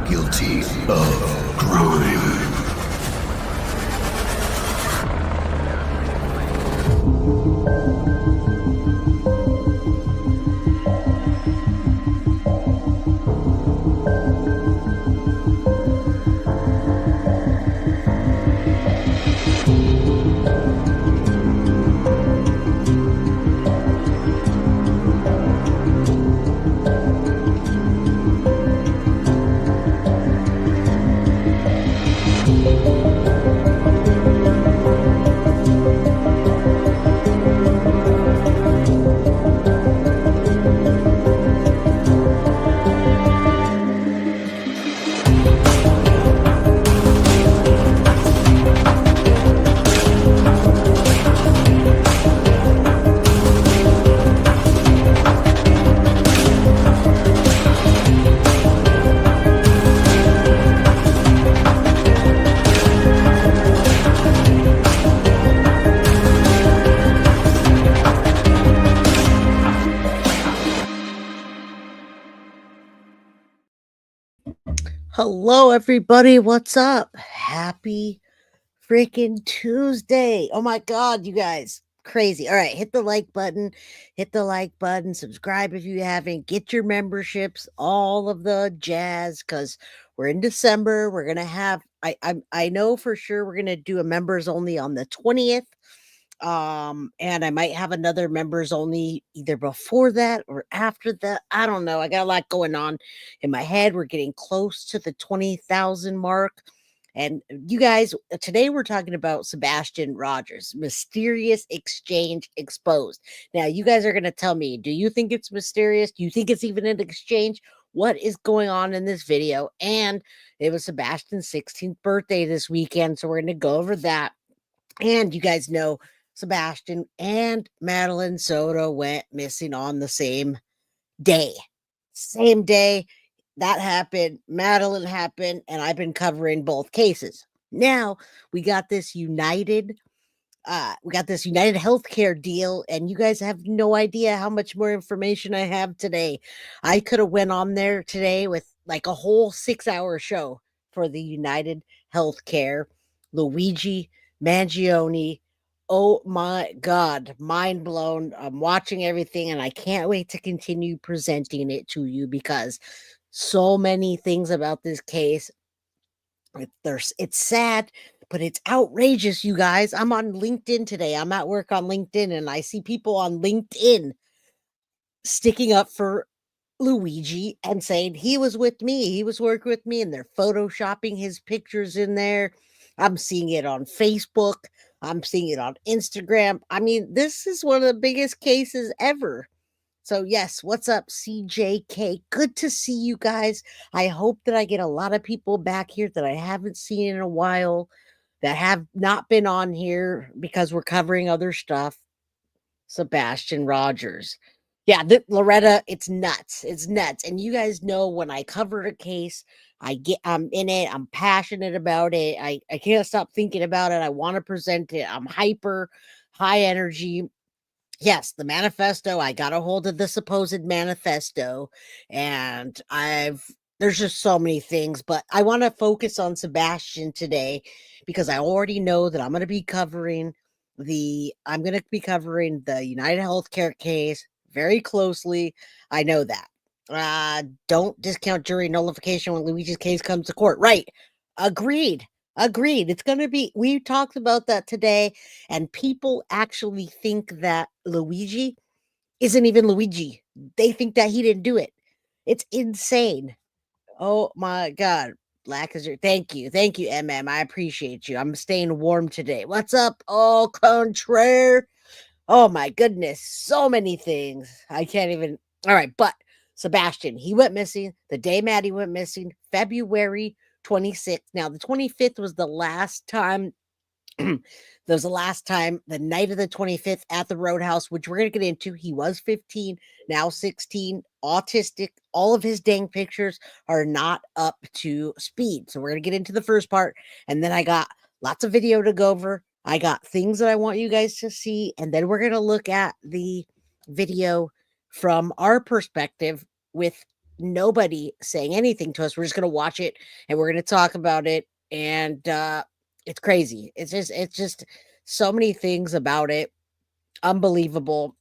guilty of crime. Hello, everybody. What's up? Happy freaking Tuesday. Oh my God, you guys. Crazy. All right. Hit the like button. Hit the like button. Subscribe if you haven't. Get your memberships. All of the jazz. Because we're in December. We're gonna have I know for sure we're gonna do a members only on the 20th. And I might have another members only either before that or after that. I don't know. I got a lot going on in my head. We're getting close to the 20,000 mark. And you guys, today we're talking about Sebastian Rogers, mysterious exchange exposed. Now, you guys are going to tell me, do you think it's mysterious? Do you think it's even an exchange? What is going on in this video? And it was Sebastian's 16th birthday this weekend. So we're going to go over that. And you guys know Sebastian and Madeline Soto went missing on the same day. Same day that happened, Madeline happened, and I've been covering both cases. Now we got this United healthcare deal, and you guys have no idea how much more information I have today. I could have went on there today with like a whole 6-hour show for the United Healthcare. Luigi Mangione. Oh my God, mind blown. I'm watching everything and I can't wait to continue presenting it to you because so many things about this case. It's sad, but it's outrageous, you guys. I'm on LinkedIn today. I'm at work on LinkedIn and I see people on LinkedIn sticking up for Luigi and saying he was with me, he was working with me, and they're photoshopping his pictures in there. I'm seeing it on Facebook. I'm seeing it on Instagram. I mean, this is one of the biggest cases ever. So, yes, what's up, CJK? Good to see you guys. I hope that I get a lot of people back here that I haven't seen in a while that have not been on here because we're covering other stuff. Sebastian Rogers. Yeah, Loretta, it's nuts. It's nuts. And you guys know when I cover a case, I'm in it. I'm passionate about it. I can't stop thinking about it. I want to present it. I'm hyper, high energy. Yes, the manifesto. I got a hold of the supposed manifesto, and there's just so many things, but I want to focus on Sebastian today because I already know that I'm going to be covering the United Healthcare case very closely. I know that. Don't discount jury nullification when Luigi's case comes to court. Right. Agreed. It's going to be, we talked about that today, and people actually think that Luigi isn't even Luigi. They think that he didn't do it. It's insane. Oh my God. Black is your, thank you, MM. I appreciate you. I'm staying warm today. What's up? Au contraire. Oh my goodness. So many things. I can't even. All right. But Sebastian, he went missing the day Maddie went missing, February 26th. Now, the 25th was the last time. The night of the 25th at the Roadhouse, which we're going to get into. He was 15, now 16, autistic. All of his dang pictures are not up to speed. So we're going to get into the first part. And then I got lots of video to go over. I got things that I want you guys to see. And then we're going to look at the video from our perspective with nobody saying anything to us. We're just going to watch it and we're going to talk about it. And it's crazy. It's just so many things about it. Unbelievable.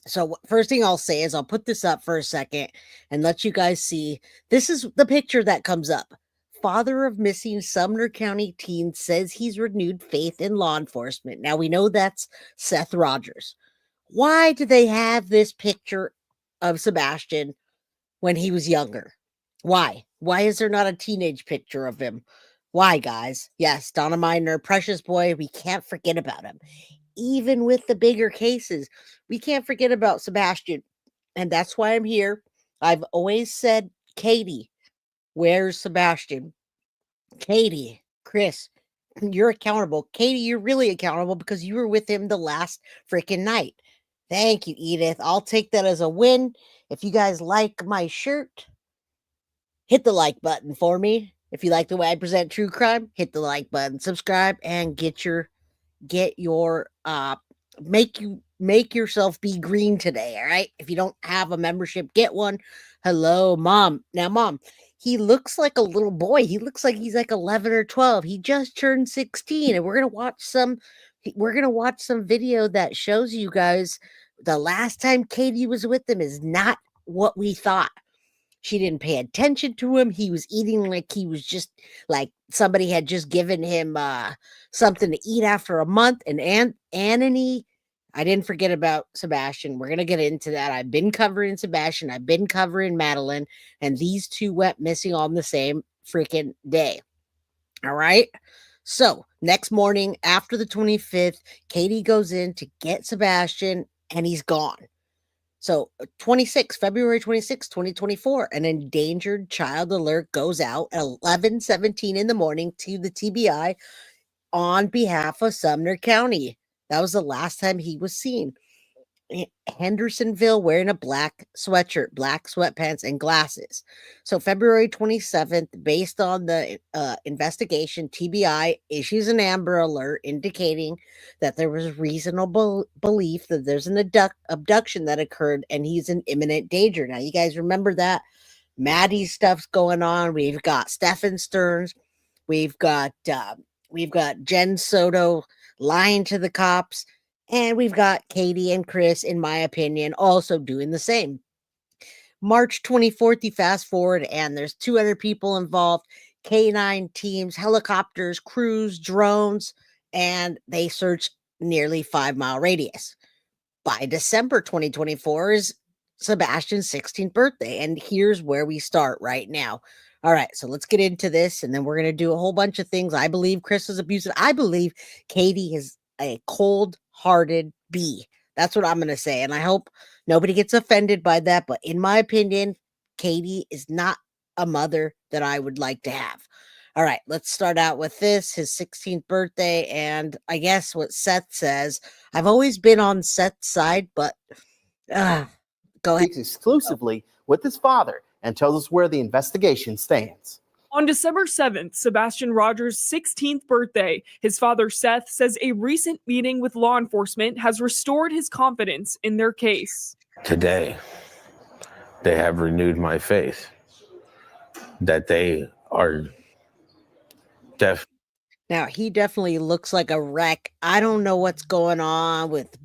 So first thing I'll say is I'll put this up for a second and let you guys see. This is the picture that comes up. Father of missing Sumner County teen says he's renewed faith in law enforcement. Now we know that's Seth Rogers. Why do they have this picture of Sebastian when he was younger? Why? Why is there not a teenage picture of him? Why, guys? Yes, Donna Miner, precious boy, we can't forget about him. Even with the bigger cases, we can't forget about Sebastian. And that's why I'm here. I've always said, Katie, where's Sebastian? Katie, Chris, you're accountable. Katie, you're really accountable because you were with him the last freaking night. Thank you, Edith. I'll take that as a win. If you guys like my shirt, hit the like button for me. If you like the way I present true crime, hit the like button, subscribe, and get your make yourself be green today. All right. If you don't have a membership, get one. Hello, mom. Now, mom, he looks like a little boy. He looks like he's like 11 or 12. He just turned 16, and we're gonna watch some video that shows you guys the last time Katie was with him is not what we thought. She didn't pay attention to him. He was eating like he was just like somebody had just given him something to eat after a month. And Anthony, I didn't forget about Sebastian. We're going to get into that. I've been covering Sebastian. I've been covering Madeline. And these two went missing on the same freaking day. All right. So next morning after the 25th, Katie goes in to get Sebastian and he's gone. So February 26, 2024, an endangered child alert goes out at 11:17 in the morning to the TBI on behalf of Sumner County. That was the last time he was seen. Hendersonville wearing a black sweatshirt, black sweatpants, and glasses. So February 27th, based on the investigation, TBI issues an Amber Alert indicating that there was reasonable belief that there's an abduction that occurred and he's in imminent danger. Now, you guys remember that Maddie stuff's going on. We've got Stephen Stearns. We've got Jen Soto lying to the cops. And we've got Katie and Chris, in my opinion, also doing the same. March 24th, you fast forward, and there's 200 people involved, K9 teams, helicopters, crews, drones, and they search nearly 5-mile radius. By December 2024 is Sebastian's 16th birthday, and here's where we start right now. All right, so let's get into this, and then we're going to do a whole bunch of things. I believe Chris is abusive. I believe Katie is a cold-hearted bee. That's what I'm going to say. And I hope nobody gets offended by that. But in my opinion, Katie is not a mother that I would like to have. All right, let's start out with this, his 16th birthday. And I guess what Seth says, I've always been on Seth's side, but go ahead. Exclusively with his father and tells us where the investigation stands. On December 7th, Sebastian Rogers' 16th birthday, his father Seth says a recent meeting with law enforcement has restored his confidence in their case. Today, they have renewed my faith that they are deaf. Now, he definitely looks like a wreck. I don't know what's going on with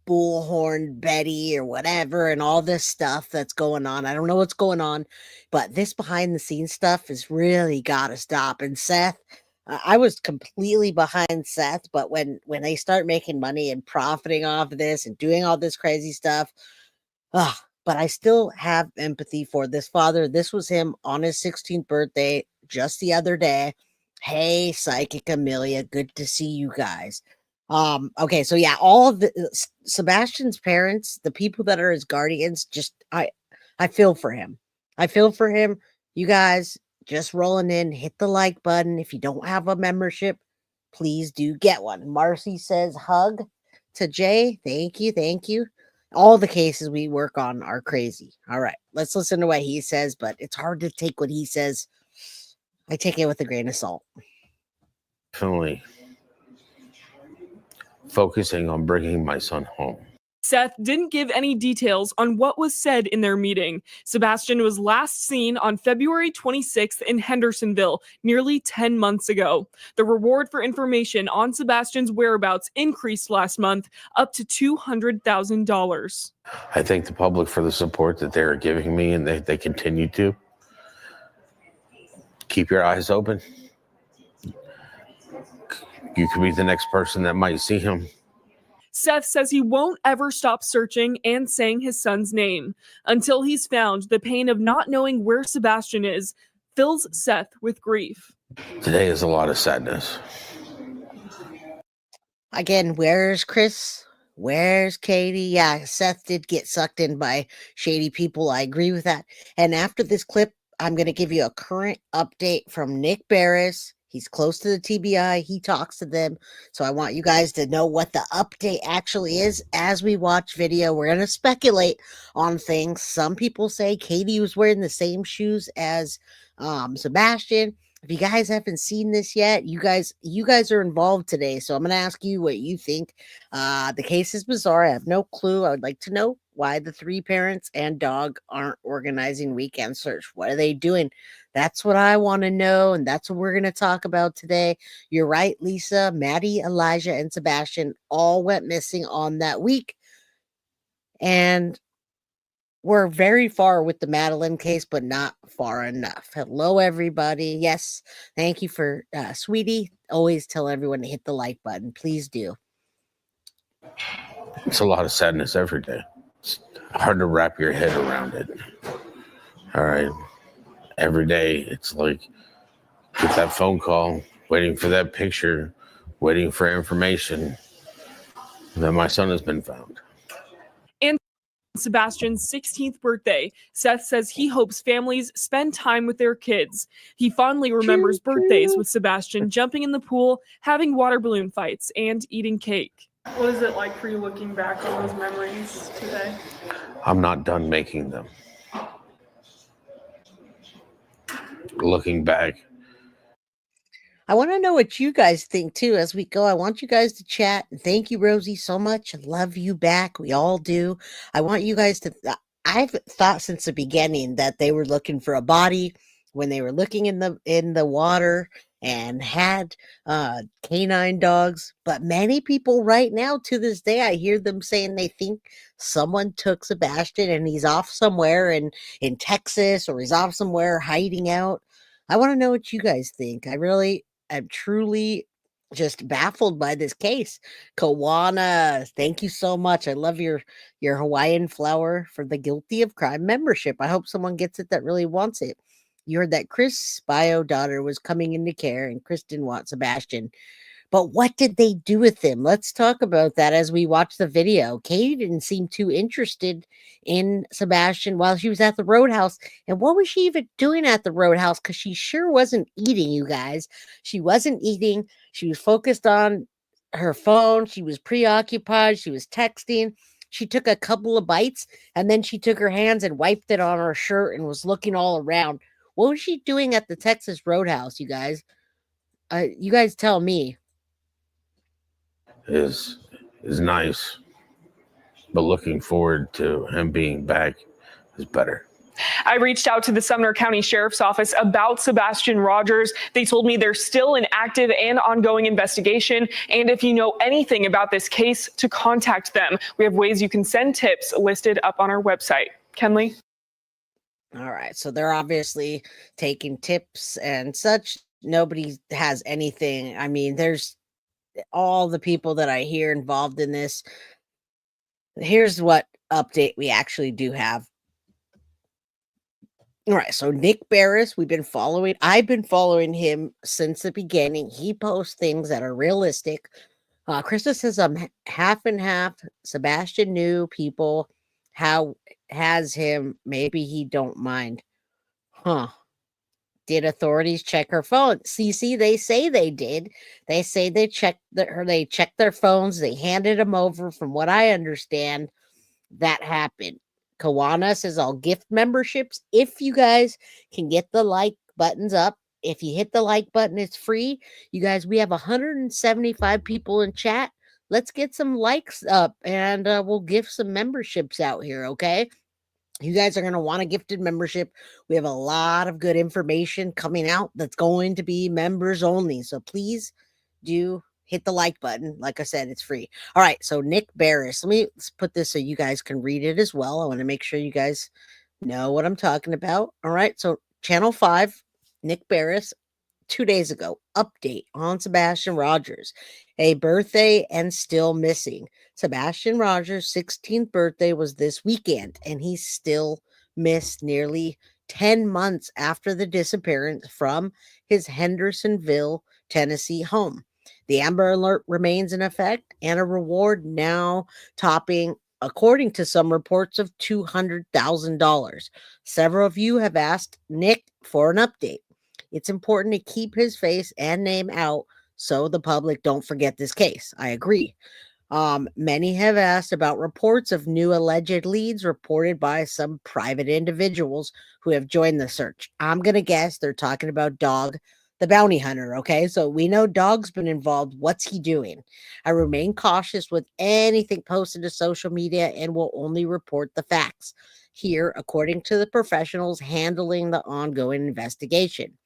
Bullhorn Betty or whatever and all this stuff that's going on. I don't know what's going on, but this behind the scenes stuff has really got to stop. And Seth, I was completely behind Seth, but when they start making money and profiting off of this and doing all this crazy stuff, but I still have empathy for this father. This was him on his 16th birthday just the other day. Hey, Psychic Amelia, good to see you guys. Okay, so yeah, all of the Sebastian's parents, the people that are his guardians, just I feel for him. I feel for him. You guys just rolling in, hit the like button. If you don't have a membership, please do get one. Marcy says hug to Jay. Thank you, thank you. All the cases we work on are crazy. All right, let's listen to what he says, but it's hard to take what he says. I take it with a grain of salt. Definitely focusing on bringing my son home. Seth didn't give any details on what was said in their meeting. Sebastian was last seen on February 26th in Hendersonville, nearly 10 months ago. The reward for information on Sebastian's whereabouts increased last month up to $200,000. I thank the public for the support that they're giving me, and they continue to. Keep your eyes open. You could be the next person that might see him. Seth says he won't ever stop searching and saying his son's name. Until he's found, the pain of not knowing where Sebastian is fills Seth with grief. Today is a lot of sadness. Again, where's Chris? Where's Katie? Yeah, Seth did get sucked in by shady people. I agree with that. And after this clip, I'm going to give you a current update from Nick Barris. He's close to the TBI. He talks to them. So I want you guys to know what the update actually is as we watch video. We're going to speculate on things. Some people say Katie was wearing the same shoes as Sebastian. If you guys haven't seen this yet, you guys are involved today. So I'm going to ask you what you think. The case is bizarre. I have no clue. I would like to know why the 3 parents and dog aren't organizing weekend search. What are they doing? That's what I want to know, and that's what we're going to talk about today. You're right, Lisa, Maddie, Elijah, and Sebastian all went missing on that week. And we're very far with the Madeline case, but not far enough. Hello, everybody. Yes, thank you for Sweetie. Always tell everyone to hit the like button. Please do. It's a lot of sadness every day. It's hard to wrap your head around it. All right. Every day, it's like get that phone call, waiting for that picture, waiting for information that my son has been found. Sebastian's 16th birthday, Seth says he hopes families spend time with their kids. He fondly remembers birthdays with Sebastian jumping in the pool, having water balloon fights, and eating cake. What is it like for you looking back on those memories today? I'm not done making them. Looking back, I want to know what you guys think too as we go. I want you guys to chat. Thank you, Rosie, so much. I love you back. We all do. I want you guys to. I've thought since the beginning that they were looking for a body when they were looking in the water and had canine dogs. But many people right now to this day, I hear them saying they think someone took Sebastian and he's off somewhere in Texas, or he's off somewhere hiding out. I want to know what you guys think. I'm truly just baffled by this case. Kawana, thank you so much. I love your Hawaiian flower for the guilty of crime membership. I hope someone gets it that really wants it. You heard that Chris' bio daughter was coming into care and Chris didn't want Sebastian. But what did they do with him? Let's talk about that as we watch the video. Katie didn't seem too interested in Sebastian while she was at the Roadhouse. And what was she even doing at the Roadhouse? Because she sure wasn't eating, you guys. She wasn't eating. She was focused on her phone. She was preoccupied. She was texting. She took a couple of bites, and then she took her hands and wiped it on her shirt and was looking all around. What was she doing at the Texas Roadhouse, you guys? You guys tell me. is nice, but looking forward to him being back is better. I reached out to the Sumner County Sheriff's Office about Sebastian Rogers. They told me there's still an active and ongoing investigation. And if you know anything about this case, to contact them. We have ways you can send tips listed up on our website. Kenley? All right. So they're obviously taking tips and such. Nobody has anything. I mean, there's all the people that I hear involved in this. Here's what update we actually do have. All right, so Nick Barris, I've been following him since the beginning. He posts things that are realistic. Krista says I'm half and half. Sebastian knew people has him. Maybe he don't mind. Huh. Did authorities check her phone? CC, they say they did. They say they checked their phones. They handed them over. From what I understand, that happened. Kawana says I'll gift memberships if you guys can get the like buttons up. If you hit the like button, it's free. You guys, we have 175 people in chat. let's get some likes up, and we'll gift some memberships out here, okay? You guys are going to want a gifted membership. We have a lot of good information coming out that's going to be members only. So please do hit the like button. Like I said, it's free. All right. So Nick Barris, let's put this so you guys can read it as well. I want to make sure you guys know what I'm talking about. All right. So Channel 5, Nick Barris, 2 days ago, update on Sebastian Rogers, a birthday and still missing. Sebastian Rogers' 16th birthday was this weekend, and he's still missed nearly 10 months after the disappearance from his Hendersonville, Tennessee home. The Amber Alert remains in effect, and a reward now topping, according to some reports, of $200,000. Several of you have asked Nick for an update. It's important to keep his face and name out so the public don't forget this case. I agree. Many have asked about reports of new alleged leads reported by some private individuals who have joined the search. I'm going to guess they're talking about Dog, the bounty hunter. Okay, so we know Dog's been involved. What's he doing? I remain cautious with anything posted to social media and will only report the facts here, according to the professionals handling the ongoing investigation.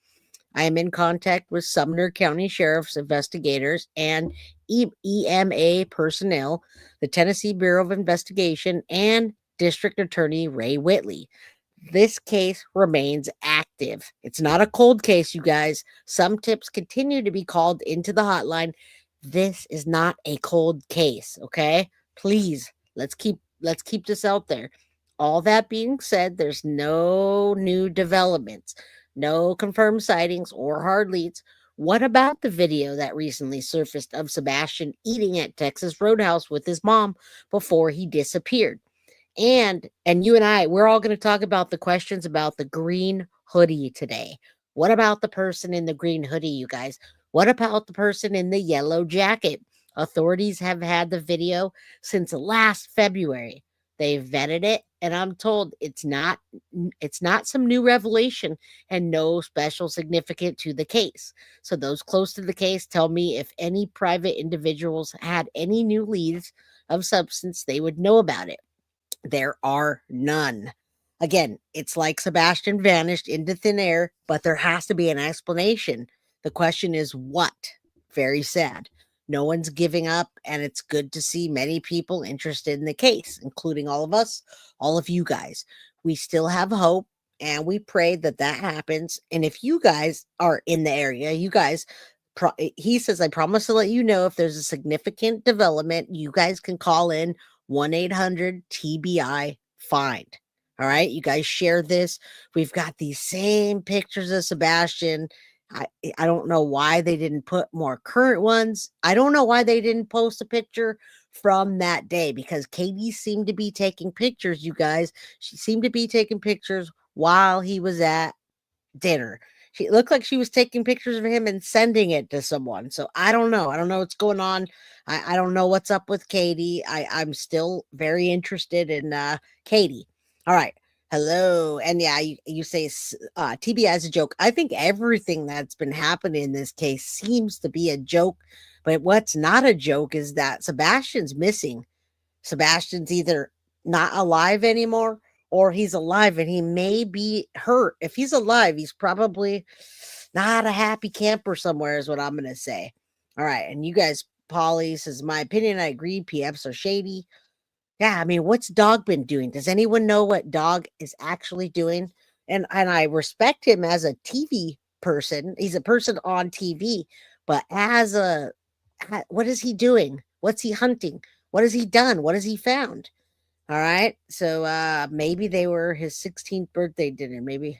I am in contact with Sumner County Sheriff's investigators and EMA personnel, the Tennessee Bureau of Investigation, and District Attorney Ray Whitley. This case remains active. It's not a cold case, you guys. Some tips continue to be called into the hotline. This is not a cold case, okay? Please, let's keep this out there. All that being said, there's no new developments. No confirmed sightings or hard leads. What about the video that recently surfaced of Sebastian eating at Texas Roadhouse with his mom before he disappeared? And you and I, we're all going to talk about the questions about the green hoodie today. What about the person in the green hoodie, you guys? What about the person in the yellow jacket? Authorities have had the video since last February. They vetted it, and I'm told it's not some new revelation and no special significance to the case. So those close to the case tell me if any private individuals had any new leads of substance, they would know about it. There are none. Again, it's like Sebastian vanished into thin air, but there has to be an explanation. The question is what? Very sad. No one's giving up, and it's good to see many people interested in the case, including all of us, all of you guys. We still have hope, and we pray that happens. And if you guys are in the area, you guys, he says, I promise to let you know if there's a significant development. You guys can call in 1-800-TBI-FIND. All right, you guys share this. We've got these same pictures of Sebastian. I don't know why they didn't put more current ones. I don't know why they didn't post a picture from that day, because Katie seemed to be taking pictures, you guys. She seemed to be taking pictures while he was at dinner. She looked like she was taking pictures of him and sending it to someone. So I don't know. I don't know what's going on. I don't know what's up with Katie. I'm still very interested in Katie. All right. Hello. And yeah, you say TBI is a joke. I think everything that's been happening in this case seems to be a joke. But what's not a joke is that Sebastian's missing. Sebastian's either not alive anymore, or he's alive and he may be hurt. If he's alive, he's probably not a happy camper somewhere, is what I'm going to say. All right. And you guys, Polly says, my opinion, I agree. PFs are shady. Yeah, I mean, what's Dog been doing? Does anyone know what Dog is actually doing? And I respect him as a TV person. He's a person on TV, but what is he doing? What's he hunting? What has he done? What has he found? All right. So maybe they were his 16th birthday dinner. Maybe.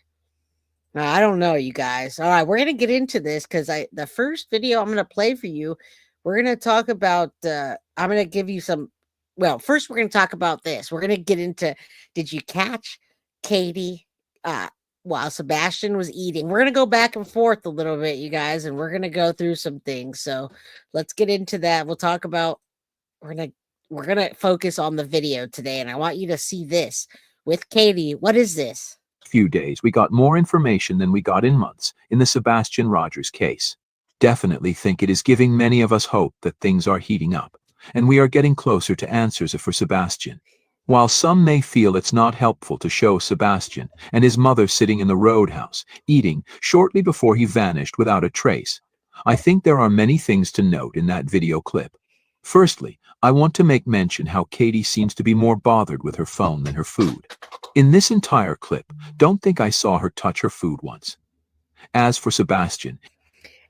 I don't know, you guys. All right. We're going to get into this because the first video I'm going to play for you, we're going to talk about, I'm going to give you some. Well, first we're going to talk about this. We're going to get into, did you catch Katie while Sebastian was eating? We're going to go back and forth a little bit, you guys, and we're going to go through some things. So let's get into that. We'll talk about, we're going to focus on the video today, and I want you to see this with Katie. What is this? Few days, we got more information than we got in months in the Sebastian Rogers case. Definitely think it is giving many of us hope that things are heating up. and we are getting closer to answers for Sebastian. While some may feel it's not helpful to show Sebastian and his mother sitting in the Roadhouse, eating shortly before he vanished without a trace, I think there are many things to note in that video clip. Firstly, I want to make mention how Katie seems to be more bothered with her phone than her food. In this entire clip, don't think I saw her touch her food once. As for Sebastian,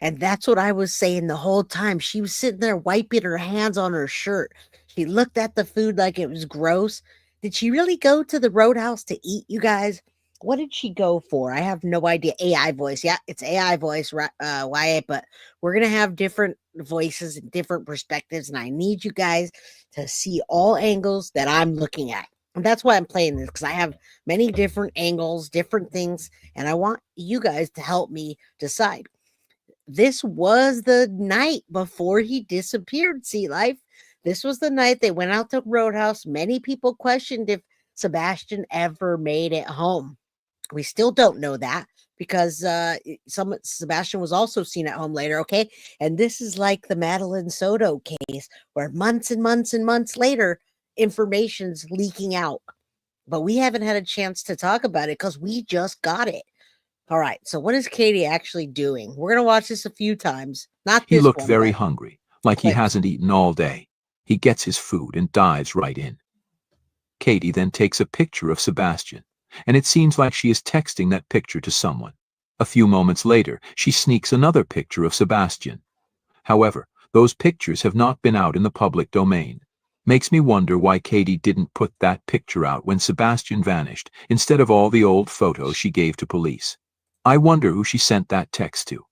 And that's what I was saying the whole time. She was sitting there wiping her hands on her shirt. She looked at the food like it was gross. Did she really go to the Roadhouse to eat, you guys? What did she go for? I have no idea. AI voice. Yeah, it's AI voice, Wyatt, but we're going to have different voices and different perspectives. And I need you guys to see all angles that I'm looking at. And that's why I'm playing this, because I have many different angles, different things. And I want you guys to help me decide. This was the night before he disappeared. See, life. This was the night they went out to Roadhouse. Many people questioned if Sebastian ever made it home. We still don't know that because Sebastian was also seen at home later. Okay, and this is like the Madeline Soto case, where months and months and months later, information's leaking out, but we haven't had a chance to talk about it because we just got it. All right. So what is Katie actually doing? We're going to watch this a few times. Not he this looked one, very but hungry, like he clips. hasn't eaten all day. He gets his food and dives right in. Katie then takes a picture of Sebastian, and it seems like she is texting that picture to someone. A few moments later, she sneaks another picture of Sebastian. However, those pictures have not been out in the public domain. Makes me wonder why Katie didn't put that picture out when Sebastian vanished, instead of all the old photos she gave to police. I wonder who she sent that text to.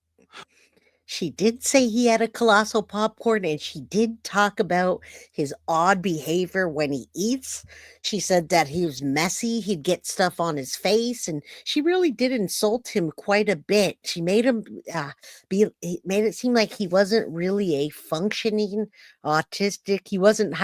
She did say he had a colossal popcorn, and she did talk about his odd behavior when he eats. She said that he was messy, he'd get stuff on his face, and she really did insult him quite a bit. She made him made it seem like he wasn't really a functioning autistic. He wasn't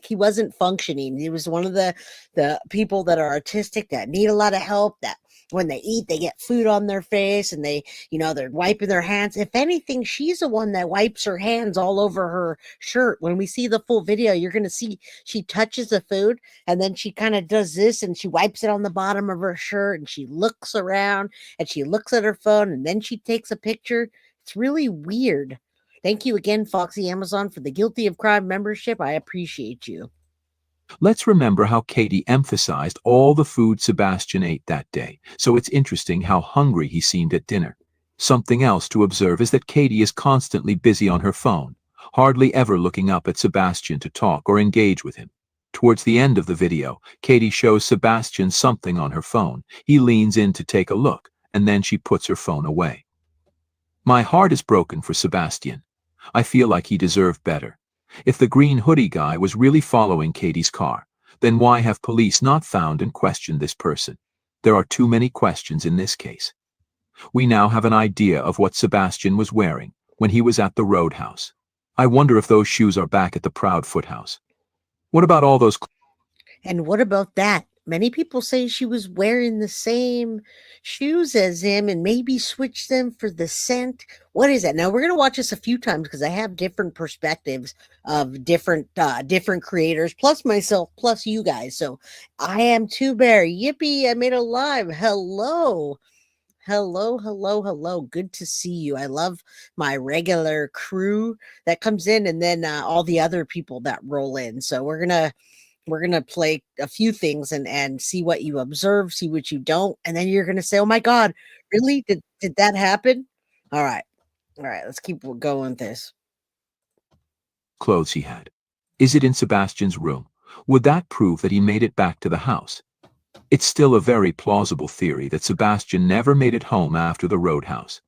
he wasn't functioning. He was one of the people that are autistic that need a lot of help, that when they eat, they get food on their face, and they're wiping their hands. If anything, she's the one that wipes her hands all over her shirt. When we see the full video, you're going to see she touches the food, and then she kind of does this, and she wipes it on the bottom of her shirt, and she looks around, and she looks at her phone, and then she takes a picture. It's really weird. Thank you again, Foxy Amazon, for the Guilty of Crime membership. I appreciate you. Let's remember how Katie emphasized all the food Sebastian ate that day, so it's interesting how hungry he seemed at dinner. Something else to observe is that Katie is constantly busy on her phone, hardly ever looking up at Sebastian to talk or engage with him. Towards the end of the video, Katie shows Sebastian something on her phone. He leans in to take a look, and then she puts her phone away. My heart is broken for Sebastian. I feel like he deserved better. If the green hoodie guy was really following Katie's car, then why have police not found and questioned this person? There are too many questions in this case. We now have an idea of what Sebastian was wearing when he was at the Roadhouse. I wonder if those shoes are back at the Proudfoot house. What about all those? And what about that? Many people say she was wearing the same shoes as him and maybe switched them for the scent. What is that? Now we're gonna watch this a few times because I have different perspectives of different creators, plus myself, plus you guys. So I am Two Bear. Yippee! I made a live. Hello. Hello, hello, hello. Good to see you. I love my regular crew that comes in, and then all the other people that roll in. So we're gonna play a few things and see what you observe, see what you don't, and then you're gonna say, "Oh my God, really? Did that happen?" All right, let's keep going with this. Clothes he had. Is it in Sebastian's room? Would that prove that he made it back to the house? It's still a very plausible theory that Sebastian never made it home after the Roadhouse.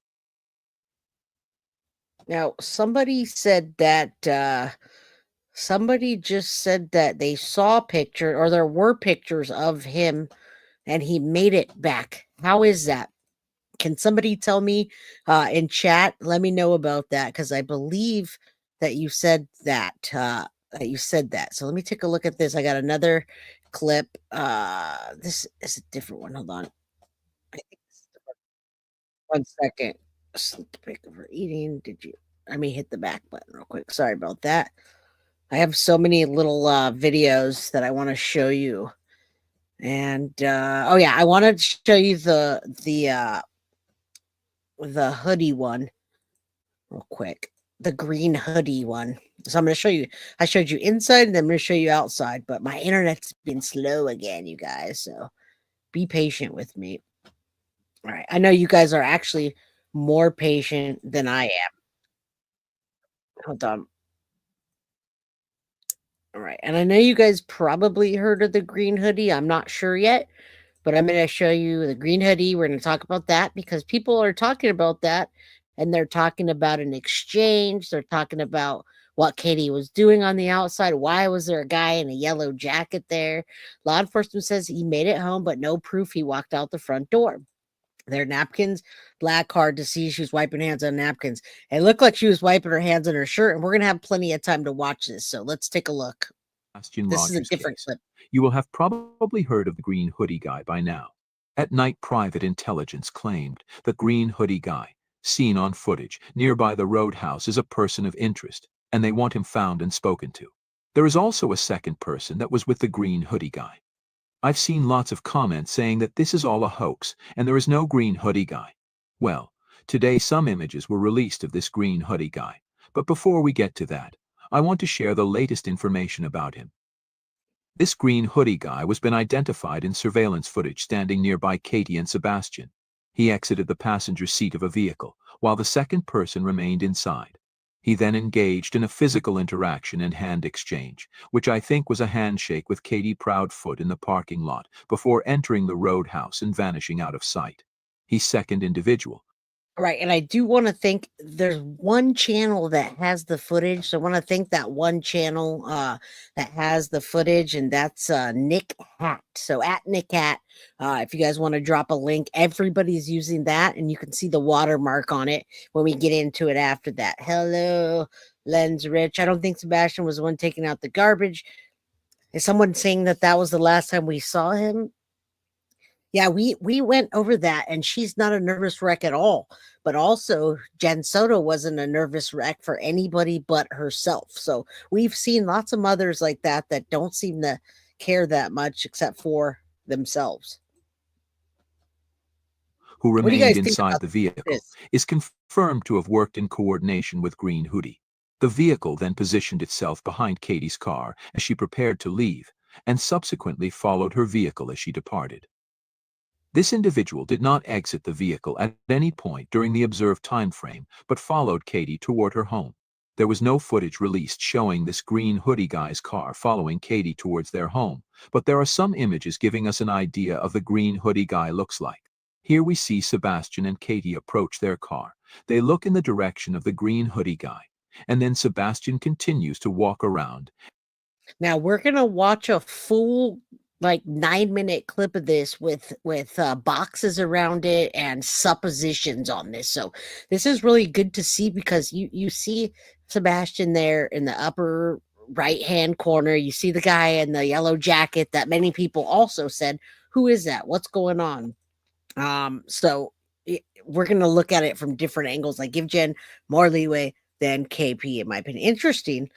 Now, somebody said that somebody just said that they saw picture, or there were pictures of him and he made it back. How is that? Can somebody tell me in chat? Let me know about that, because I believe that you said that. So let me take a look at this. I got another clip. This is a different one. Hold on. I think this is the 1 second. Sleep break over eating. Let me hit the back button real quick. Sorry about that. I have so many little videos that I want to show you. And oh yeah, I want to show you the hoodie one real quick. The green hoodie one. So I'm going to show you. I showed you inside and then I'm going to show you outside, but my internet's been slow again, you guys. So be patient with me. All right. I know you guys are actually more patient than I am. Hold on. All right. And I know you guys probably heard of the green hoodie. I'm not sure yet, but I'm going to show you the green hoodie. We're going to talk about that because people are talking about that and they're talking about an exchange. They're talking about what Katie was doing on the outside. Why was there a guy in a yellow jacket there? Law enforcement says he made it home, but no proof he walked out the front door. Their napkins, black card to see she was wiping hands on napkins. It looked like she was wiping her hands on her shirt, and we're going to have plenty of time to watch this. So let's take a look. Sebastian This is a Rogers different case. clip. You will have probably heard of the Green Hoodie Guy by now. At night, private intelligence claimed the Green Hoodie Guy, seen on footage nearby the Roadhouse, is a person of interest, and they want him found and spoken to. There is also a second person that was with the Green Hoodie Guy. I've seen lots of comments saying that this is all a hoax and there is no Green Hoodie Guy. Well, today some images were released of this Green Hoodie Guy, but before we get to that, I want to share the latest information about him. This Green Hoodie Guy was been identified in surveillance footage standing nearby Katie and Sebastian. He exited the passenger seat of a vehicle, while the second person remained inside. He then engaged in a physical interaction and hand exchange, which I think was a handshake with Katie Proudfoot in the parking lot before entering the Roadhouse and vanishing out of sight. He's second individual. Right, and I do want to thank there's one channel that has the footage. So I want to thank that one channel that has the footage, and that's Nick Hat. So at Nick Hat, if you guys want to drop a link, everybody's using that, and you can see the watermark on it when we get into it after that. Hello, Lens Rich. I don't think Sebastian was the one taking out the garbage. Is someone saying that that was the last time we saw him? Yeah, we went over that, and she's not a nervous wreck at all. But also, Jen Soto wasn't a nervous wreck for anybody but herself. So we've seen lots of mothers like that that don't seem to care that much except for themselves. Who What do you remained guys think inside about the vehicle, this? is confirmed to have worked in coordination with Green Hoodie. The vehicle then positioned itself behind Katie's car as she prepared to leave, and subsequently followed her vehicle as she departed. This individual did not exit the vehicle at any point during the observed time frame, but followed Katie toward her home. There was no footage released showing this Green Hoodie Guy's car following Katie towards their home, but there are some images giving us an idea of the Green Hoodie Guy looks like. Here we see Sebastian and Katie approach their car. They look in the direction of the Green Hoodie Guy, and then Sebastian continues to walk around. Now we're gonna watch a full like 9-minute clip of this with boxes around it and suppositions on this. So this is really good to see because you see Sebastian there in the upper right hand corner. You see the guy in the yellow jacket that many people also said, "Who is that? What's going on?" So we're gonna look at it from different angles. Like give Jen more leeway than KP, in my opinion. Interesting.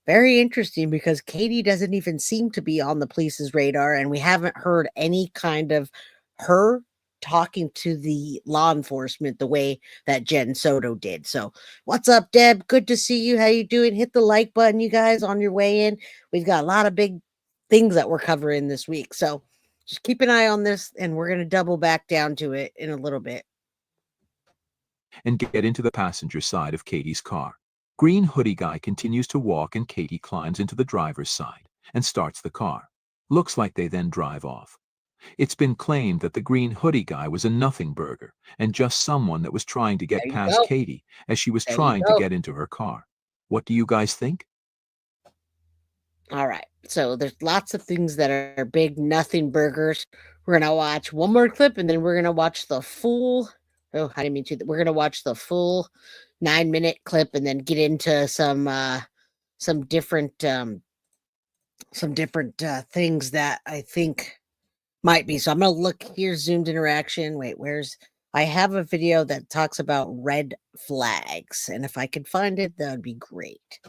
Very interesting because Katie doesn't even seem to be on the police's radar, and we haven't heard any kind of her talking to the law enforcement the way that Jen Soto did. So, what's up, Deb? Good to see you. How you doing? Hit the like button, you guys, on your way in. We've got a lot of big things that we're covering this week. So, just keep an eye on this, and we're going to double back down to it in a little bit. And get into the passenger side of Katie's car. Green Hoodie Guy continues to walk and Katie climbs into the driver's side and starts the car. Looks like they then drive off. It's been claimed that the Green Hoodie Guy was a nothing burger and just someone that was trying to get There you past go. Katie as she was There you trying to go. get into her car. What do you guys think? All right. So there's lots of things that are big nothing burgers. We're gonna watch one more clip and then we're gonna watch the full. Oh, I didn't mean to. We're gonna watch the full 9-minute clip and then get into some different things that I think might be. So I'm gonna look here, zoomed interaction. Wait, I have a video that talks about red flags, and if I could find it, that would be great.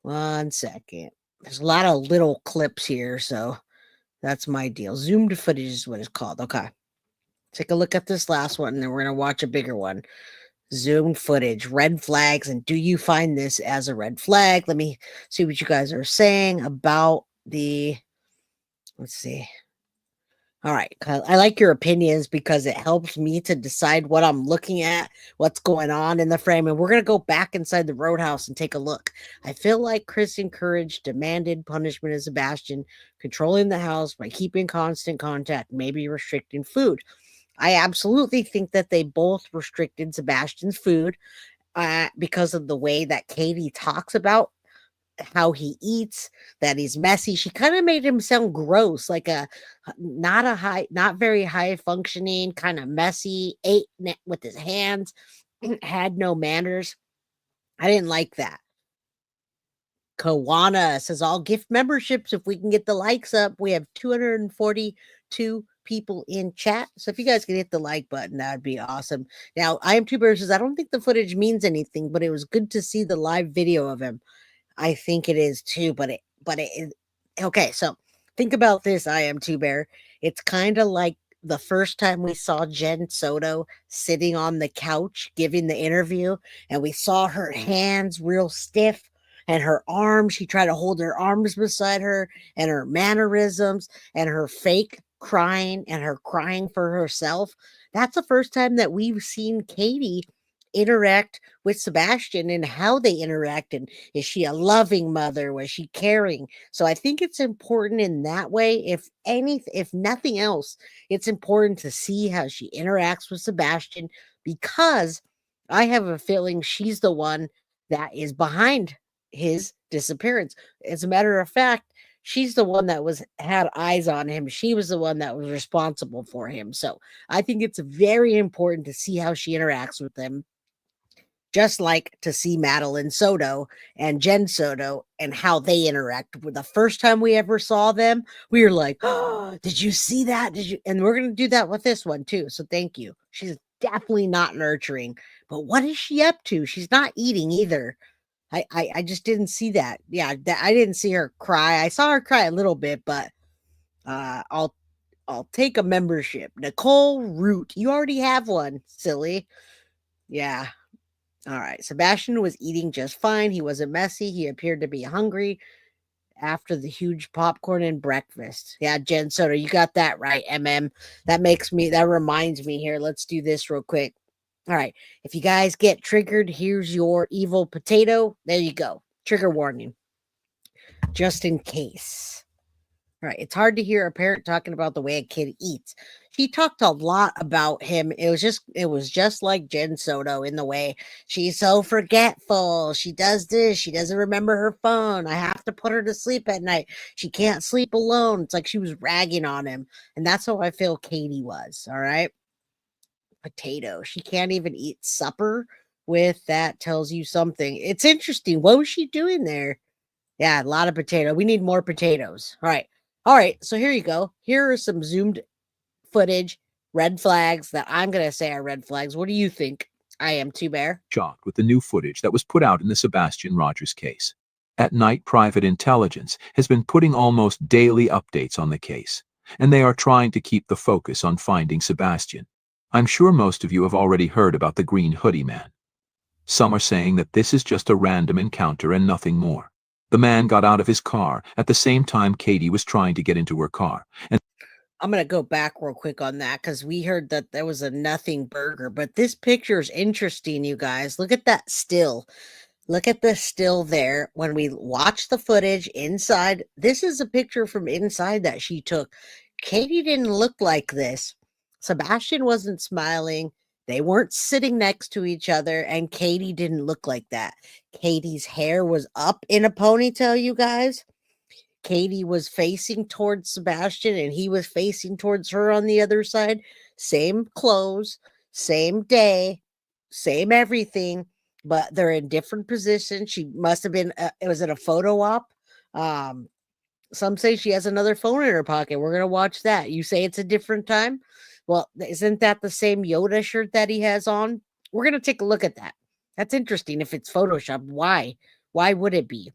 1 second. There's a lot of little clips here, so that's my deal. Zoomed footage is what it's called. Okay. Take a look at this last one, and then we're going to watch a bigger one. Zoomed footage, red flags, and do you find this as a red flag? Let me see what you guys are saying about the, let's see. All right, I like your opinions because it helps me to decide what I'm looking at, what's going on in the frame, and we're going to go back inside the Roadhouse and take a look. I feel like Chris encouraged demanded punishment of Sebastian, controlling the house by keeping constant contact, maybe restricting food. I absolutely think that they both restricted Sebastian's food because of the way that Katie talks about how he eats, that he's messy. She kind of made him sound gross, like not very high functioning, kind of messy, ate with his hands, had no manners. I didn't like that. Kawana says, I'll gift memberships if we can get the likes up. We have 242 people in chat. So if you guys can hit the like button, that would be awesome. Now, I am Two Bears says, I don't think the footage means anything, but it was good to see the live video of him. I think it is too, but it is okay. So think about this. I am Two Bear. It's kind of like the first time we saw Jen Soto sitting on the couch giving the interview, and we saw her hands real stiff and her arms. She tried to hold her arms beside her, and her mannerisms and her fake crying and her crying for herself. That's the first time that we've seen Katie interact with Sebastian and how they interact. And is she a loving mother? Was she caring? So I think it's important in that way. If nothing else, it's important to see how she interacts with Sebastian, because I have a feeling she's the one that is behind his disappearance. As a matter of fact, she's the one that had eyes on him. She was the one that was responsible for him. So I think it's very important to see how she interacts with them, just like to see Madeline Soto and Jen Soto and how they interact. The first time we ever saw them, we were like, oh, did you see that? Did you? And we're going to do that with this one too. So thank you. She's definitely not nurturing, but what is she up to? She's not eating either. I just didn't see that. Yeah, I didn't see her cry. I saw her cry a little bit, but I'll take a membership. Nicole Root, you already have one, silly. Yeah. All right. Sebastian was eating just fine. He wasn't messy. He appeared to be hungry after the huge popcorn and breakfast. Yeah, Jen Soto, you got that right, MM. That reminds me here. Let's do this real quick. All right. If you guys get triggered, here's your evil potato. There you go. Trigger warning. Just in case. All right. It's hard to hear a parent talking about the way a kid eats. She talked a lot about him. It was just like Jen Soto in the way she's so forgetful. She does this. She doesn't remember her phone. I have to put her to sleep at night. She can't sleep alone. It's like she was ragging on him. And that's how I feel Katie was. All right. Potato. She can't even eat supper with that. Tells you something. It's interesting. What was she doing there? Yeah, a lot of potato. We need more potatoes. All right. All right. So here you go. Here are some zoomed footage, red flags that I'm going to say are red flags. What do you think? I am Two Bear. Shocked with the new footage that was put out in the Sebastian Rogers case. At night, private intelligence has been putting almost daily updates on the case, and they are trying to keep the focus on finding Sebastian. I'm sure most of you have already heard about the green hoodie man. Some are saying that this is just a random encounter and nothing more. The man got out of his car at the same time Katie was trying to get into her car. And I'm going to go back real quick on that because we heard that there was a nothing burger, but this picture is interesting, you guys. Look at that still. Look at the still there. When we watch the footage inside, this is a picture from inside that she took. Katie didn't look like this. Sebastian wasn't smiling. They weren't sitting next to each other, and Katie didn't look like that. Katie's hair was up in a ponytail, you guys. Katie was facing towards Sebastian, and he was facing towards her on the other side. Same clothes, same day, same everything, but they're in different positions. She must have been, was it a photo op? Some say she has another phone in her pocket. We're going to watch that. You say it's a different time? Well, isn't that the same Yoda shirt that he has on? We're going to take a look at that. That's interesting. If it's Photoshop, why? Why would it be?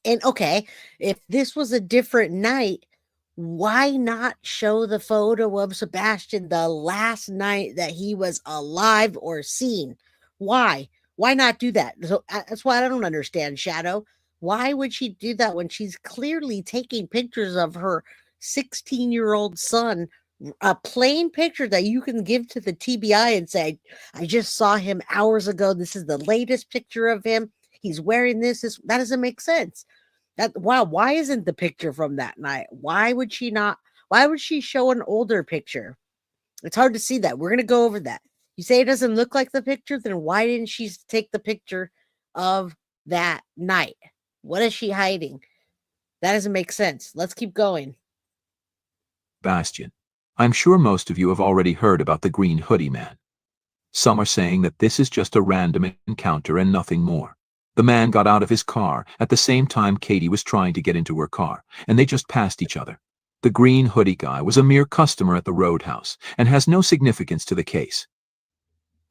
And okay, if this was a different night, why not show the photo of Sebastian the last night that he was alive or seen? Why? Why not do that? So that's why I don't understand, Shadow. Why would she do that when she's clearly taking pictures of her 16-year-old son? A plain picture that you can give to the TBI and say, I just saw him hours ago. This is the latest picture of him. He's wearing this. That doesn't make sense. Why isn't the picture from that night? Why would she not? Why would she show an older picture? It's hard to see that. We're gonna go over that. You say it doesn't look like the picture, then why didn't she take the picture of that night? What is she hiding? That doesn't make sense. Let's keep going. Sebastian. I'm sure most of you have already heard about the green hoodie man. Some are saying that this is just a random encounter and nothing more. The man got out of his car at the same time Katie was trying to get into her car, and they just passed each other. The green hoodie guy was a mere customer at the Roadhouse and has no significance to the case.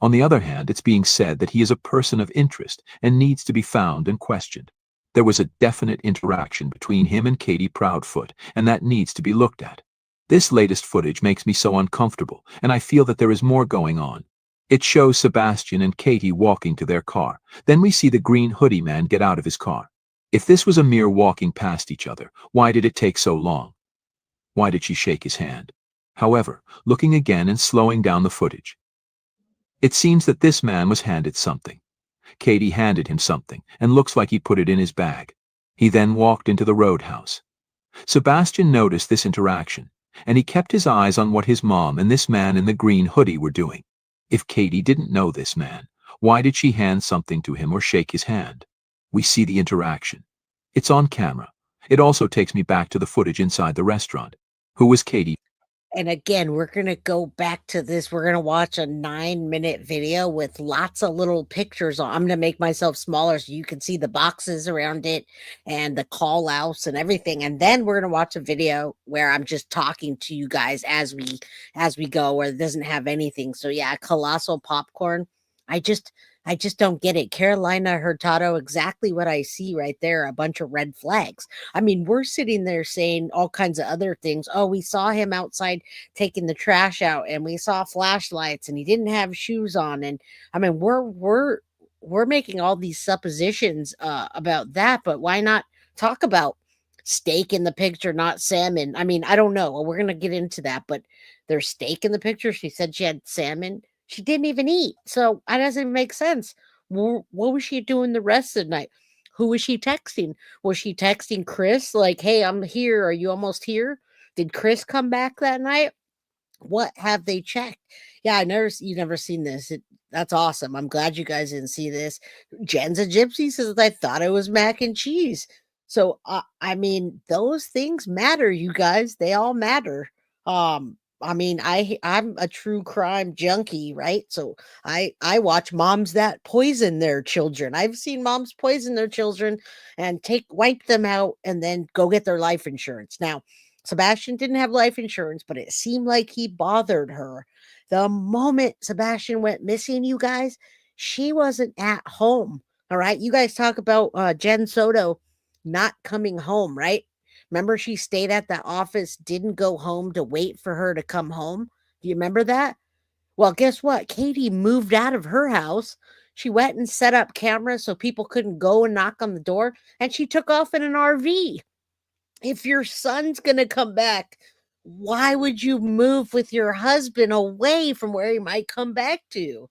On the other hand, it's being said that he is a person of interest and needs to be found and questioned. There was a definite interaction between him and Katie Proudfoot, and that needs to be looked at. This latest footage makes me so uncomfortable, and I feel that there is more going on. It shows Sebastian and Katie walking to their car. Then we see the green hoodie man get out of his car. If this was a mere walking past each other, why did it take so long? Why did she shake his hand? However, looking again and slowing down the footage, it seems that this man was handed something. Katie handed him something, and looks like he put it in his bag. He then walked into the Roadhouse. Sebastian noticed this interaction, and he kept his eyes on what his mom and this man in the green hoodie were doing. If Katie didn't know this man, why did she hand something to him or shake his hand? We see the interaction. It's on camera. It also takes me back to the footage inside the restaurant. Who was Katie? And again, we're going to go back to this. We're going to watch a 9-minute video with lots of little pictures on. I'm going to make myself smaller so you can see the boxes around it and the call outs and everything. And then we're going to watch a video where I'm just talking to you guys as we go, where it doesn't have anything. So yeah, colossal popcorn. I just don't get it. Carolina Hurtado, exactly what I see right there, a bunch of red flags. I mean, we're sitting there saying all kinds of other things. Oh, we saw him outside taking the trash out, and we saw flashlights, and he didn't have shoes on. And I mean, we're making all these suppositions about that, but why not talk about steak in the picture, not salmon? I mean, I don't know. Well, we're gonna get into that, but there's steak in the picture. She said she had salmon. She didn't even eat. So that doesn't even make sense. What was she doing the rest of the night? Who was she texting? Was she texting Chris like, hey, I'm here. Are you almost here? Did Chris come back that night? What have they checked? Yeah, you never seen this. That's awesome. I'm glad you guys didn't see this. Jen's a gypsy says I thought it was mac and cheese. So I mean, those things matter, you guys. They all matter. I mean, I'm a true crime junkie, right? So I watch moms that poison their children. I've seen moms poison their children and wipe them out and then go get their life insurance. Now, Sebastian didn't have life insurance, but it seemed like he bothered her. The moment Sebastian went missing, you guys, she wasn't at home. All right. You guys talk about Jen Soto not coming home, right? Remember, she stayed at the office, didn't go home to wait for her to come home. Do you remember that? Well, guess what? Katie moved out of her house. She went and set up cameras so people couldn't go and knock on the door, and she took off in an RV. If your son's going to come back, why would you move with your husband away from where he might come back to?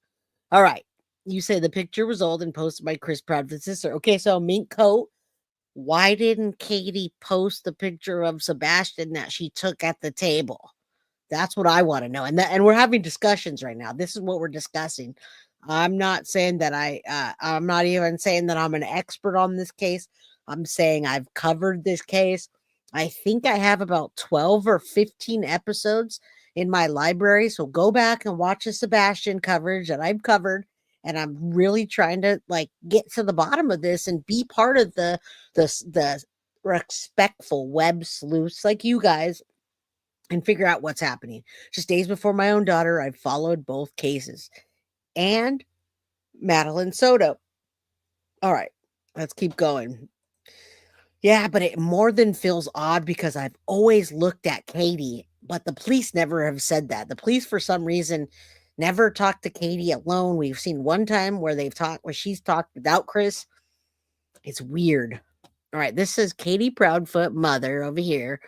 All right. You say the picture was old and posted by Chris Proudfoot's sister. Okay, so mink coat. Why didn't Katie post the picture of Sebastian that she took at the table? That's what I want to know. And we're having discussions right now. This is what we're discussing. I'm not saying that I'm not even saying that I'm an expert on this case. I'm saying I've covered this case. I think I have about 12 or 15 episodes in my library. So go back and watch the Sebastian coverage that I've covered. And I'm really trying to get to the bottom of this and be part of the respectful web sleuths like you guys and figure out what's happening. Just days before my own daughter, I followed both cases. And Madeline Soto. All right, let's keep going. Yeah, but it more than feels odd because I've always looked at Katie, but the police never have said that. The police, for some reason, never talked to Katie alone. We've seen one time where she's talked without Chris. It's weird. All right, this is Katie Proudfoot, mother over here,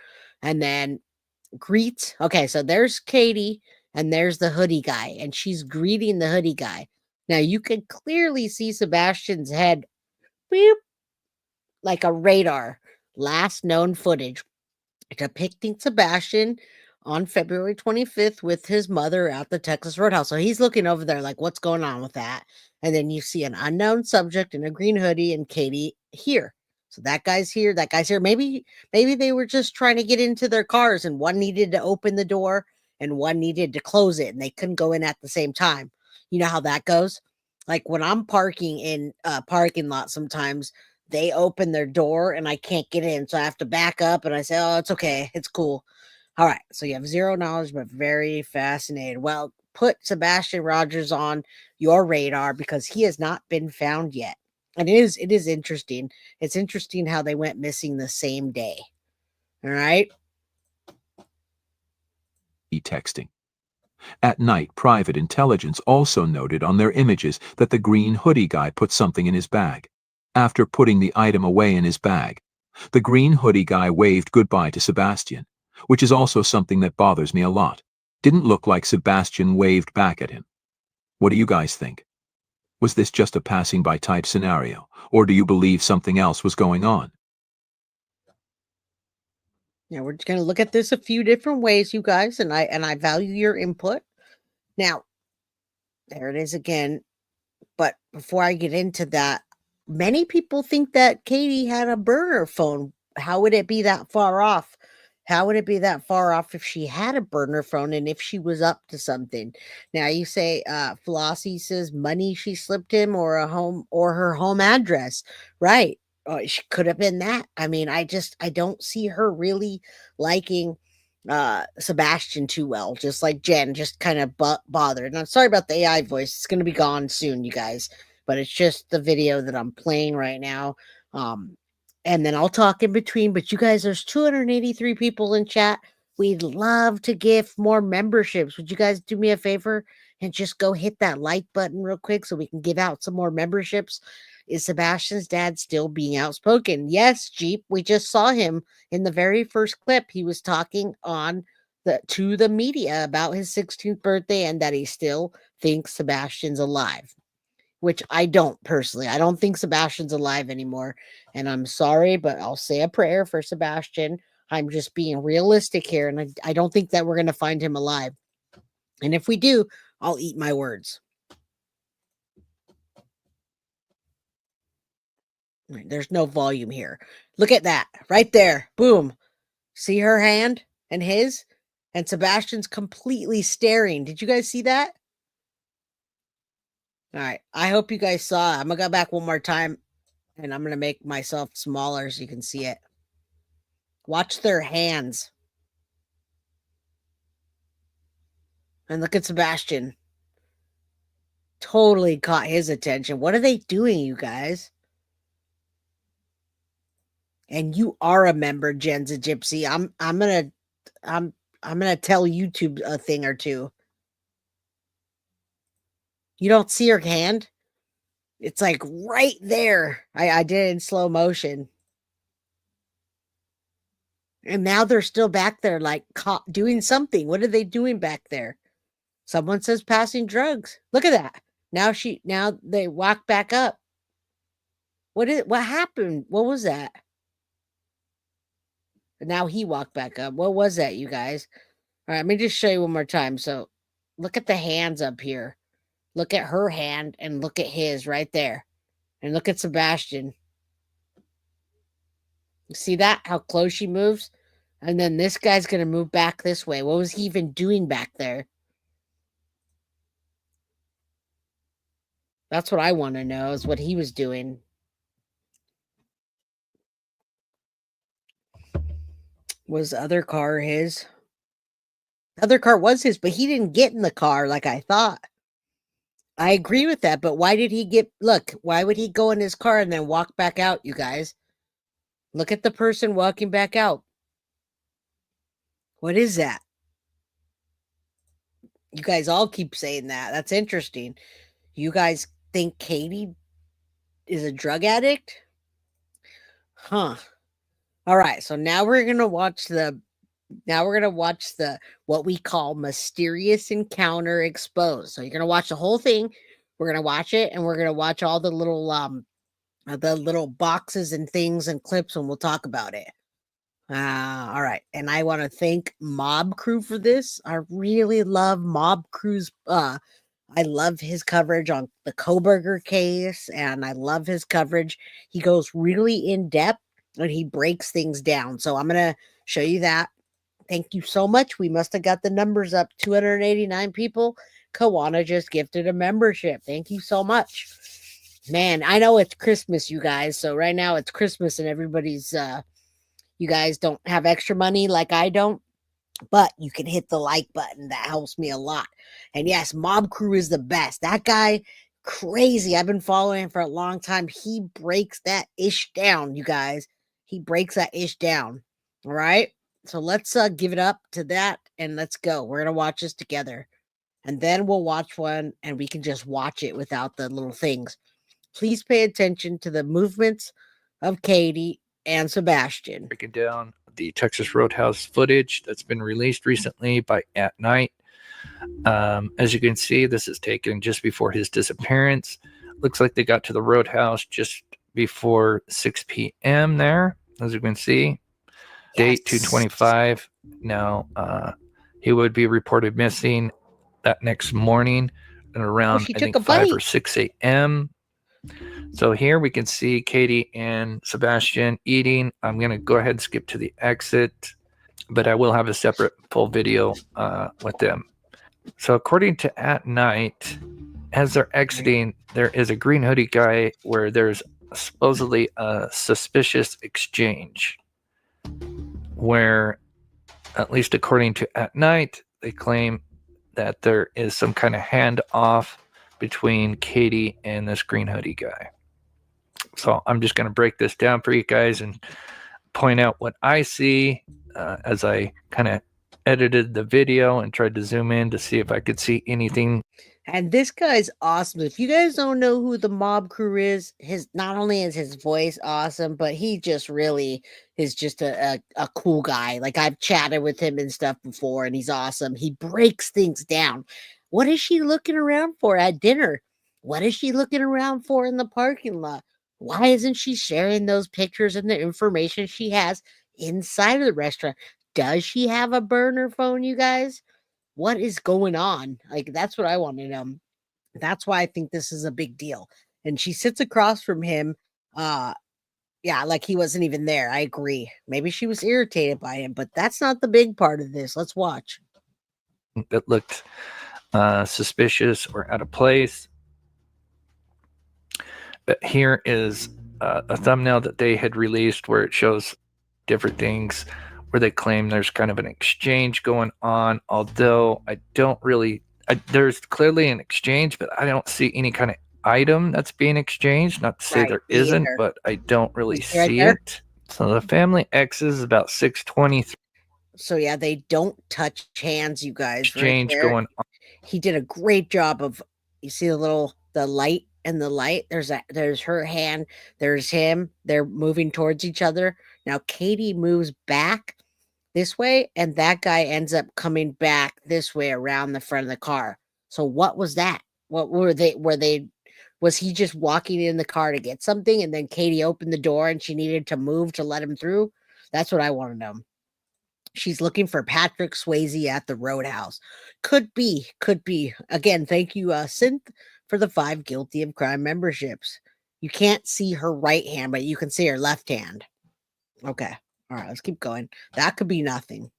and then greets. Okay, so there's Katie, and there's the hoodie guy, and she's greeting the hoodie guy. Now you can clearly see Sebastian's head, beep, like a radar. Last known footage depicting Sebastian on February 25th with his mother at the Texas Roadhouse. So he's looking over there like, what's going on with that? And then you see an unknown subject in a green hoodie and Katie here. So that guy's here, that guy's here. Maybe they were just trying to get into their cars and one needed to open the door and one needed to close it and they couldn't go in at the same time. You know how that goes? Like when I'm parking in a parking lot sometimes, they open their door and I can't get in. So I have to back up and I say, oh, it's okay. It's cool. All right. So you have zero knowledge, but very fascinated. Well, put Sebastian Rogers on your radar because he has not been found yet. And it is interesting. It's interesting how they went missing the same day. All right. Texting. At night, private intelligence also noted on their images that the green hoodie guy put something in his bag. After putting the item away in his bag, the green hoodie guy waved goodbye to Sebastian, which is also something that bothers me a lot. Didn't look like Sebastian waved back at him. What do you guys think? Was this just a passing by type scenario, or do you believe something else was going on? Now we're just going to look at this a few different ways, you guys, and I value your input. Now, there it is again. But before I get into that, many people think that Katie had a burner phone. How would it be that far off? How would it be that far off if she had a burner phone and if she was up to something? Now you say Flossie says money she slipped him or a home or her home address. Right. She could have been that. I mean, I don't see her really liking Sebastian too well, just like Jen, just kind of bothered. And I'm sorry about the AI voice. It's going to be gone soon, you guys, but it's just the video that I'm playing right now. And then I'll talk in between, but you guys, there's 283 people in chat. We'd love to give more memberships. Would you guys do me a favor and just go hit that like button real quick so we can give out some more memberships? Is Sebastian's dad still being outspoken? Yes, Jeep. We just saw him in the very first clip. He was talking to the media about his 16th birthday and that he still thinks Sebastian's alive, which I don't personally. I don't think Sebastian's alive anymore. And I'm sorry, but I'll say a prayer for Sebastian. I'm just being realistic here. And I don't think that we're going to find him alive. And if we do, I'll eat my words. There's no volume here. Look at that right there. Boom. See her hand and his? And Sebastian's completely staring. Did you guys see that? All right. I hope you guys saw it. I'm going to go back one more time and I'm going to make myself smaller so you can see it. Watch their hands. And look at Sebastian. Totally caught his attention. What are they doing, you guys? And you are a member, Jen's a Gypsy. I'm gonna tell YouTube a thing or two. You don't see her hand? It's like right there. I did it in slow motion. And now they're still back there, like doing something. What are they doing back there? Someone says passing drugs. Look at that. Now they walk back up. What happened? What was that? Now he walked back up. What was that, you guys? All right, let me just show you one more time. So look at the hands up here. Look at her hand and look at his right there. And look at Sebastian. You see that? How close she moves? And then this guy's going to move back this way. What was he even doing back there? That's what I want to know, is what he was doing. Was the other car his? The other car was his, but he didn't get in the car like I thought. I agree with that, but why did he why would he go in his car and then walk back out, you guys? Look at the person walking back out. What is that? You guys all keep saying that. That's interesting. You guys think Katie is a drug addict? Huh. All right. So now we're going to watch the what we call mysterious encounter exposed. So you're going to watch the whole thing. We're going to watch it, and we're going to watch all the little boxes and things and clips, and we'll talk about it. All right. And I want to thank Mob Crew for this. I really love Mob Crew's I love his coverage on the Koberger case, and I love his coverage. He goes really in depth and he breaks things down. So I'm going to show you that. Thank you so much. We must have got the numbers up. 289 people. Kawana just gifted a membership. Thank you so much. Man, I know it's Christmas, you guys. So right now it's Christmas and everybody's you guys don't have extra money like I don't, but you can hit the like button. That helps me a lot. And yes, Mob Crew is the best. That guy, crazy. I've been following him for a long time. He breaks that ish down, you guys. He breaks that ish down. All right. So let's give it up to that and let's go. We're going to watch this together. And then we'll watch one and we can just watch it without the little things. Please pay attention to the movements of Katie and Sebastian. Breaking down the Texas Roadhouse footage that's been released recently by At Night. As you can see, this is taken just before his disappearance. Looks like they got to the Roadhouse just before 6 p.m. there, as you can see. Date 2/25. Now, he would be reported missing that next morning at around, I think, 5 or 6 a.m. So here we can see Katie and Sebastian eating. I'm going to go ahead and skip to the exit, but I will have a separate full video with them. So according to At Night, as they're exiting, there is a green hoodie guy where there's supposedly a suspicious exchange where, at least according to At Night, they claim that there is some kind of handoff between Katie and this green hoodie guy. So I'm just going to break this down for you guys and point out what I see as I kind of edited the video and tried to zoom in to see if I could see anything. And this guy's awesome. If you guys don't know who the Mob Crew is, not only is his voice awesome, but he just really is just a cool guy. Like, I've chatted with him and stuff before, and he's awesome. He breaks things down. What is she looking around for at dinner? What is she looking around for in the parking lot? Why isn't she sharing those pictures and the information she has inside of the restaurant? Does she have a burner phone, you guys? What is going on? Like, that's what I want to know. That's why I think this is a big deal. And she sits across from him. Yeah, like he wasn't even there. I agree. Maybe she was irritated by him, but that's not the big part of this. Let's watch. That looked suspicious or out of place. But here is a thumbnail that they had released where it shows different things where they claim there's kind of an exchange going on, although I don't really, there's clearly an exchange, but I don't see any kind of item that's being exchanged. Not to say there isn't, but I don't really see it. So the family X is about 623. So yeah, they don't touch hands, you guys. Exchange going on. He did a great job of, you see the light and the light. There's her hand, there's him. They're moving towards each other. Now Katie moves back this way, and that guy ends up coming back this way around the front of the car. So what was that? What were they? Was he just walking in the car to get something, and then Katie opened the door and she needed to move to let him through? That's what I want to know. She's looking for Patrick Swayze at the Roadhouse. Could be. Again, thank you, Synth, for the 5 Guilty of Crime memberships. You can't see her right hand, but you can see her left hand. Okay. All right, let's keep going. That could be nothing.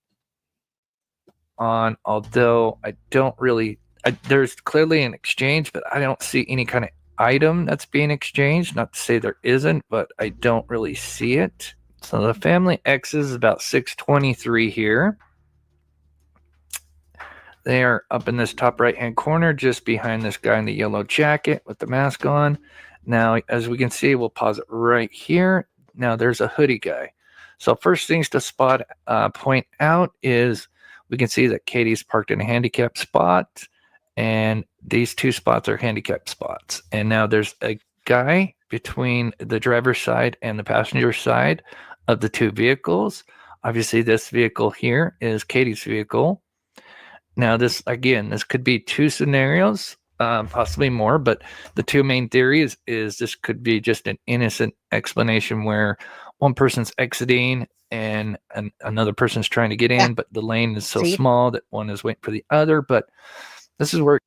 Although I don't really, there's clearly an exchange, but I don't see any kind of item that's being exchanged. Not to say there isn't, but I don't really see it. So the family X is about 623 here. They are up in this top right-hand corner, just behind this guy in the yellow jacket with the mask on. Now, as we can see, we'll pause it right here. Now there's a hoodie guy. So first things to point out is we can see that Katie's parked in a handicapped spot, and these two spots are handicapped spots. And now there's a guy between the driver's side and the passenger side of the two vehicles. Obviously, this vehicle here is Katie's vehicle. Now, this could be two scenarios, possibly more, but the two main theories is this could be just an innocent explanation where one person's exiting and another person's trying to get in, but the lane is so small that one is waiting for the other. But this is where,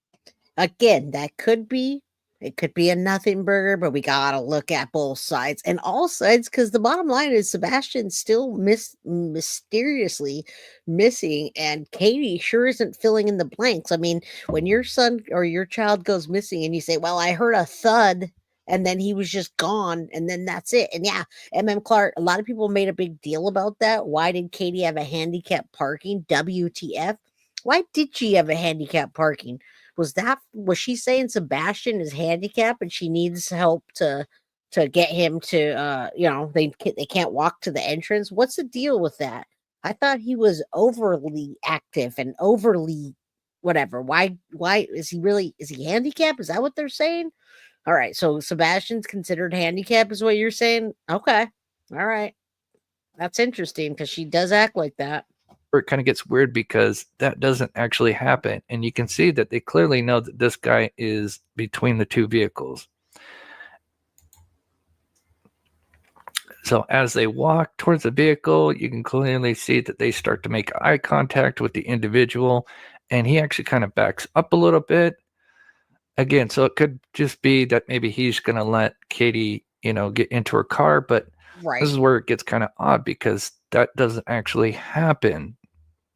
again, that could be. It could be a nothing burger, but we gotta look at both sides and all sides, because the bottom line is Sebastian's still mysteriously missing, and Katie sure isn't filling in the blanks. I mean, when your son or your child goes missing and you say, well, I heard a thud and then he was just gone and then that's it. And yeah, Clark, a lot of people made a big deal about that. Why did Katie have a handicap parking? WTF? Why did she have a handicap parking? Was she saying Sebastian is handicapped and she needs help to get him to they can't walk to the entrance? What's the deal with that? I thought he was overly active and overly whatever. Why is he handicapped? Is that what they're saying? All right, so Sebastian's considered handicapped is what you're saying? Okay. All right. That's interesting because she does act like that. It kind of gets weird because that doesn't actually happen. And you can see that they clearly know that this guy is between the two vehicles. So as they walk towards the vehicle, you can clearly see that they start to make eye contact with the individual, and he actually kind of backs up a little bit. Again, so it could just be that maybe he's going to let Katie, get into her car, but this is where it gets kind of odd because that doesn't actually happen.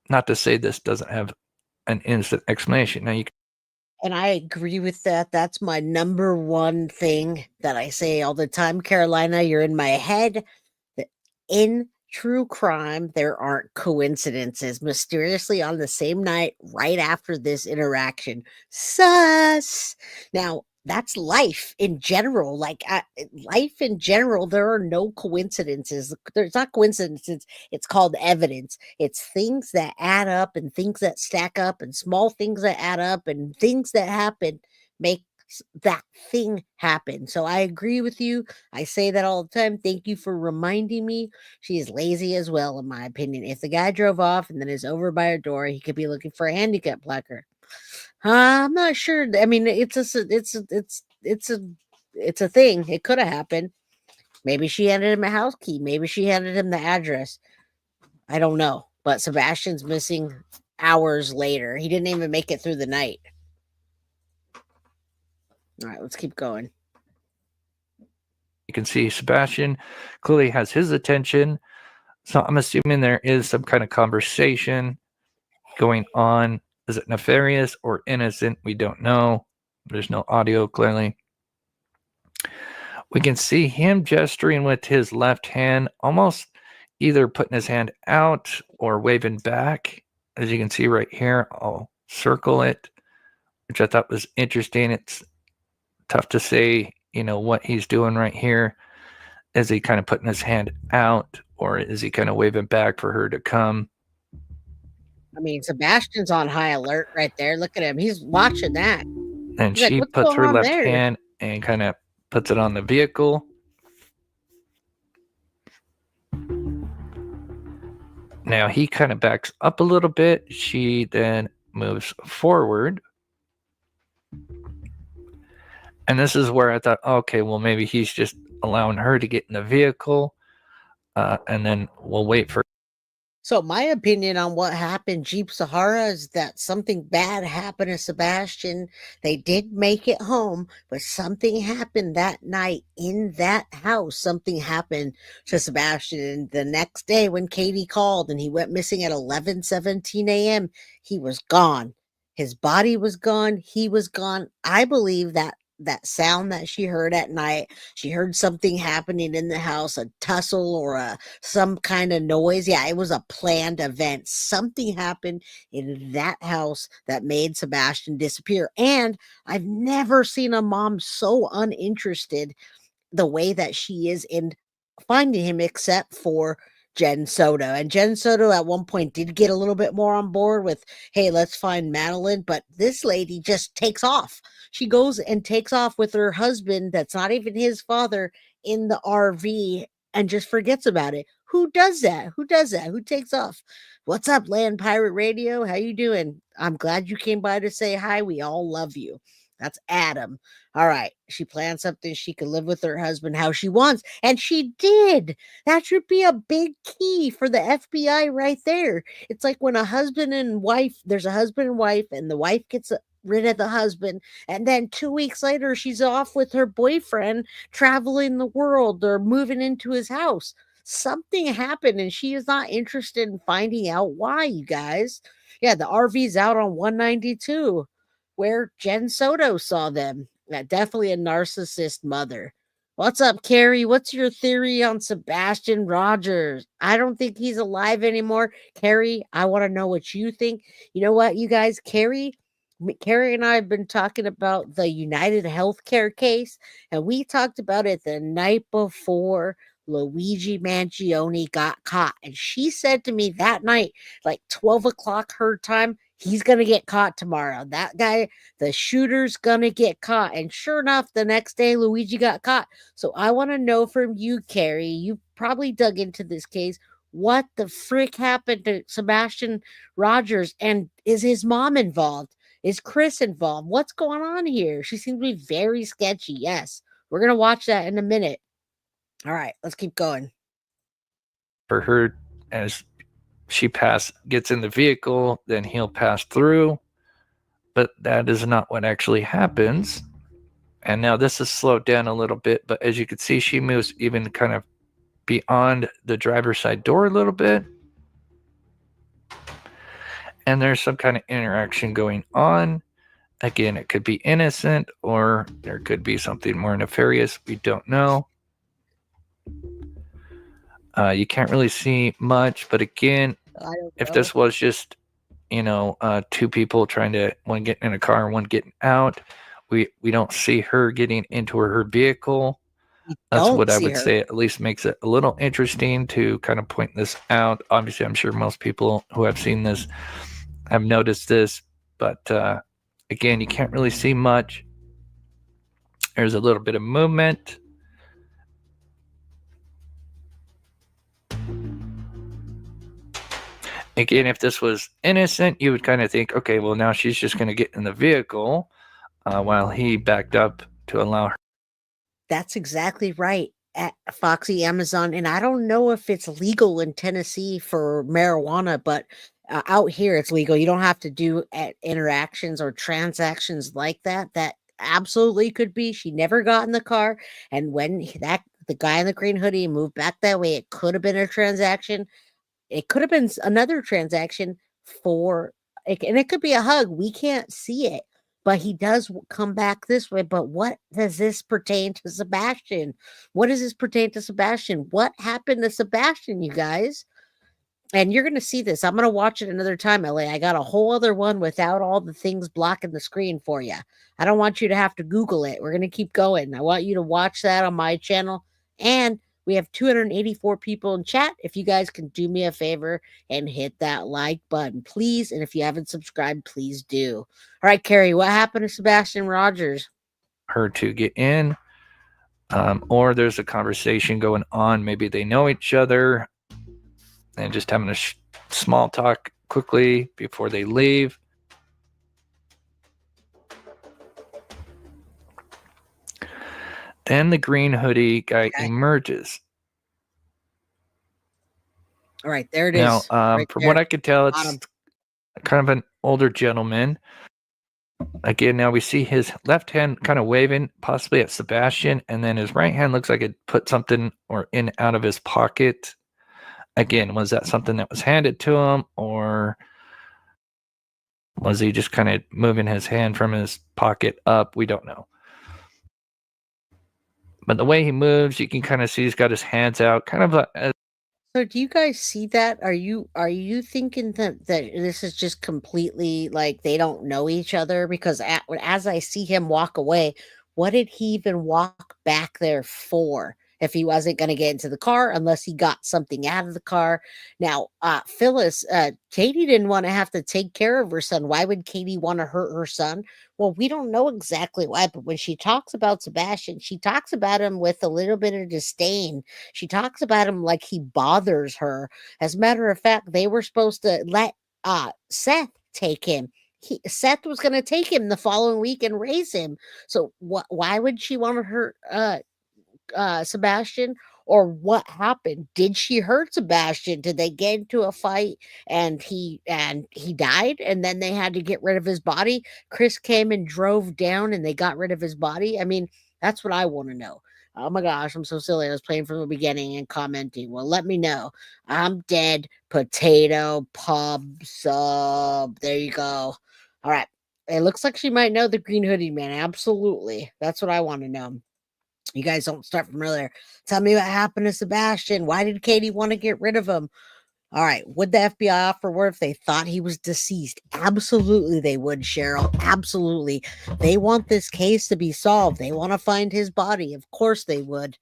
Not to say this doesn't have an instant explanation. Now and I agree with that. That's my number one thing that I say all the time. Carolina, you're in my head. In true crime, there aren't coincidences. Mysteriously on the same night, right after this interaction. Sus! Now, that's life in general. Life in general, there are no coincidences. There's not coincidences. It's called evidence. It's things that add up and things that stack up and small things that add up and things that happen make that thing happen. So I agree with you. I say that all the time. Thank you for reminding me. She is lazy as well, in my opinion. If the guy drove off and then is over by her door, he could be looking for a handicap placard. I'm not sure. I mean, it's a thing. It could have happened. Maybe she handed him a house key. Maybe she handed him the address. I don't know. But Sebastian's missing hours later. He didn't even make it through the night. All right, let's keep going. You can see Sebastian clearly has his attention. So I'm assuming there is some kind of conversation going on. Is it nefarious or innocent? We don't know. There's no audio, clearly. We can see him gesturing with his left hand, almost either putting his hand out or waving back. As you can see right here, I'll circle it, which I thought was interesting. It's tough to say, what he's doing right here. Is he kind of putting his hand out or is he kind of waving back for her to come? I mean, Sebastian's on high alert right there. Look at him. He's watching that. And she puts her left hand and kind of puts it on the vehicle. Now he kind of backs up a little bit. She then moves forward. And this is where I thought, okay, well, maybe he's just allowing her to get in the vehicle. And then we'll wait for. So my opinion on what happened, Jeep Sahara, is that something bad happened to Sebastian. They did make it home, but something happened that night in that house. Something happened to Sebastian. And the next day when Katie called and he went missing at 11:17 a.m., he was gone. His body was gone. He was gone. I believe that sound that she heard at night, she heard something happening in the house, a tussle or some kind of noise. Yeah, it was a planned event. Something happened in that house that made Sebastian disappear. And I've never seen a mom so uninterested the way that she is in finding him except for Jen Soto. And Jen Soto at one point did get a little bit more on board with, hey, let's find Madeline. But this lady just takes off. She goes and takes off with her husband, that's not even his father, in the RV and just forgets about it. Who does that? Who does that? Who takes off? What's up, Land Pirate Radio? How you doing? I'm glad you came by to say hi. We all love you. That's Adam. All right. She planned something she could live with her husband how she wants. And she did. That should be a big key for the FBI right there. It's like when a husband and wife, there's a husband and wife, and the wife gets rid of the husband. And then 2 weeks later, she's off with her boyfriend traveling the world or moving into his house. Something happened and she is not interested in finding out why, you guys. Yeah, the RV's out on 192 where Jen Soto saw them. Yeah, definitely a narcissist mother. What's up, Carrie? What's your theory on Sebastian Rogers? I don't think he's alive anymore. Carrie, I want to know what you think. You know what, you guys? Carrie and I have been talking about the United Healthcare case, and we talked about it the night before Luigi Mangione got caught. And she said to me that night, like 12 o'clock her time, he's going to get caught tomorrow. That guy, the shooter's going to get caught. And sure enough, the next day, Luigi got caught. So I want to know from you, Carrie, you probably dug into this case. What the frick happened to Sebastian Rogers? And is his mom involved? Is Chris involved? What's going on here? She seems to be very sketchy. Yes, we're going to watch that in a minute. All right, let's keep going. For her, as she gets in the vehicle, then he'll pass through. But that is not what actually happens. And now this is slowed down a little bit, but as you can see, she moves even kind of beyond the driver's side door a little bit. And there's some kind of interaction going on. Again, it could be innocent or there could be something more nefarious. We don't know. You can't really see much, but again, if this was just, two people trying to, one getting in a car and one getting out, we don't see her getting into her vehicle. That's what I would say. At least makes it a little interesting to kind of point this out. Obviously, I'm sure most people who have seen this have noticed this, but again, you can't really see much. There's a little bit of movement. Again, if this was innocent, you would kind of think, okay, well, now she's just going to get in the vehicle while he backed up to allow her. That's exactly right, at Foxy Amazon. And I don't know if it's legal in Tennessee for marijuana, but out here it's legal. You don't have to do interactions or transactions like that. That absolutely could be. She never got in the car. And when the guy in the green hoodie moved back that way, it could have been a transaction. It could have been another transaction and it could be a hug. We can't see it, but he does come back this way. But what does this pertain to Sebastian? What does this pertain to Sebastian? What happened to Sebastian, you guys? And you're going to see this. I'm going to watch it another time, LA. I got a whole other one without all the things blocking the screen for you. I don't want you to have to Google it. We're going to keep going. I want you to watch that on my channel. And we have 284 people in chat. If you guys can do me a favor and hit that like button, please. And if you haven't subscribed, please do. All right, Carrie, what happened to Sebastian Rogers? Her to get in, or there's a conversation going on. Maybe they know each other and just having a small talk quickly before they leave. Then the green hoodie guy emerges. All right, there it now, is. Right from there. what I could tell, it's kind of an older gentleman. Again, now we see his left hand kind of waving, possibly at Sebastian, and then his right hand looks like it put something or in out of his pocket. Again, was that something that was handed to him, or was he just kind of moving his hand from his pocket up? We don't know. But the way he moves, you can kind of see he's got his hands out, kind of So do you guys see that? Are you thinking that this is just completely like they don't know each other? Because as I see him walk away, what did he even walk back there for? if he wasn't going to get into the car unless he got something out of the car. Now, Phyllis, Katie didn't want to have to take care of her son. Why would Katie want to hurt her son? Well, we don't know exactly why, but when she talks about Sebastian, she talks about him with a little bit of disdain. She talks about him like he bothers her. As a matter of fact, they were supposed to let Seth take him. Seth was going to take him the following week and raise him. So why would she want to hurt Sebastian? Or what happened? Did she hurt Sebastian? Did they get into a fight and he died and then they had to get rid of his body? Chris came and drove down and they got rid of his body. I mean, that's what I want to know. Oh my gosh, I'm so silly. I was playing from the beginning and commenting. Well, let me know. I'm dead. Potato pub sub. There you go. All right. It looks like she might know the green hoodie man. Absolutely. That's what I want to know. You guys don't start from earlier. Tell me what happened to Sebastian. Why did Katie want to get rid of him? All right. Would the FBI offer more if they thought he was deceased? Absolutely, they would, Cheryl. Absolutely. They want this case to be solved. They want to find his body. Of course they would.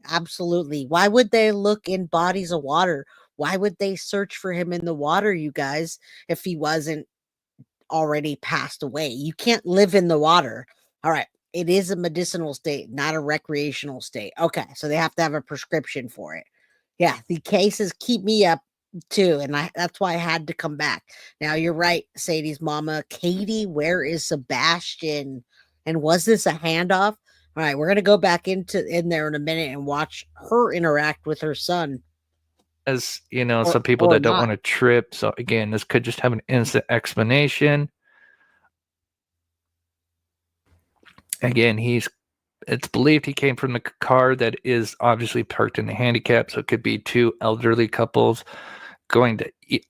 Absolutely. Why would they look in bodies of water? Why would they search for him in the water, you guys, if he wasn't already passed away? You can't live in the water. All right. It is a medicinal state, not a recreational state. Okay, so they have to have a prescription for it. Yeah, the cases keep me up too, and that's why I had to come back. Now you're right, Sadie's mama. Katie, where is Sebastian? And was this a handoff? All right, we're gonna go back in there in a minute and watch her interact with her son. As you know, some people that don't want to trip. So again, this could just have an instant explanation. Again, it's believed he came from the car that is obviously parked in the handicap. So it could be two elderly couples going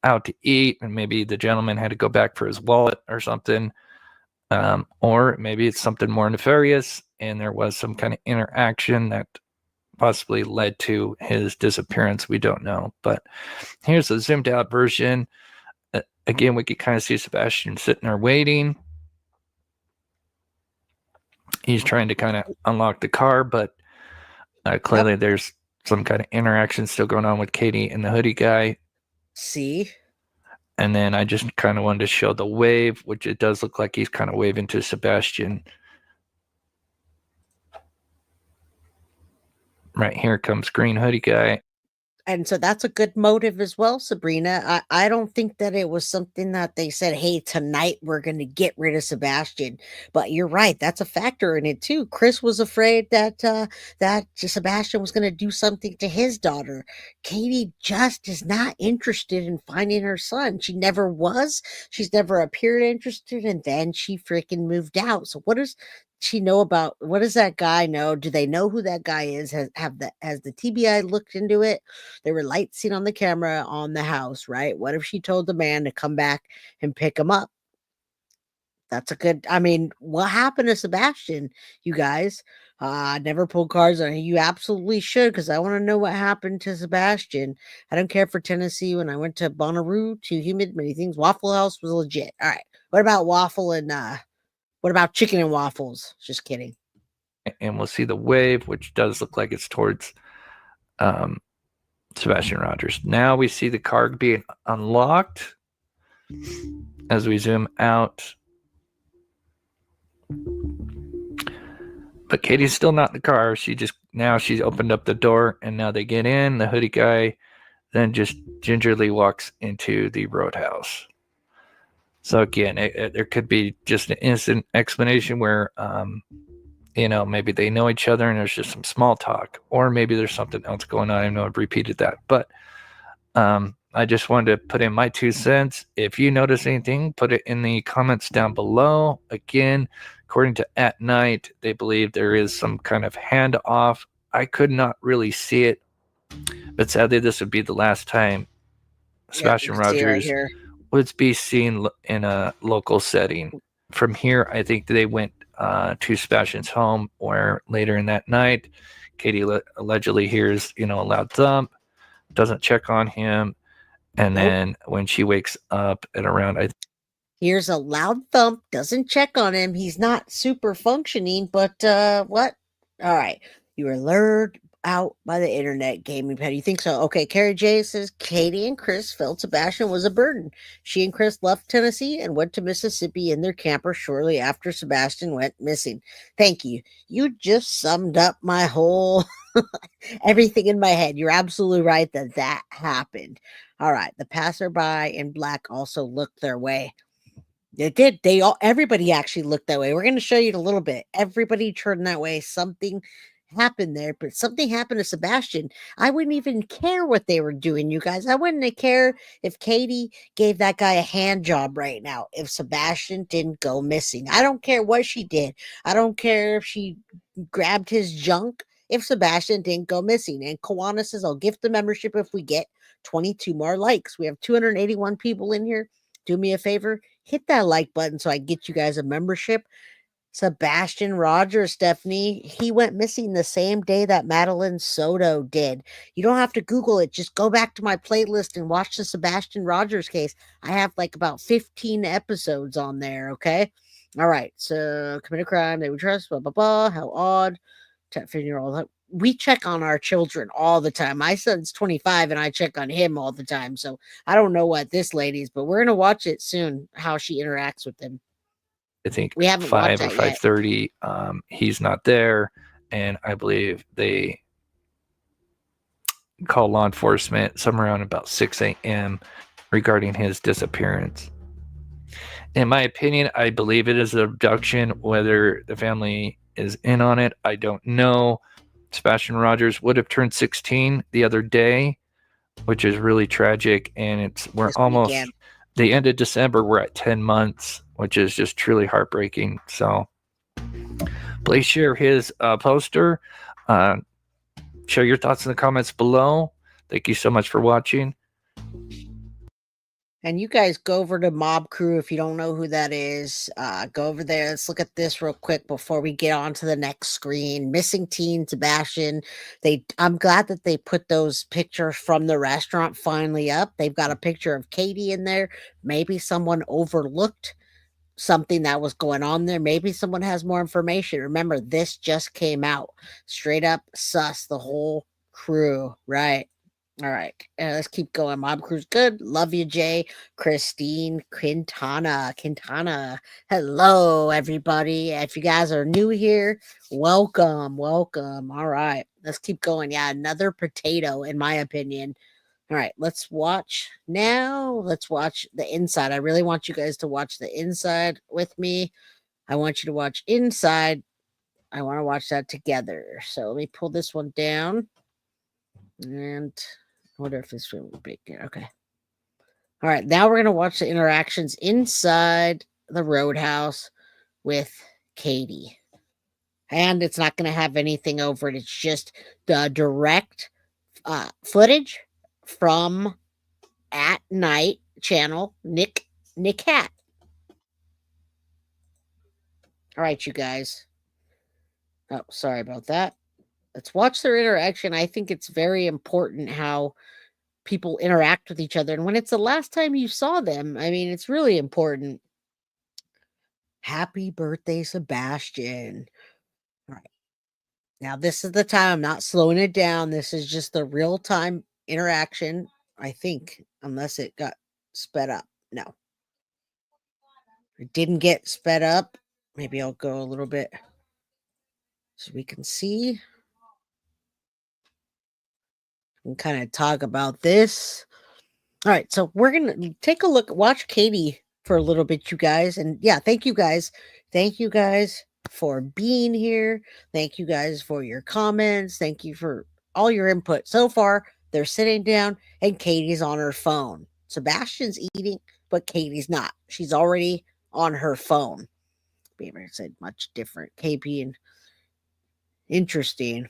out to eat, and maybe the gentleman had to go back for his wallet or something. Or maybe it's something more nefarious and there was some kind of interaction that possibly led to his disappearance. We don't know. But here's a zoomed out version. Again, we could kind of see Sebastian sitting there waiting. He's trying to kind of unlock the car, but clearly there's some kind of interaction still going on with Katie and the hoodie guy. See? And then I just kind of wanted to show the wave, which it does look like he's kind of waving to Sebastian. Right here comes green hoodie guy. And so that's a good motive as well, Sabrina. I don't think that it was something that they said, hey, tonight we're going to get rid of Sebastian. But you're right. That's a factor in it, too. Chris was afraid that Sebastian was going to do something to his daughter. Katie just is not interested in finding her son. She never was. She's never appeared interested. And then she freaking moved out. So what does she know about? What does that guy know? Do they know who that guy is? Has the TBI looked into it? There were lights seen on the camera on the house, right? What if she told the man to come back and pick him up? That's a good, I mean, what happened to Sebastian, you guys? Never pulled cards on it. You absolutely should, because I want to know what happened to Sebastian. I don't care for Tennessee. When I went to Bonnaroo, too humid, many things. Waffle House was legit. All right. What about waffle and what about chicken and waffles? Just kidding. And we'll see the wave, which does look like it's towards Sebastian Rogers. Now we see the car being unlocked as we zoom out. But Katie's still not in the car. She's opened up the door and now they get in. The hoodie guy then just gingerly walks into the Roadhouse. So again, there could be just an instant explanation where, maybe they know each other and there's just some small talk, or maybe there's something else going on. I know I've repeated that, but I just wanted to put in my 2 cents. If you notice anything, put it in the comments down below. Again, according to At Night, they believe there is some kind of handoff. I could not really see it, but sadly, this would be the last time Sebastian Rogers would be seen in a local setting. From here, I think they went to Sebastian's home, where later in that night, Katie allegedly hears, a loud thump, doesn't check on him, and then when she wakes up at around, here's a loud thump, doesn't check on him. He's not super functioning, but what? All right. You out by the internet gaming pad. You think so? Okay, Carrie J says Katie and Chris felt Sebastian was a burden. She and Chris left Tennessee and went to Mississippi in their camper shortly after Sebastian went missing. Thank you. You just summed up my whole everything in my head. You're absolutely right that happened. All right. The passerby in black also looked their way. It did. Everybody actually looked that way. We're going to show you in a little bit. Everybody turned that way. Something happened there, but something happened to Sebastian. I wouldn't even care what they were doing, you guys. I wouldn't care if Katie gave that guy a hand job right now, if Sebastian didn't go missing. I don't care what she did. I don't care if she grabbed his junk, if Sebastian didn't go missing. And Kawana says, I'll gift the membership if we get 22 more likes. We have 281 people in here. Do me a favor, hit that like button so I get you guys a membership. Sebastian Rogers, Stephanie, he went missing the same day that Madeline Soto did. You don't have to Google it. Just go back to my playlist and watch the Sebastian Rogers case. I have like about 15 episodes on there, okay? All right, so commit a crime, they would trust, blah, blah, blah. How odd. 15-year-old. We check on our children all the time. My son's 25 and I check on him all the time. So I don't know what this lady's, but we're going to watch it soon, how she interacts with him. I think we haven't 5 watched or that yet. 5:30. He's not there, and I believe they call law enforcement somewhere around about 6 a.m. regarding his disappearance. In my opinion, I believe it is an abduction. Whether the family is in on it, I don't know. Sebastian Rogers would have turned 16 the other day, which is really tragic, and we're almost the end of December. We're at 10 months, which is just truly heartbreaking. So please share his poster. Share your thoughts in the comments below. Thank you so much for watching. And you guys go over to Mob Crew if you don't know who that is. Go over there. Let's look at this real quick before we get on to the next screen. Missing teen Sebastian. I'm glad that they put those pictures from the restaurant finally up. They've got a picture of Katie in there. Maybe someone overlooked something that was going on there. Maybe someone has more information. Remember, this just came out. Straight up sus, the whole crew, right? All right, let's keep going. Mob Crew's good. Love you, Jay. Christine Quintana. Hello, everybody. If you guys are new here, welcome. All right, let's keep going. Yeah, another potato, in my opinion. All right, let's watch now. Let's watch the inside. I really want you guys to watch the inside with me. I want you to watch inside. I want to watch that together. So let me pull this one down. And I wonder if this will be big. Okay. All right, now we're going to watch the interactions inside the Roadhouse with Katie. And it's not going to have anything over it. It's just the direct footage from At Night channel, Nick Hat. All right, you guys. Oh, sorry about that. Let's watch their interaction. I think it's very important how people interact with each other. And when it's the last time you saw them, I mean, it's really important. Happy birthday, Sebastian. All right. Now, this is the time. I'm not slowing it down. This is just the real-time interaction, I think, unless it got sped up. No. It didn't get sped up. Maybe I'll go a little bit so we can see. And kind of talk about this. All right, so we're going to take a look, watch Katie for a little bit, you guys. And yeah, thank you guys. Thank you guys for being here. Thank you guys for your comments. Thank you for all your input. So far, they're sitting down and Katie's on her phone. Sebastian's eating, but Katie's not. She's already on her phone. Beaver said much different. KP and interesting.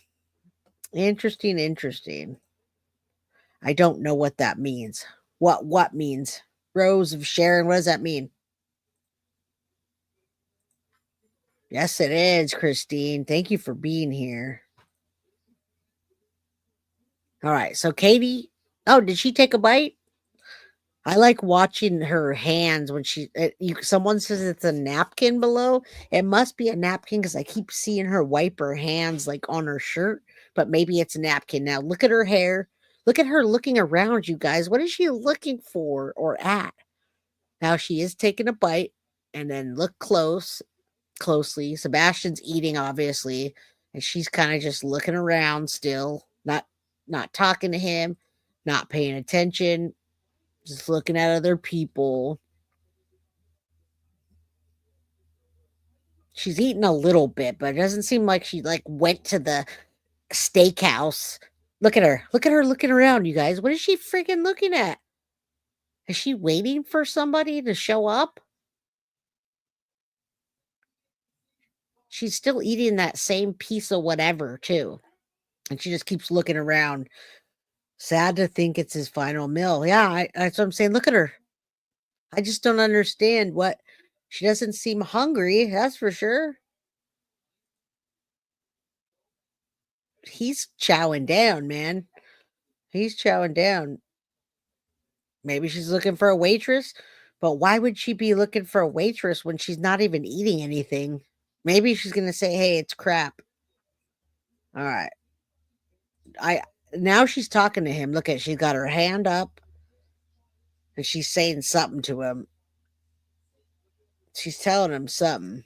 I don't know what that means. What means? Rose of Sharon, what does that mean? Yes, it is, Christine. Thank you for being here. All right, so Katie, oh, did she take a bite? I like watching her hands when someone says it's a napkin below. It must be a napkin because I keep seeing her wipe her hands like on her shirt, but maybe it's a napkin. Now look at her hair. Look at her looking around, you guys. What is she looking for or at? Now she is taking a bite, and then look closely. Sebastian's eating, obviously, and she's kind of just looking around still, not talking to him, not paying attention, just looking at other people. She's eating a little bit, but it doesn't seem like she like went to the steakhouse. Look at her. Look at her looking around, you guys. What is she freaking looking at? Is she waiting for somebody to show up? She's still eating that same piece of whatever, too. And she just keeps looking around. Sad to think it's his final meal. Yeah, that's what I'm saying. Look at her. I just don't understand what. She doesn't seem hungry, that's for sure. He's chowing down, man. He's chowing down. Maybe she's looking for a waitress, but why would she be looking for a waitress when she's not even eating anything? Maybe she's going to say, hey, it's crap. All right. Now she's talking to him. Look at, she's got her hand up and she's saying something to him. She's telling him something.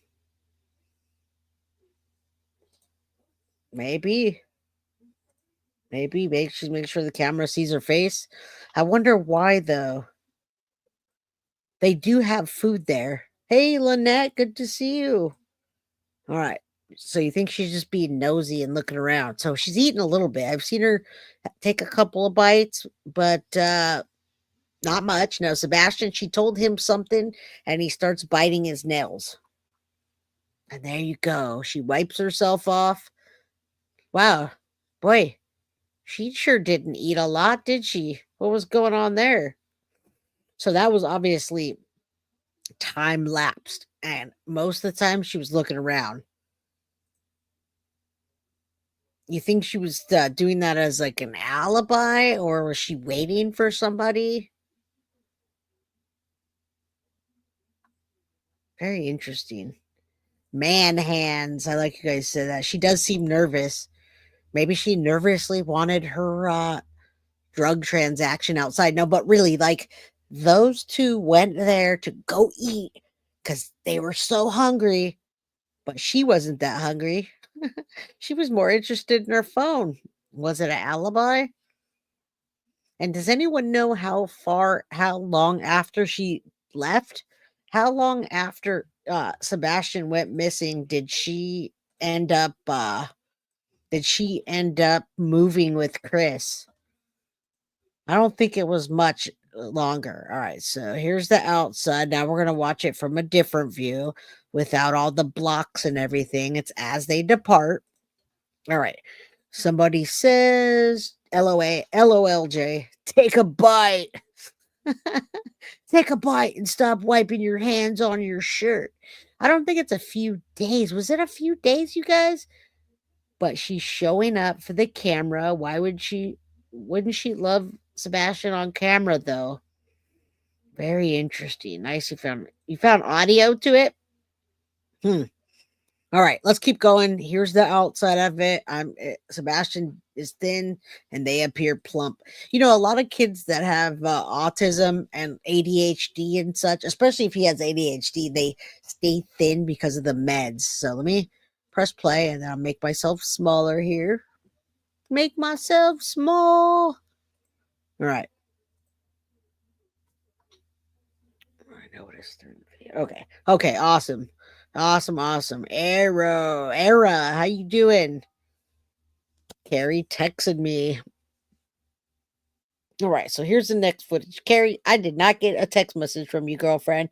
Maybe she's making sure the camera sees her face. I wonder why, though. They do have food there. Hey, Lynette, good to see you. All right. So you think she's just being nosy and looking around. So she's eating a little bit. I've seen her take a couple of bites, but not much. No, Sebastian, she told him something, and he starts biting his nails. And there you go. She wipes herself off. Wow. Boy, she sure didn't eat a lot, did she? What was going on there? So that was obviously time lapsed. And most of the time she was looking around. You think she was doing that as like an alibi, or was she waiting for somebody? Very interesting. Man hands. I like you guys said that. She does seem nervous. Maybe she nervously wanted her drug transaction outside. No, but really, like, those two went there to go eat because they were so hungry, but she wasn't that hungry. She was more interested in her phone. Was it an alibi? And does anyone know how long after she left? How long after Sebastian went missing end up did she end up moving with Chris? I don't think it was much longer. All right, so here's the outside. Now we're going to watch it from a different view without all the blocks and everything. It's as they depart. All right. Somebody says, LOLJ, take a bite. Take a bite and stop wiping your hands on your shirt. I don't think it's a few days. Was it a few days, you guys? But she's showing up for the camera. Wouldn't she love Sebastian on camera, though? Very interesting. Nice. You found audio to it? All right, let's keep going. Here's the outside of it. Sebastian is thin and they appear plump. You know, a lot of kids that have autism and ADHD and such, especially if he has ADHD, they stay thin because of the meds. So let me press play and then I'll make myself smaller here. Make myself small. All right. I noticed. Okay. Okay. Awesome. Awesome. Era, how you doing? Carrie texted me. All right, so here's the next footage. Carrie, I did not get a text message from you, girlfriend.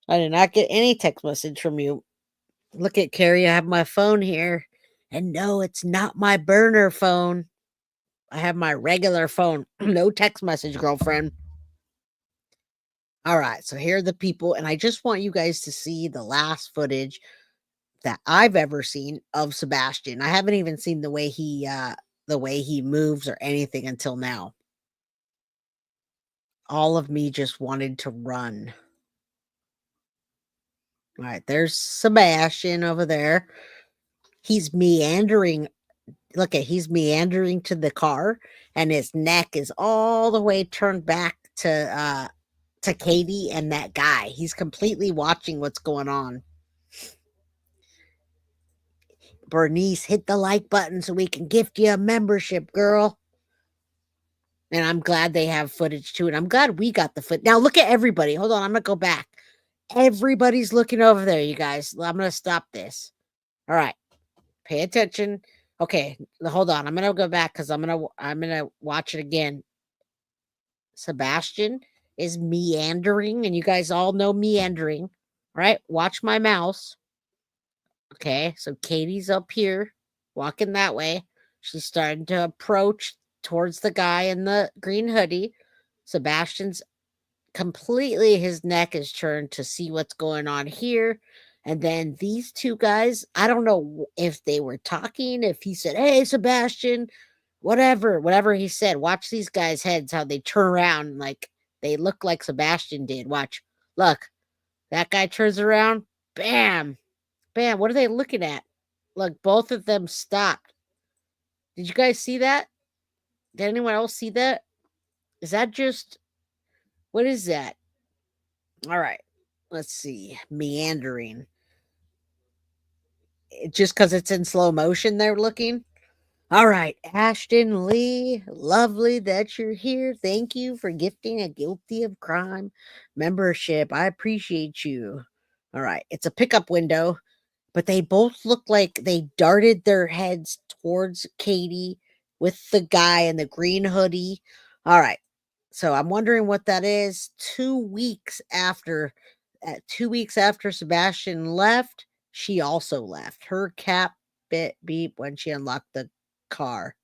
I did not get any text message from you. Look at Carrie, I have my phone here. And no, it's not my burner phone. I have my regular phone. No text message, girlfriend. All right, so here are the people, and I just want you guys to see the last footage that I've ever seen of Sebastian. I haven't even seen the way he moves or anything until now. all of me just wanted to run. All right, there's Sebastian over there. He's meandering. Look at he's meandering to the car, and his neck is all the way turned back to Katie and that guy. He's completely watching what's going on. Bernice, hit the like button so we can gift you a membership, girl. And I'm glad they have footage too. And I'm glad we got the foot. Now look at everybody. Hold on, I'm gonna go back. Everybody's looking over there, you guys. I'm gonna stop this. All right. Pay attention. Okay, hold on. I'm gonna go back because I'm gonna watch it again. Sebastian is meandering, and you guys all know meandering, right? Watch my mouse. Okay, so Katie's up here, walking that way. She's starting to approach towards the guy in the green hoodie. Sebastian's completely, his neck is turned to see what's going on here. And then these two guys, I don't know if they were talking, if he said, "Hey, Sebastian," whatever he said. Watch these guys' heads, how they turn around like they look like Sebastian did. Watch. Look, that guy turns around. Bam. Bam. What are they looking at? Look, both of them stopped. Did you guys see that? Did anyone else see that? Is that just, what is that? All right. Let's see. Meandering. Just because it's in slow motion, they're looking. All right, Ashton Lee, lovely that you're here. Thank you for gifting a Guilty of Crime membership. I appreciate you. All right, it's a pickup window, but they both look like they darted their heads towards Katie with the guy in the green hoodie. All right, so I'm wondering what that is. 2 weeks after, 2 weeks after Sebastian left, she also left. Her cap beep when she unlocked the car.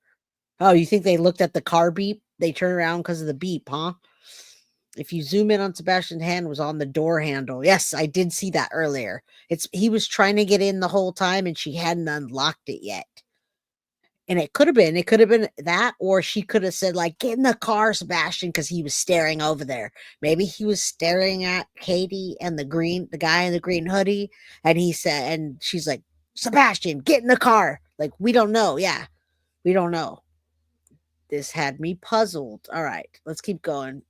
Oh, you think they looked at the car beep? They turned around because of the beep, huh? If you zoom in on Sebastian's hand, was on the door handle. Yes, I did see that earlier. He was trying to get in the whole time and she hadn't unlocked it yet. And it could have been that, or she could have said, like, "Get in the car, Sebastian," because he was staring over there. Maybe he was staring at Katie and the guy in the green hoodie, and he said, and she's like, "Sebastian, get in the car." Like, we don't know. Yeah, we don't know. This had me puzzled. All right, let's keep going.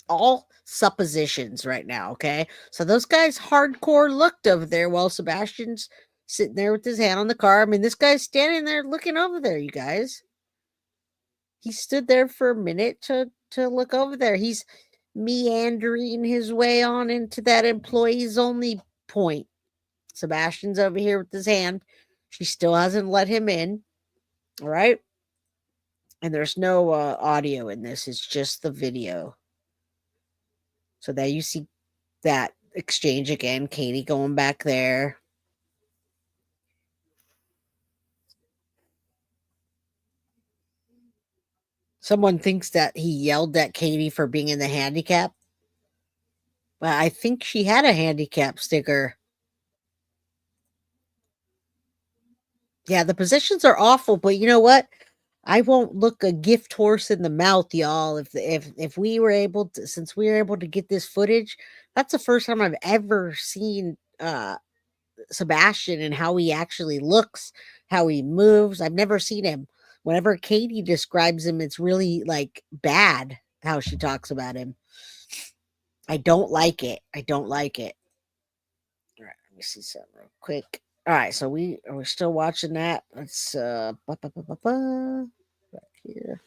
All suppositions right now, okay? So those guys hardcore looked over there while Sebastian's sitting there with his hand on the car. I mean, this guy's standing there looking over there, you guys. He stood there for a minute to look over there. He's meandering his way on into that employees only point. Sebastian's over here with his hand. She still hasn't let him in. All right. And there's no audio in this. It's just the video. So there you see that exchange again. Katie going back there. Someone thinks that he yelled at Katie for being in the handicap. But I think she had a handicap sticker. Yeah, the positions are awful, but you know what? I won't look a gift horse in the mouth, y'all. If we were able to, since we were able to get this footage, that's the first time I've ever seen Sebastian and how he actually looks, how he moves. I've never seen him. Whenever Katie describes him, it's really like bad how she talks about him. I don't like it. I don't like it. All right, let me see something real quick. All right, so we're still watching that. Let's back here.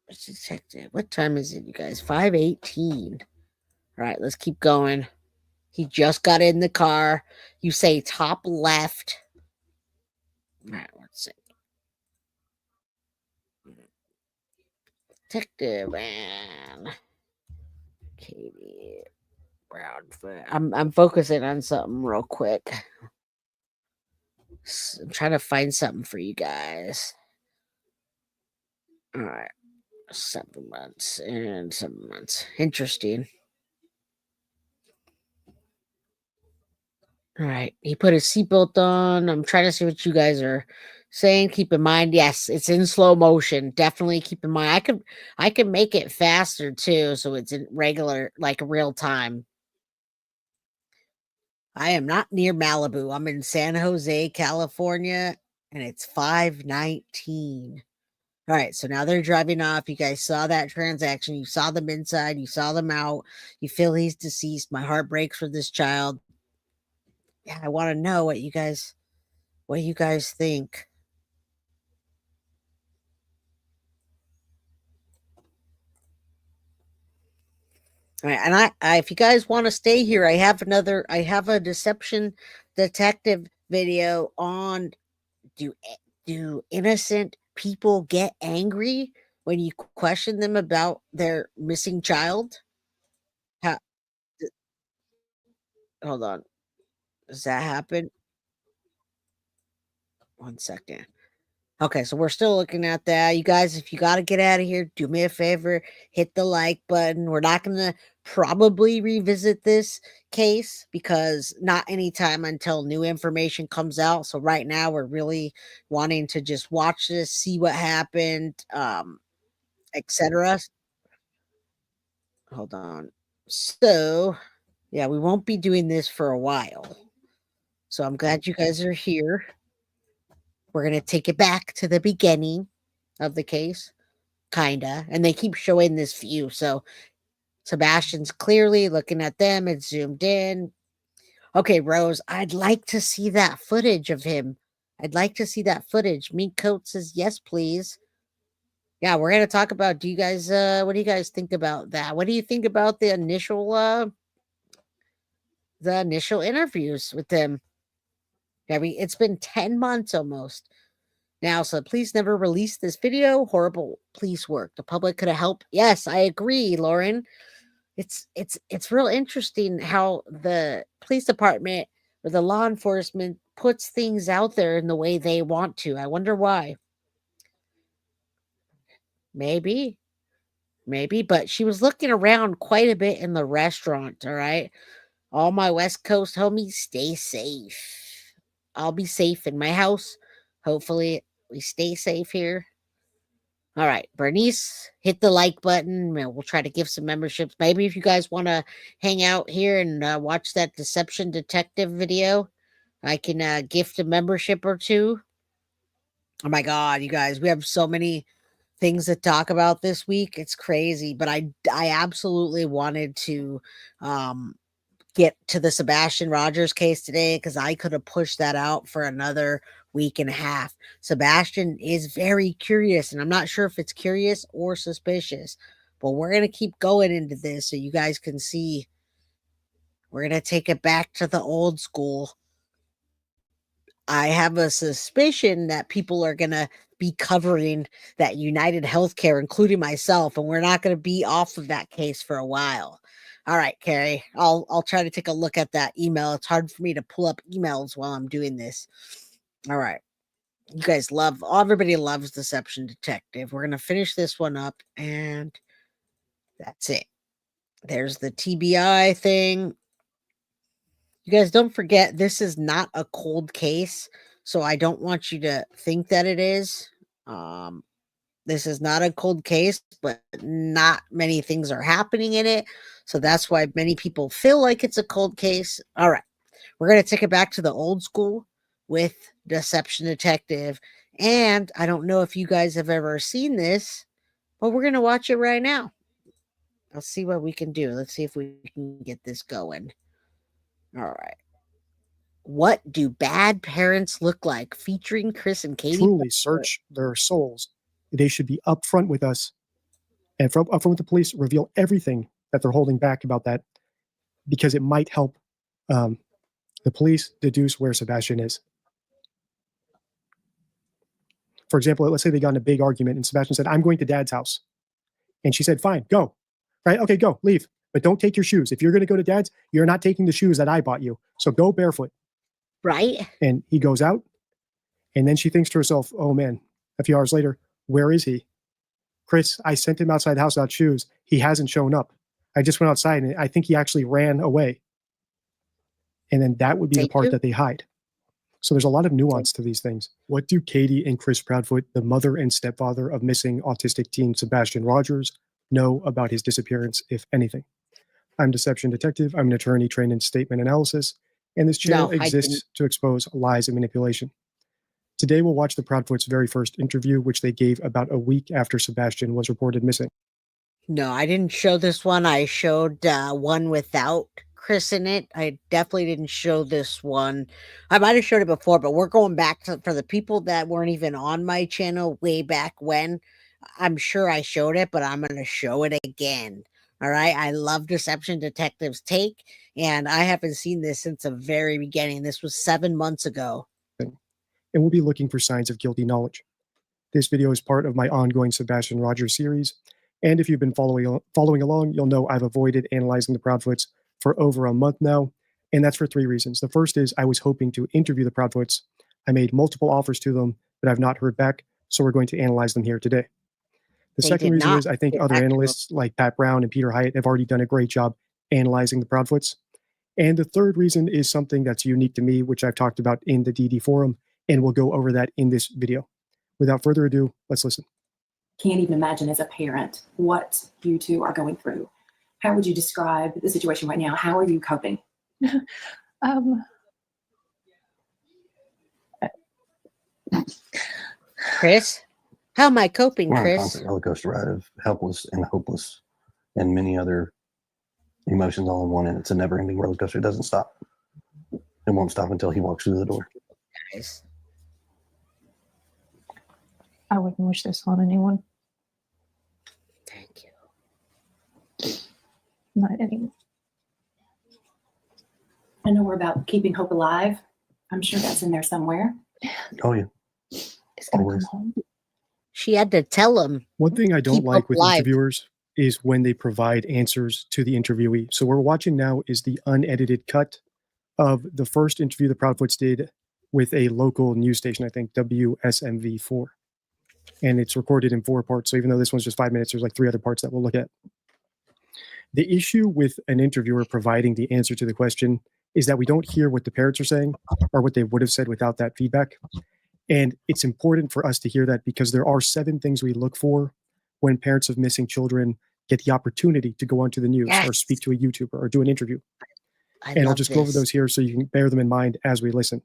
Let's detective. What time is it, you guys? 5:18. All right, let's keep going. He just got in the car. You say top left. All right, let's see. Detective and Katie Brown. I'm focusing on something real quick. I'm trying to find something for you guys. All right. 7 months and 7 months. Interesting. All right. He put his seatbelt on. I'm trying to see what you guys are saying keep in mind, yes, it's in slow motion. Definitely keep in mind. I could make it faster too, so it's in regular, like real time. I am not near Malibu. I'm in San Jose, California, and it's 5:19. All right, so now they're driving off. You guys saw that transaction. You saw them inside. You saw them out. You feel he's deceased. My heart breaks for this child. Yeah, I want to know what you guys think. All right, and I if you guys want to stay here, I have a deception detective video on do innocent people get angry when you question them about their missing child? How, hold on. Does that happen? 1 second. Okay, so we're still looking at that. You guys, if you got to get out of here, do me a favor, hit the like button. We're not going to probably revisit this case because not anytime until new information comes out. So right now we're really wanting to just watch this, see what happened, etc. Hold on. So, yeah, we won't be doing this for a while. So I'm glad you guys are here. We're going to take it back to the beginning of the case, kinda. And they keep showing this view. So Sebastian's clearly looking at them. It's zoomed in. Okay, Rose, I'd like to see that footage of him. I'd like to see that footage. Mink Coat says, yes, please. Yeah, we're going to talk about, what do you guys think about that? What do you think about the initial interviews with them? Yeah, it's been 10 months almost. Now, so please never release this video. Horrible police work. The public could have helped. Yes, I agree, Lauren. It's real interesting how the police department or the law enforcement puts things out there in the way they want to. I wonder why. Maybe, but she was looking around quite a bit in the restaurant. All right. All my West Coast homies, stay safe. I'll be safe in my house. Hopefully, we stay safe here. All right, Bernice, hit the like button. We'll try to give some memberships. Maybe if you guys want to hang out here and watch that Deception Detective video, I can gift a membership or two. Oh my God, you guys, we have so many things to talk about this week. It's crazy, but I absolutely wanted to get to the Sebastian Rogers case today because I could have pushed that out for another week and a half. Sebastian is very curious, and I'm not sure if it's curious or suspicious, but we're going to keep going into this so you guys can see. We're going to take it back to the old school. I have a suspicion that people are going to be covering that United Healthcare, including myself, and we're not going to be off of that case for a while. All right, Carrie, I'll try to take a look at that email. It's hard for me to pull up emails while I'm doing this. All right. You guys everybody loves Deception Detective. We're going to finish this one up, and that's it. There's the TBI thing. You guys don't forget, this is not a cold case, so I don't want you to think that it is. This is not a cold case, but not many things are happening in it, so that's why many people feel like it's a cold case. All right, we're going to take it back to the old school with Deception Detective, and I don't know if you guys have ever seen this, but we're going to watch it right now. Let's see what we can do. Let's see if we can get this going. All right. What do bad parents look like? Featuring Chris and Katie. Truly search their souls. They should be upfront with us and upfront with the police, reveal everything that they're holding back about that, because it might help the police deduce where Sebastian is. For example, let's say they got in a big argument and Sebastian said, I'm going to Dad's house. And she said, fine, go. Right? Okay, go, leave. But don't take your shoes. If you're going to go to Dad's, you're not taking the shoes that I bought you. So go barefoot. Right. And he goes out. And then she thinks to herself, oh man, a few hours later, where is he? Chris, I sent him outside the house without shoes. He hasn't shown up. I just went outside and I think he actually ran away. And then that would be the part that they hide. So there's a lot of nuance to these things. What do Katie and Chris Proudfoot, the mother and stepfather of missing autistic teen Sebastian Rogers, know about his disappearance, if anything? I'm Deception Detective. I'm an attorney trained in statement analysis, and this channel No, I exists didn't. to expose lies and manipulation. Today, we'll watch the Proudfoots' very first interview, which they gave about a week after Sebastian was reported missing. No, I didn't show this one. I showed one without Chris in it. I definitely didn't show this one. I might have showed it before, but we're going back to, for the people that weren't even on my channel way back when. I'm sure I showed it, but I'm going to show it again. All right. I love Deception Detective's take, and I haven't seen this since the very beginning. This was 7 months ago. And we'll be looking for signs of guilty knowledge. This video is part of my ongoing Sebastian Rogers series, and if you've been following along, you'll know I've avoided analyzing the Proudfoots for over a month now, and that's for 3 reasons. The first is I was hoping to interview the Proudfoots. I made multiple offers to them, but I've not heard back, so we're going to analyze them here today. The They second did reason not is I think get other back to them. analysts like Pat Brown and Peter Hyatt have already done a great job analyzing the Proudfoots. And the third reason is something that's unique to me, which I've talked about in the DD forum, and we'll go over that in this video. Without further ado, let's listen. Can't even imagine as a parent what you two are going through. How would you describe the situation right now? How are you coping? Chris, how am I coping, We're on a Chris? constant roller coaster ride of helpless and hopeless and many other emotions all in one, and it's a never-ending roller coaster. It doesn't stop. It won't stop until he walks through the door. Guys. I wouldn't wish this on anyone. Thank you. Not anyone. I know we're about keeping hope alive. I'm sure that's in there somewhere. Oh, yeah. It's gonna Always. come home. She had to tell him. One thing I don't Keep like hope with alive. interviewers is when they provide answers to the interviewee. So what we're watching now is the unedited cut of the first interview the Proudfoots did with a local news station, I think WSMV4. And it's recorded in 4 parts. So even though this one's just 5 minutes, there's like 3 other parts that we'll look at. The issue with an interviewer providing the answer to the question is that we don't hear what the parents are saying or what they would have said without that feedback. And it's important for us to hear that because there are 7 things we look for when parents of missing children get the opportunity to go onto the news or Yes. speak to a YouTuber or do an interview. I And I'll love just go over this. those here so you can bear them in mind as we listen.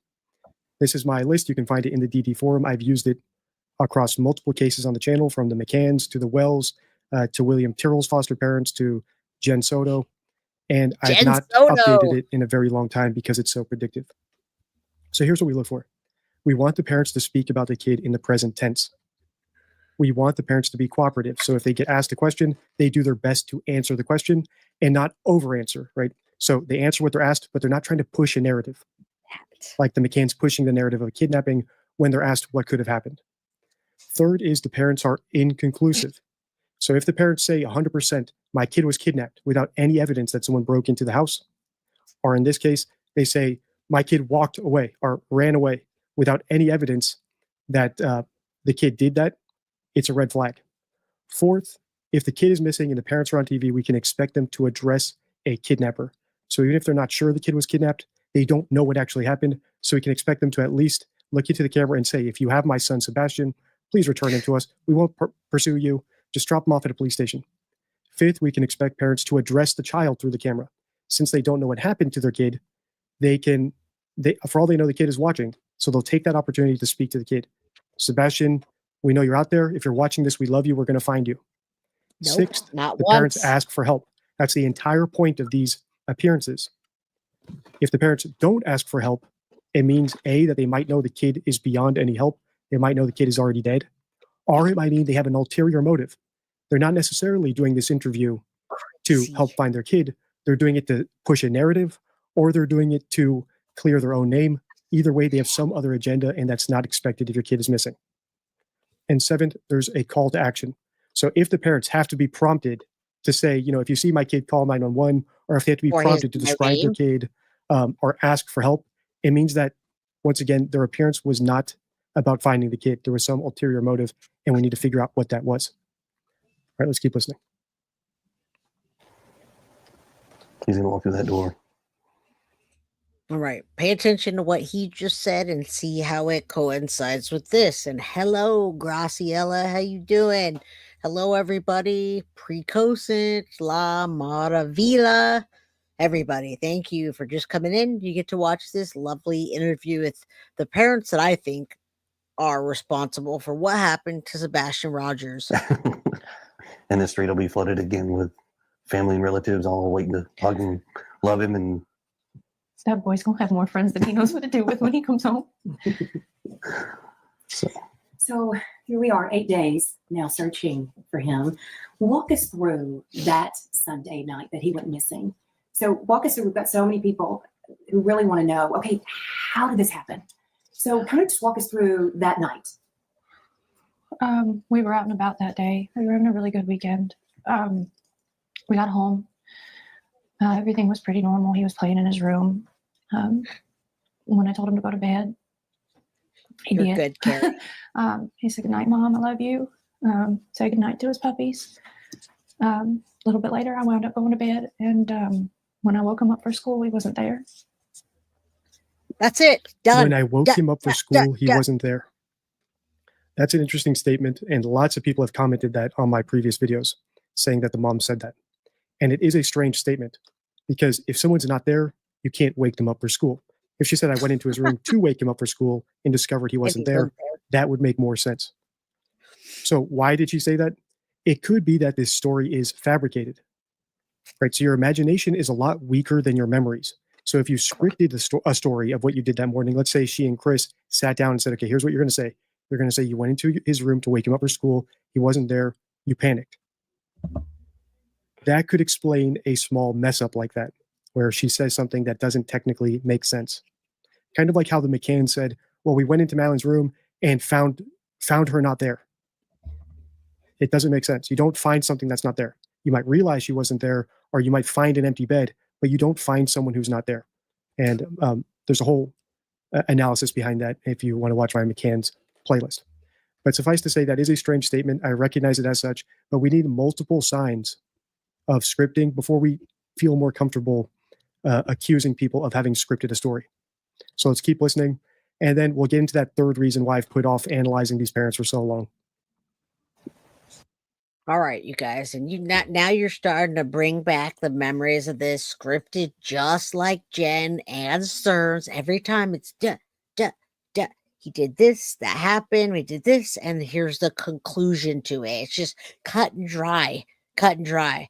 This is my list. You can find it in the DD forum. I've used it across multiple cases on the channel, from the McCanns to the Wells to William Tyrrell's foster parents to Jen Soto. And I've Jen not Soto. updated it in a very long time because it's so predictive. So here's what we look for. We want the parents to speak about the kid in the present tense. We want the parents to be cooperative. So if they get asked a question, they do their best to answer the question and not over answer, right? So they answer what they're asked, but they're not trying to push a narrative. Like the McCanns pushing the narrative of a kidnapping when they're asked what could have happened. Third is the parents are inconclusive. So if the parents say 100%, my kid was kidnapped without any evidence that someone broke into the house, or in this case, they say my kid walked away or ran away without any evidence that the kid did that, it's a red flag. Fourth, if the kid is missing and the parents are on TV, we can expect them to address a kidnapper. So even if they're not sure the kid was kidnapped, they don't know what actually happened. So we can expect them to at least look into the camera and say, if you have my son, Sebastian, please return him to us. We won't pursue you. Just drop him off at a police station. Fifth, we can expect parents to address the child through the camera. Since they don't know what happened to their kid, for all they know, the kid is watching. So they'll take that opportunity to speak to the kid. Sebastian, we know you're out there. If you're watching this, we love you. We're going to find you. Nope, Sixth, not the once. parents ask for help. That's the entire point of these appearances. If the parents don't ask for help, it means A, that they might know the kid is beyond any help. They might know the kid is already dead. Or it might mean they have an ulterior motive. They're not necessarily doing this interview to help find their kid. They're doing it to push a narrative, or they're doing it to clear their own name. Either way, they have some other agenda, and that's not expected if your kid is missing. And seventh, there's a call to action. So if the parents have to be prompted to say, if you see my kid, call 911, or if they have to be Or prompted to his describe their name. kid or ask for help, it means that, once again, their appearance was not about finding the kid. There was some ulterior motive, and we need to figure out what that was. All right, let's keep listening. He's going to walk through that door. All right. Pay attention to what he just said and see how it coincides with this. And hello, Graciela. How you doing? Hello, everybody. Precosent, La Maravilla. Everybody, thank you for just coming in. You get to watch this lovely interview with the parents that I think are responsible for what happened to Sebastian Rogers. And the street will be flooded again with family and relatives all waiting to hug and love him. And That boy's gonna have more friends than he knows what to do with when he comes home. So here we are, 8 days now searching for him. Walk us through that Sunday night that he went missing. So walk us through, we've got so many people who really want to know, okay, how did this happen? So kind of just walk us through that night. We were out and about that day. We were having a really good weekend. We got home. Everything was pretty normal. He was playing in his room. When I told him to go to bed, he You're did. good, Carrie. He said, "Good night, Mom. I love you." Say good night to his puppies. A little bit later, I wound up going to bed, and when I woke him up for school, he wasn't there. That's it. Done. When I woke Done. him up for Done. school, Done. he Done. wasn't there. That's an interesting statement, and lots of people have commented that on my previous videos, saying that the mom said that. And it is a strange statement, because if someone's not there, you can't wake them up for school. If she said I went into his room to wake him up for school and discovered he wasn't there, that would make more sense. So why did she say that? It could be that this story is fabricated, right? So your imagination is a lot weaker than your memories. So if you scripted a story of what you did that morning, let's say she and Chris sat down and said, okay, here's what you're going to say. You're going to say you went into his room to wake him up for school. He wasn't there. You panicked. That could explain a small mess up like that, where she says something that doesn't technically make sense. Kind of like how the McCann said, well, we went into Madeline's room and found her not there. It doesn't make sense. You don't find something that's not there. You might realize she wasn't there, or you might find an empty bed, but you don't find someone who's not there. And there's a whole analysis behind that if you want to watch my McCann's playlist. But suffice to say, that is a strange statement. I recognize it as such, but we need multiple signs of scripting before we feel more comfortable accusing people of having scripted a story. So let's keep listening, and then we'll get into that third reason why I've put off analyzing these parents for so long. All right, you guys, and now you're starting to bring back the memories of this scripted, just like Jen and Stearns. Every time it's duh, duh, duh. He did this, that happened, we did this, and here's the conclusion to it. It's just cut and dry, cut and dry.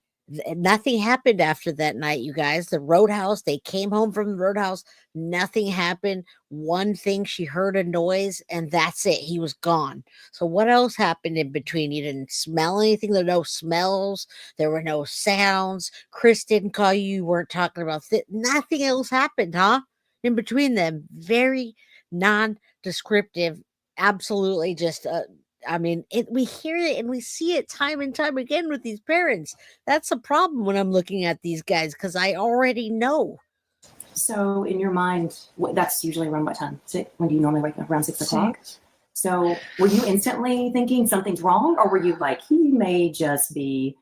Nothing happened after that night, you guys. The Roadhouse, they came home from the Roadhouse. Nothing happened. One thing, she heard a noise, and that's it. He was gone. So what else happened in between? You didn't smell anything. There were no smells. There were no sounds. Chris didn't call you. You weren't talking about nothing else happened, huh? In between them. Very non-descriptive. Absolutely just I mean, we hear it and we see it time and time again with these parents. That's a problem when I'm looking at these guys, because I already know. So in your mind, that's usually around what time? When do you normally wake up? Around 6 o'clock? So were you instantly thinking something's wrong, or were you like, he may just be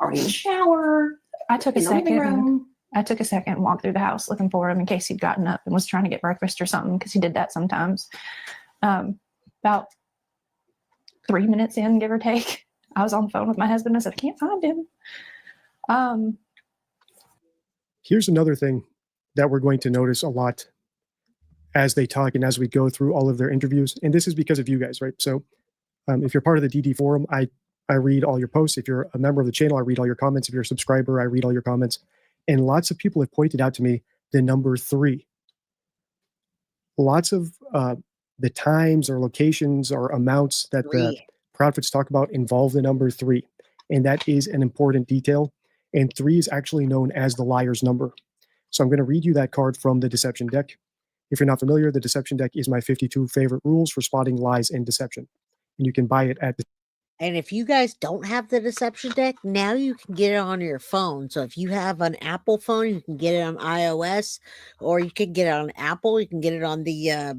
already in the shower? I took a second and walked through the house looking for him in case he'd gotten up and was trying to get breakfast or something, because he did that sometimes. About 3 minutes in, give or take, I was on the phone with my husband. I said, I can't find him. Here's another thing that we're going to notice a lot as they talk and as we go through all of their interviews. And this is because of you guys, right? So if you're part of the DD forum, I read all your posts. If you're a member of the channel, I read all your comments. If you're a subscriber, I read all your comments. And lots of people have pointed out to me the number 3. Lots of the times or locations or amounts that the Proudfoots talk about involve the number 3. And that is an important detail. And 3 is actually known as the liar's number. So I'm going to read you that card from the deception deck. If you're not familiar, the deception deck is my 52 favorite rules for spotting lies and deception. And you can buy it at the... And if you guys don't have the deception deck, now you can get it on your phone. So if you have an Apple phone, you can get it on iOS, or you can get it on Apple. You can get it on the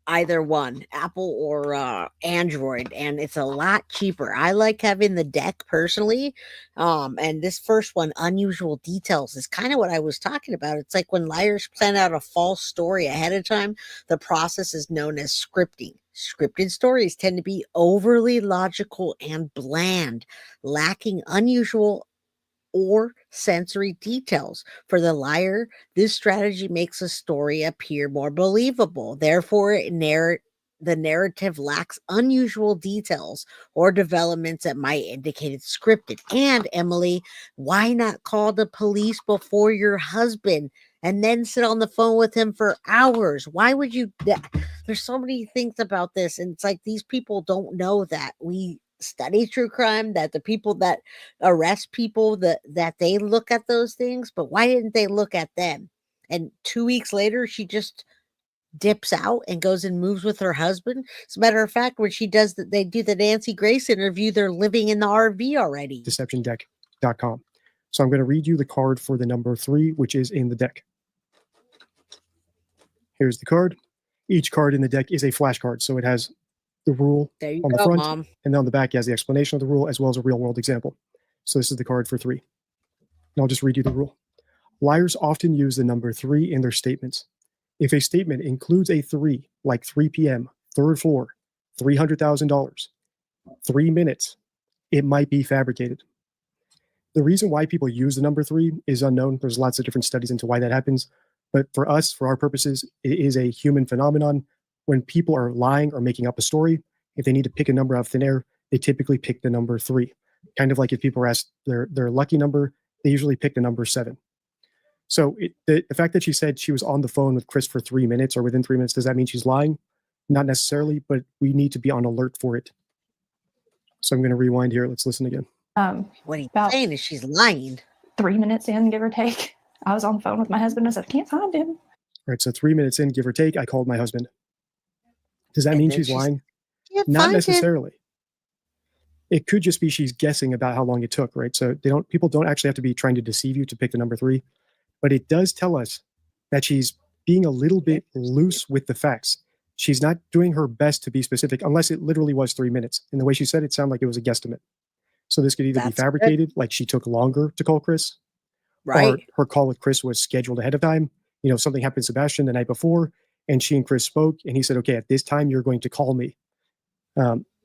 either one, Apple or Android, and it's a lot cheaper. I like having the deck personally. And this first one, Unusual Details, is kind of what I was talking about. It's like when liars plan out a false story ahead of time, the process is known as scripting. Scripted stories tend to be overly logical and bland, lacking unusual or sensory details. For the liar, this strategy makes a story appear more believable. Therefore, the narrative lacks unusual details or developments that might indicate it's scripted. And Emily, why not call the police before your husband and then sit on the phone with him for hours? Why would you? There's so many things about this, and it's like these people don't know that we study true crime, that the people that arrest people, that they look at those things, but why didn't they look at them? And 2 weeks later, she just dips out and goes and moves with her husband. As a matter of fact, when she does that, they do the Nancy Grace interview, they're living in the RV already. deceptiondeck.com. So I'm going to read you the card for the number 3, which is in the deck. Here's the card. Each card in the deck is a flashcard, so it has the rule There you on the go, front, Mom. and then on the back, he has the explanation of the rule as well as a real world example. So this is the card for 3. And I'll just read you the rule. Liars often use the number 3 in their statements. If a statement includes a 3, like 3 p.m., third floor, $300,000, 3 minutes, it might be fabricated. The reason why people use the number 3 is unknown. There's lots of different studies into why that happens. But for us, for our purposes, it is a human phenomenon. When people are lying or making up a story, if they need to pick a number out of thin air, they typically pick the number 3. Kind of like if people are asked their lucky number, they usually pick the number 7. So the fact that she said she was on the phone with Chris for 3 minutes or within 3 minutes, does that mean she's lying? Not necessarily, but we need to be on alert for it. So I'm going to rewind here. Let's listen again. What he's saying is she's lying. 3 minutes in, give or take, I was on the phone with my husband. I said, I can't find him. All right, so 3 minutes in, give or take, I called my husband. Does that mean she's lying? Not necessarily. It could just be she's guessing about how long it took, right? So people don't actually have to be trying to deceive you to pick the number 3, but it does tell us that she's being a little bit loose with the facts. She's not doing her best to be specific unless it literally was 3 minutes. And the way she said it sounded like it was a guesstimate. So this could either be fabricated, like she took longer to call Chris, right? Or her call with Chris was scheduled ahead of time. You know, something happened to Sebastian the night before, and she and Chris spoke, and he said, okay, at this time, you're going to call me.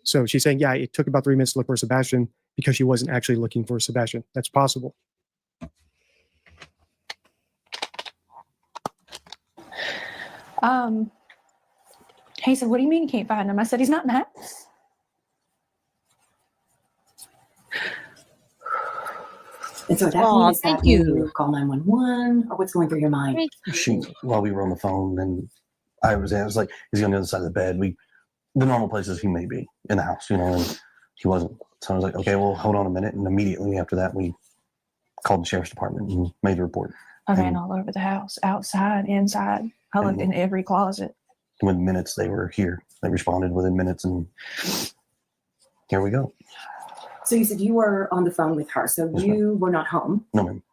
So she's saying, yeah, it took about 3 minutes to look for Sebastian because she wasn't actually looking for Sebastian. That's possible. He said, what do you mean you can't find him? I said, he's not in the house. And so at that point, is that you call 911 or what's going through your mind? While we were on the phone, and I was like, is he on the other side of the bed? The normal places he may be in the house, and he wasn't. So I was like, okay, well, hold on a minute. And immediately after that, we called the sheriff's department and made the report. I ran all over the house, outside, inside. I looked in every closet. Within minutes, they were here. They responded within minutes, and here we go. So you said you were on the phone with her, so you were not home. No, ma'am.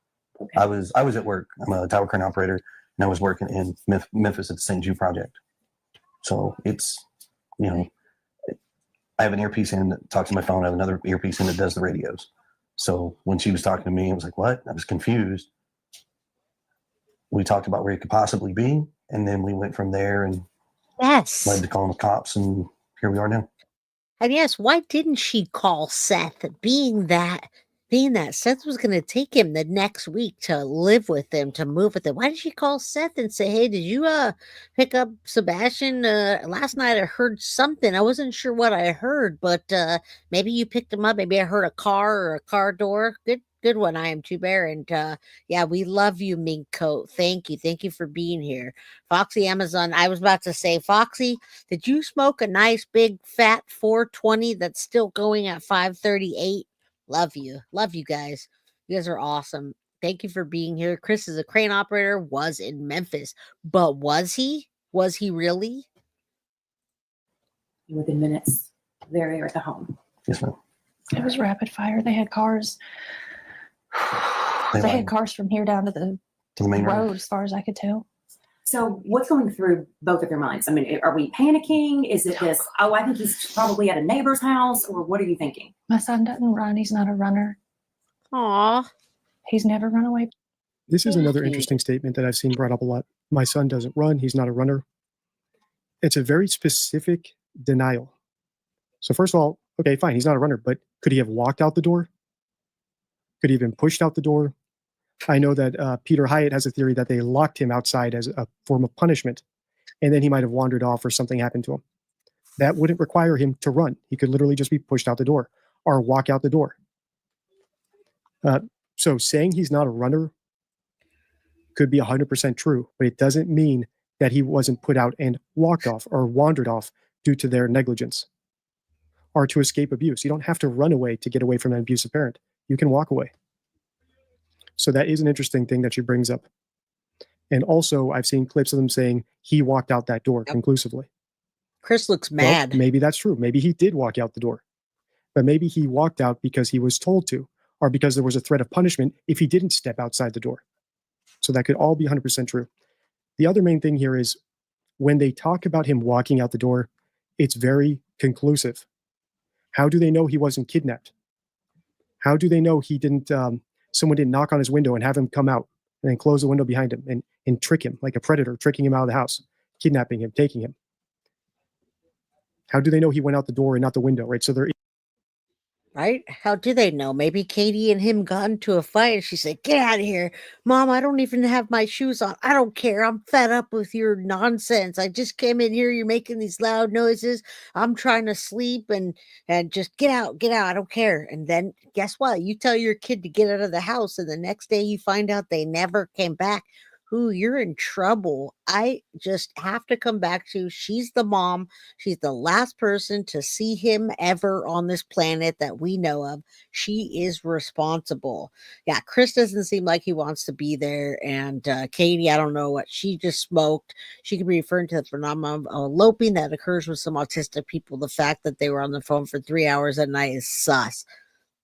Okay. I was at work. I'm a tower crane operator, and I was working in Memphis at the St. Jude project. So it's, I have an earpiece in that talks to my phone. I have another earpiece in that does the radios. So when she was talking to me, I was like, what? I was confused. We talked about where he could possibly be, and then we went from there and led to calling the cops, and here we are now. And yes, why didn't she call Seth, being that Seth was going to take him the next week to live with him, to move with him? Why did she call Seth and say, hey, did you pick up Sebastian? Last night I heard something. I wasn't sure what I heard, but maybe you picked him up. Maybe I heard a car or a car door. Good one, I Am Too Bear. And yeah, we love you, Mink Coat. Thank you for being here. Foxy Amazon, I was about to say, Foxy, did you smoke a nice big fat 420 that's still going at 538? Love you guys. You guys are awesome. Thank you for being here. Chris is a crane operator, was in Memphis, but was he really? Within minutes, there at the home. Yes, ma'am. It was rapid fire. They had cars. They had cars from here down to the main road, as far as I could tell. So what's going through both of your minds? I mean, are we panicking? Is it this, oh, I think he's probably at a neighbor's house, or what are you thinking? My son doesn't run. He's not a runner. Aw. He's never run away. This is another Mhm. interesting statement that I've seen brought up a lot. My son doesn't run. He's not a runner. It's a very specific denial. So first of all, okay, fine. He's not a runner, but could he have walked out the door? Could he have been pushed out the door? I know that Peter Hyatt has a theory that they locked him outside as a form of punishment, and then he might have wandered off or something happened to him. That wouldn't require him to run. He could literally just be pushed out the door or walk out the door. So saying he's not a runner could be 100% true, but it doesn't mean that he wasn't put out and walked off or wandered off due to their negligence or to escape abuse. You don't have to run away to get away from an abusive parent. You can walk away. So that is an interesting thing that she brings up. And also, I've seen clips of them saying he walked out that door conclusively. Chris looks Well, mad. maybe that's true. Maybe he did walk out the door. But maybe he walked out because he was told to, or because there was a threat of punishment if he didn't step outside the door. So that could all be 100% true. The other main thing here is when they talk about him walking out the door, it's very conclusive. How do they know he wasn't kidnapped? How do they know he didn't, someone didn't knock on his window and have him come out and then close the window behind him and trick him like a predator, tricking him out of the house, kidnapping him, taking him? How do they know he went out the door and not the window, right? So they're Right? How do they know? Maybe Katie and him got into a fight. She said, "Get out of here, Mom. I don't even have my shoes on. I don't care. I'm fed up with your nonsense. I just came in here. You're making these loud noises. I'm trying to sleep and just get out, get out. I don't care." And then guess what? You tell your kid to get out of the house, and the next day you find out they never came back. Ooh, you're in trouble. I just have to come back to she's the mom. She's the last person to see him ever on this planet that we know of. She is responsible. Yeah, Chris doesn't seem like he wants to be there. And Katie, I don't know what she just smoked. She could be referring to the phenomenon of eloping that occurs with some autistic people. The fact that they were on the phone for 3 hours at night is sus.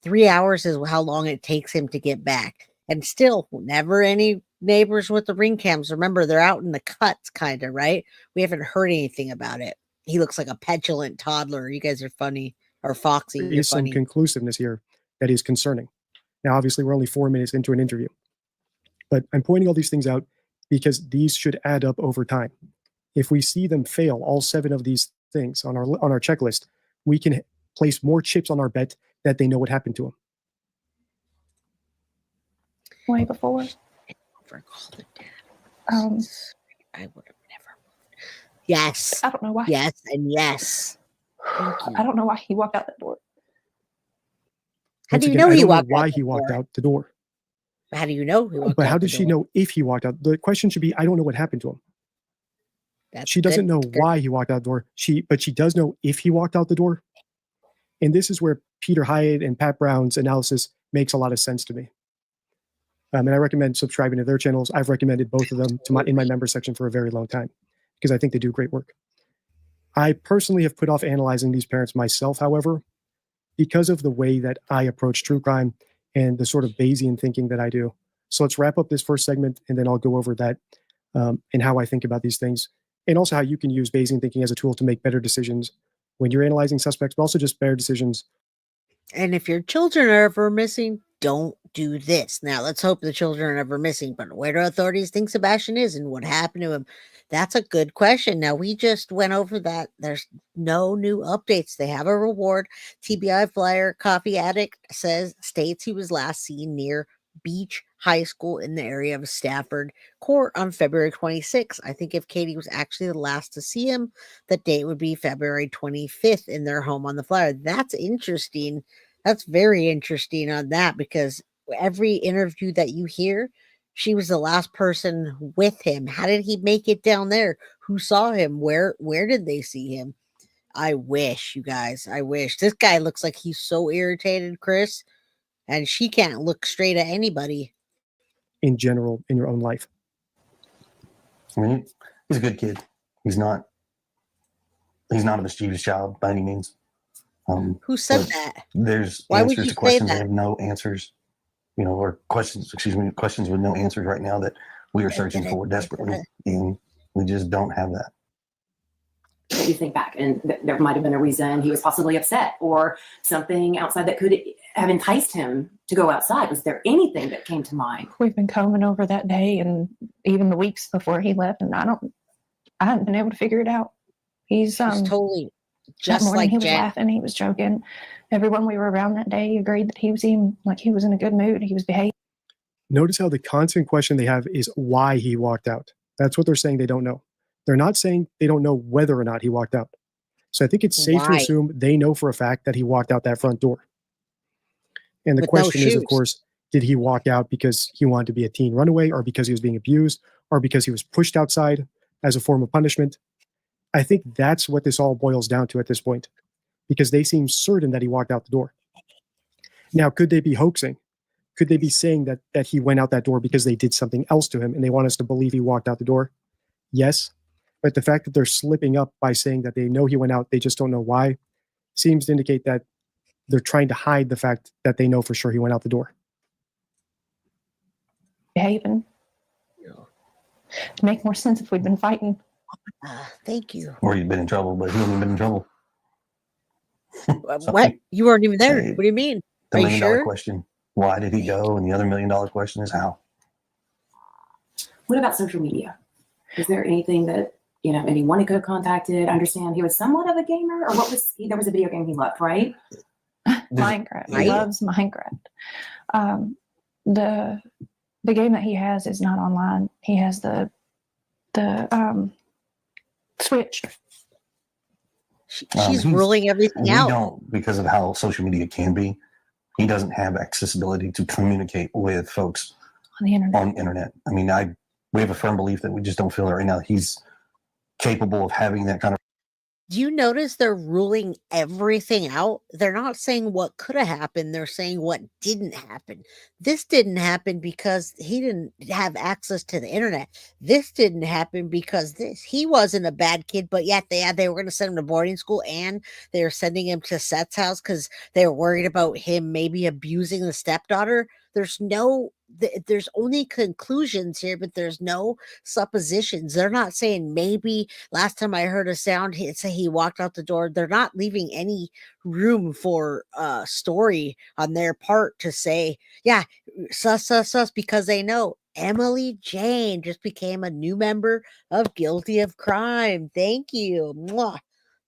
3 hours is how long it takes him to get back. And still, never any neighbors with the ring cams. Remember, they're out in the cuts, kind of, right? We haven't heard anything about it. He looks like a petulant toddler. You guys are funny. Or Foxy, there you're is some funny. conclusiveness here that is concerning. Now, obviously, we're only 4 minutes into an interview, but I'm pointing all these things out because these should add up over time. If we see them fail, all 7 of these things on our checklist, we can place more chips on our bet that they know what happened to him. Way before. I would have never. Yes. I don't know why. Yes, and yes. I don't know why he walked out that door. How Once do you again, know I he don't walked why out he the walked door? out the door. How do you know he walked But out how the does she door? know if he walked out? The question should be, I don't know what happened to him. That's She doesn't good. know Good. why he walked out the door. But she does know if he walked out the door. And this is where Peter Hyatt and Pat Brown's analysis makes a lot of sense to me. And I recommend subscribing to their channels. I've recommended both of them in my member section for a very long time because I think they do great work. I personally have put off analyzing these parents myself, however, because of the way that I approach true crime and the sort of Bayesian thinking that I do. So let's wrap up this first segment, and then I'll go over that and how I think about these things, and also how you can use Bayesian thinking as a tool to make better decisions when you're analyzing suspects, but also just better decisions. And if your children are ever missing, don't do this. Now, let's hope the children are ever missing, but where do authorities think Sebastian is and what happened to him? That's a good question. Now, we just went over that. There's no new updates. They have a reward. TBI flyer, coffee addict states he was last seen near Beach High School in the area of Stafford Court on February 26th. I think if Katie was actually the last to see him, the date would be February 25th in their home on the flyer. That's interesting. That's very interesting on that because every interview that you hear, she was the last person with him. How did he make it down there? Who saw him? Where did they see him? I wish, you guys. I wish. This guy looks like he's so irritated, Chris, and she can't look straight at anybody. In general, in your own life. I mean, he's a good kid. He's not a mischievous child by any means. Who said but that? There's Why would answers you to say questions that that? have no answers, or questions with no answers right now that we are searching for desperately. And We just don't have that. What you think back, and there might have been a reason he was possibly upset or something outside that could have enticed him to go outside. Was there anything that came to mind? We've been combing over that day and even the weeks before he left, and I haven't been able to figure it out. He's totally that just morning like he was Jen. laughing, he was joking. Everyone we were around that day agreed that he was in a good mood. He was behaving. Notice how the constant question they have is why he walked out. That's what they're saying they don't know. They're not saying they don't know whether or not he walked out. So I think it's safe to Why? assume they know for a fact that he walked out that front door. And the With no question is, of shoes. course, did he walk out because he wanted to be a teen runaway, or because he was being abused, or because he was pushed outside as a form of punishment? I think that's what this all boils down to at this point, because they seem certain that he walked out the door. Now, could they be hoaxing? Could they be saying that he went out that door because they did something else to him and they want us to believe he walked out the door? Yes. But the fact that they're slipping up by saying that they know he went out, they just don't know why, seems to indicate that they're trying to hide the fact that they know for sure he went out the door. behaving. To make more sense if we'd been fighting. Thank you. Or you've been in trouble, but he hasn't been in trouble. What? You weren't even there. Hey, What do you mean? The Are you million dollar sure? question: why did he go? And the other $1 million question is how. What about social media? Is there anything that, anyone he could have contacted? I understand he was somewhat of a gamer, or what was he? There was a video game he loved, right? Minecraft. Right. He loves Minecraft. The game that he has is not online. He has the Switch. She's ruling everything We out. don't, because of how social media can be. He doesn't have accessibility to communicate with folks On the internet. on the internet. I mean, we have a firm belief that we just don't feel that right now he's capable of having that kind of. Do you notice they're ruling everything out? They're not saying what could have happened. They're saying what didn't happen. This didn't happen because he didn't have access to the internet. This didn't happen because he wasn't a bad kid, but yet they were going to send him to boarding school, and they were sending him to Seth's house because they were worried about him maybe abusing the stepdaughter. There's only conclusions here, but there's no suppositions. They're not saying maybe last time I heard a sound, he walked out the door. They're not leaving any room for story on their part to say, yeah, sus, because they know Emily Jane just became a new member of Guilty of Crime. Thank you. Mwah.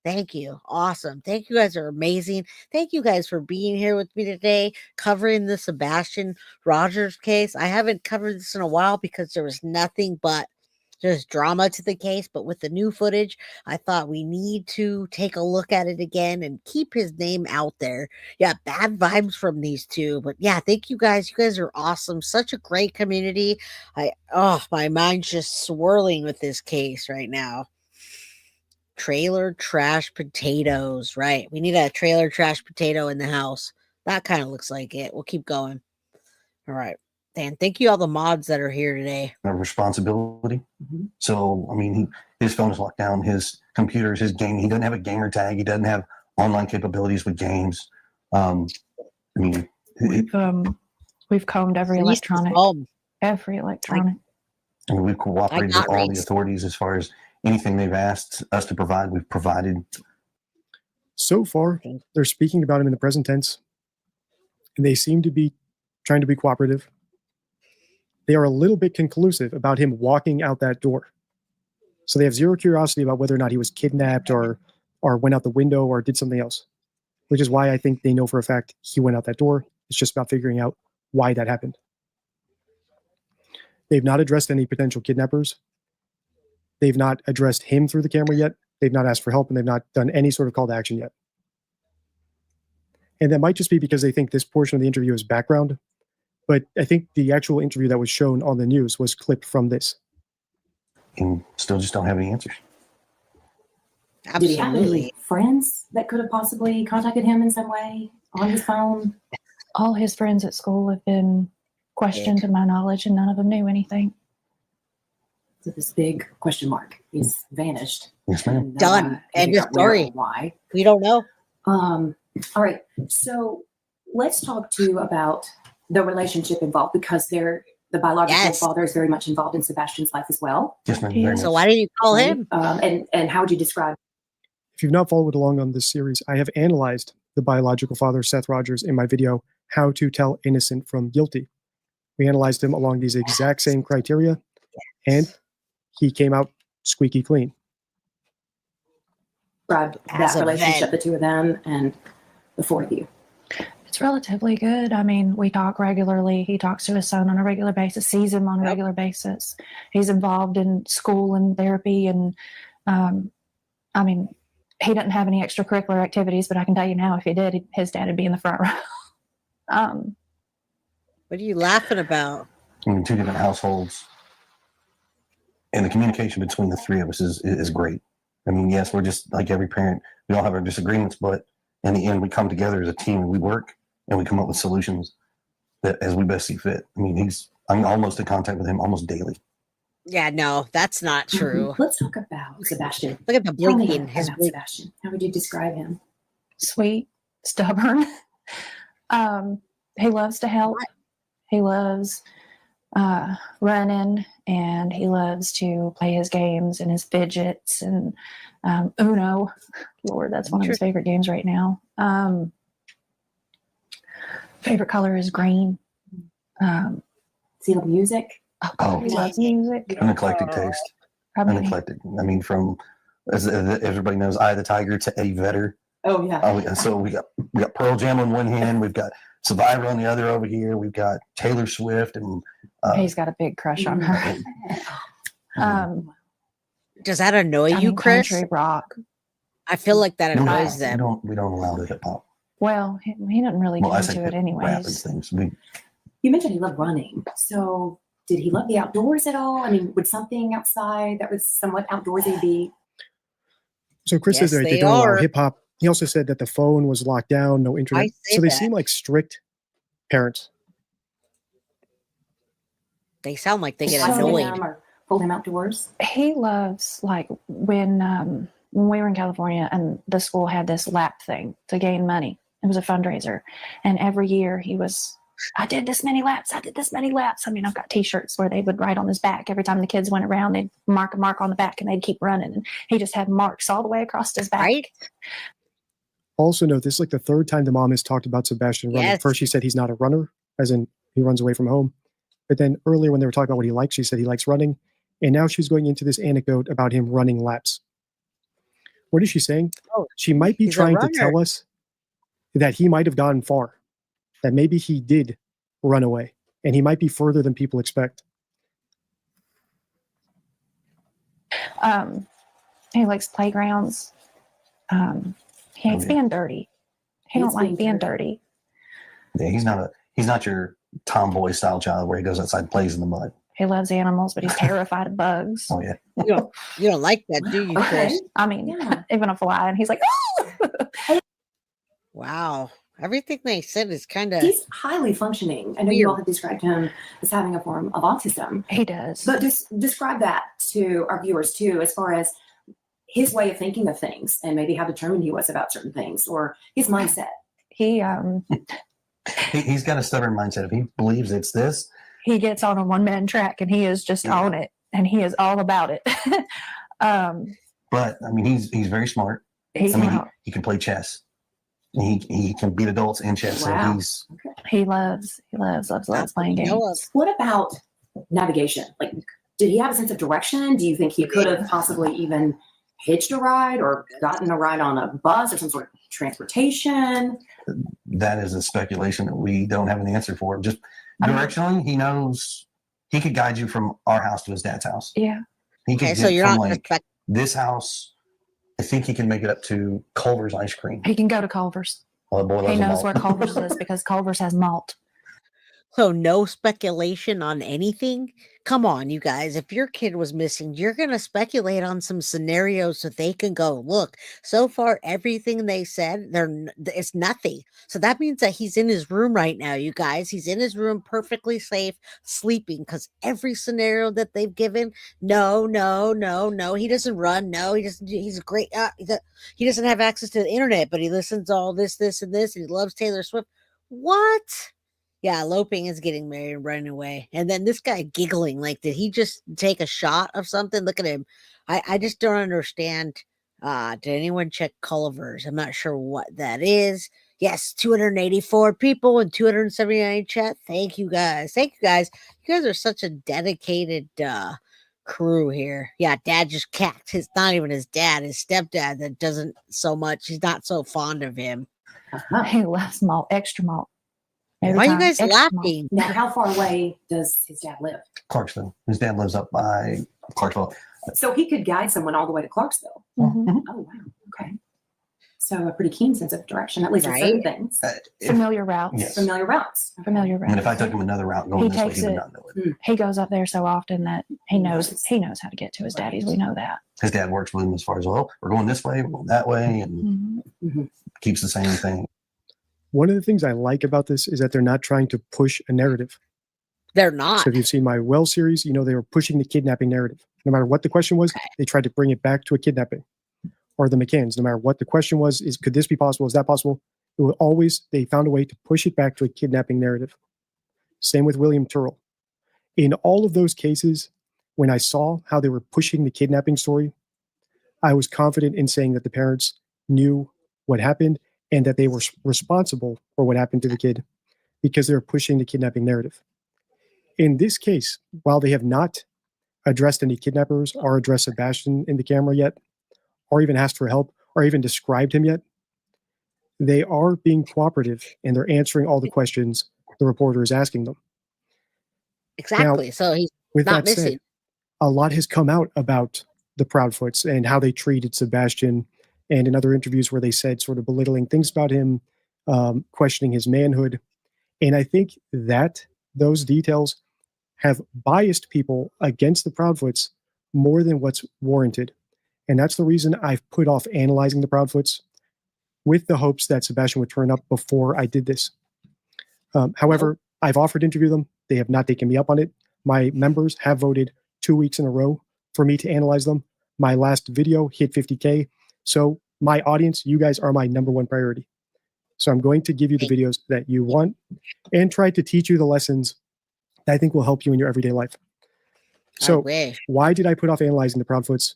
Thank you. Awesome. Thank you guys are amazing. Thank you guys for being here with me today, covering the Sebastian Rogers case. I haven't covered this in a while because there was nothing but just drama to the case. But with the new footage, I thought we need to take a look at it again and keep his name out there. Yeah, bad vibes from these two. But yeah, thank you guys. You guys are awesome. Such a great community. My mind's just swirling with this case right now. Trailer trash potatoes. Right. We need a trailer trash potato in the house. That kind of looks like it. We'll keep going. All right. Dan, thank you all the mods that are here today. Responsibility. Mm-hmm. So, I mean, his phone is locked down, his computers, his game. He doesn't have a gamer tag. He doesn't have online capabilities with games. We've combed every electronic. Every electronic. I mean, we've cooperated with all the authorities as far as anything they've asked us to provide, we've provided. So far, they're speaking about him in the present tense, and they seem to be trying to be cooperative. They are a little bit conclusive about him walking out that door. So they have zero curiosity about whether or not he was kidnapped or went out the window or did something else, which is why I think they know for a fact he went out that door. It's just about figuring out why that happened. They've not addressed any potential kidnappers. They've not addressed him through the camera yet. They've not asked for help, and they've not done any sort of call to action yet. And that might just be because they think this portion of the interview is background. But I think the actual interview that was shown on the news was clipped from this. And still just don't have any answers. Did he have any friends that could have possibly contacted him in some way on his phone? All his friends at school have been questioned to my knowledge, and none of them knew anything. So this big question mark. He's vanished. Yes, ma'am. Done. End of story. Why? We don't know. All right. So let's talk too about the relationship involved, because there the biological Yes. father is very much involved in Sebastian's life as well. Yes, ma'am. Yeah. Very So much. why didn't you call him? And how would you describe? If you've not followed along on this series, I have analyzed the biological father, Seth Rogers, in my video, How to Tell Innocent from Guilty. We analyzed him along these exact same criteria, and he came out squeaky clean. Describe As that a relationship, vet. the two of them, and the four of you. It's relatively good. I mean, we talk regularly. He talks to his son on a regular basis, sees him on a regular basis. He's involved in school and therapy. And I mean, he doesn't have any extracurricular activities, but I can tell you now, if he did, his dad would be in the front row. What are you laughing about? I mean, two different households, and the communication between the three of us is great. I mean, yes, we're just like every parent. We all have our disagreements, but in the end, we come together as a team and we work and we come up with solutions that as we best see fit. I mean, I'm almost in contact with him almost daily. Yeah, no, that's not true. Let's talk about Sebastian. Look at the Tell me blinking. His about blink. Sebastian. How would you describe him? Sweet, stubborn. He loves to help. He loves running, and he loves to play his games and his fidgets and Uno. Lord, that's one of his favorite games right now. Favorite color is green. Does he love music? Oh, He loves music. an eclectic taste. Probably. An eclectic. I mean, from as everybody knows, Eye of the Tiger to Eddie Vedder. Oh yeah. So we got Pearl Jam on one hand, we've got Survivor on the other over here, we've got Taylor Swift, and He's got a big crush on her. Does that annoy you, Chris? Country rock. I feel like that no, annoys them. we don't allow the hip hop. Well, he doesn't really Well, I get say into it rap and anyways. things. You mentioned he loved running. So did he love the outdoors at all? I mean, would something outside that was somewhat outdoorsy be? So Chris says Yes, that they they don't allow are. hip hop. He also said that the phone was locked down, no internet. say So they that. seem like strict parents. They sound like they get isolate annoyed. him or pull him outdoors? He loves, like, when we were in California and the school had this lap thing to gain money. It was a fundraiser, and every year he was, I did this many laps. I did this many laps. I mean, I've got T-shirts where they would write on his back every time the kids went around. They'd mark a mark on the back, and they'd keep running. And he just had marks all the way across his back. Right? Also note, this is like the third time the mom has talked about Sebastian running. Yes. First, she said he's not a runner, as in he runs away from home. But then earlier when they were talking about what he likes, she said he likes running. And now she's going into this anecdote about him running laps. What is she saying? Oh, she might be he's a trying to runner. tell us that he might have gone far, that maybe he did run away, and he might be further than people expect. He likes playgrounds. He hates being dirty. He Hates don't like being being dirty. Yeah, he's not your tomboy style child where he goes outside and plays in the mud. He loves animals, but he's terrified of bugs. Oh yeah. You don't like that, do you, Chris? Okay. I mean, Yeah. even a fly, and he's like, oh! Wow. Everything they said is kind of He's highly functioning. I know you all Weird. have described him as having a form of autism, He does. but just describe that to our viewers too, as far as his way of thinking of things and maybe how determined he was about certain things or his mindset. He He's got a stubborn mindset. If he believes it's this, he gets on a one-man track, and he is just on it, and he is all about it. but I mean, he's very smart. He's I mean, not. he can play chess. He can beat adults in chess. Wow. So he's He loves playing games. know of. What about navigation? Like, did he have a sense of direction? Do you think he could have possibly even hitched a ride or gotten a ride on a bus or some sort of transportation? that is a speculation that we don't have an answer for. Just directionally, he knows he could guide you from our house to his dad's house. Yeah. He could Okay, get so you're from not like expect- this house. I think he can make it up to Culver's ice cream. He can go to Culver's. Well, the boy He loves knows them where all. Culver's is because Culver's has malt. So no speculation on anything? Come on, you guys. If your kid was missing, you're going to speculate on some scenarios so they can go, look, so far everything they said, it's nothing. So that means that he's in his room right now, you guys. He's in his room perfectly safe, sleeping, because every scenario that they've given, no, he doesn't run. No, he doesn't. He's great. He doesn't have access to the internet, but he listens to all this, and this, and he loves Taylor Swift. What? Yeah, eloping is getting married and running away. And then this guy giggling, like, did he just take a shot of something? Look at him. I just don't understand. Did anyone check Culliver's? I'm not sure what that is. Yes, 284 people and 279 chat. Thank you guys. Thank you guys. You guys are such a dedicated crew here. Yeah, dad just cacked. It's not even his dad, his stepdad that doesn't so much. He's not so fond of him. He loves malt, extra malt. Every Why are you time, guys extra malt. laughing? Now, how far away does his dad live? Clarksville. His dad lives up by Clarksville. So he could guide someone all the way to Clarksville. Mhm. Oh, wow. Okay. So a pretty keen sense of direction, at least with certain things. Familiar routes. Yes. Familiar routes. Familiar And if routes. I took him another route going He this way, takes he would it. not know it. He goes up there so often that he knows how to get to his daddies. We know that. His dad works with him as far as, well, we're going this way, we're going that way, and keeps the same thing. One of the things I like about this is that they're not trying to push a narrative. They're not. So if you've seen my Well series, you know they were pushing the kidnapping narrative. No matter what the question was, they tried to bring it back to a kidnapping. Or the McCanns, no matter what the question was, is could this be possible? Is that possible? It will always, they found a way to push it back to a kidnapping narrative. Same with William Turrell. In all of those cases, when I saw how they were pushing the kidnapping story, I was confident in saying that the parents knew what happened and that they were responsible for what happened to the kid because they were pushing the kidnapping narrative. In this case, while they have not addressed any kidnappers or addressed Sebastian in the camera yet, or even asked for help, or even described him yet, they are being cooperative and they're answering all the questions the reporter is asking them. Exactly. Now, So he's with not that said, missing. a lot has come out about the Proudfoots and how they treated Sebastian, and in other interviews where they said sort of belittling things about him, questioning his manhood. And I think that those details have biased people against the Proudfoots more than what's warranted. And that's the reason I've put off analyzing the Proudfoots with the hopes that Sebastian would turn up before I did this. However, I've offered to interview them. They have not taken me up on it. My members have voted 2 weeks in a row for me to analyze them. My last video hit 50K. So my audience, you guys are my number one priority. So I'm going to give you the videos that you want and try to teach you the lessons that I think will help you in your everyday life. So why did I put off analyzing the Proudfoots?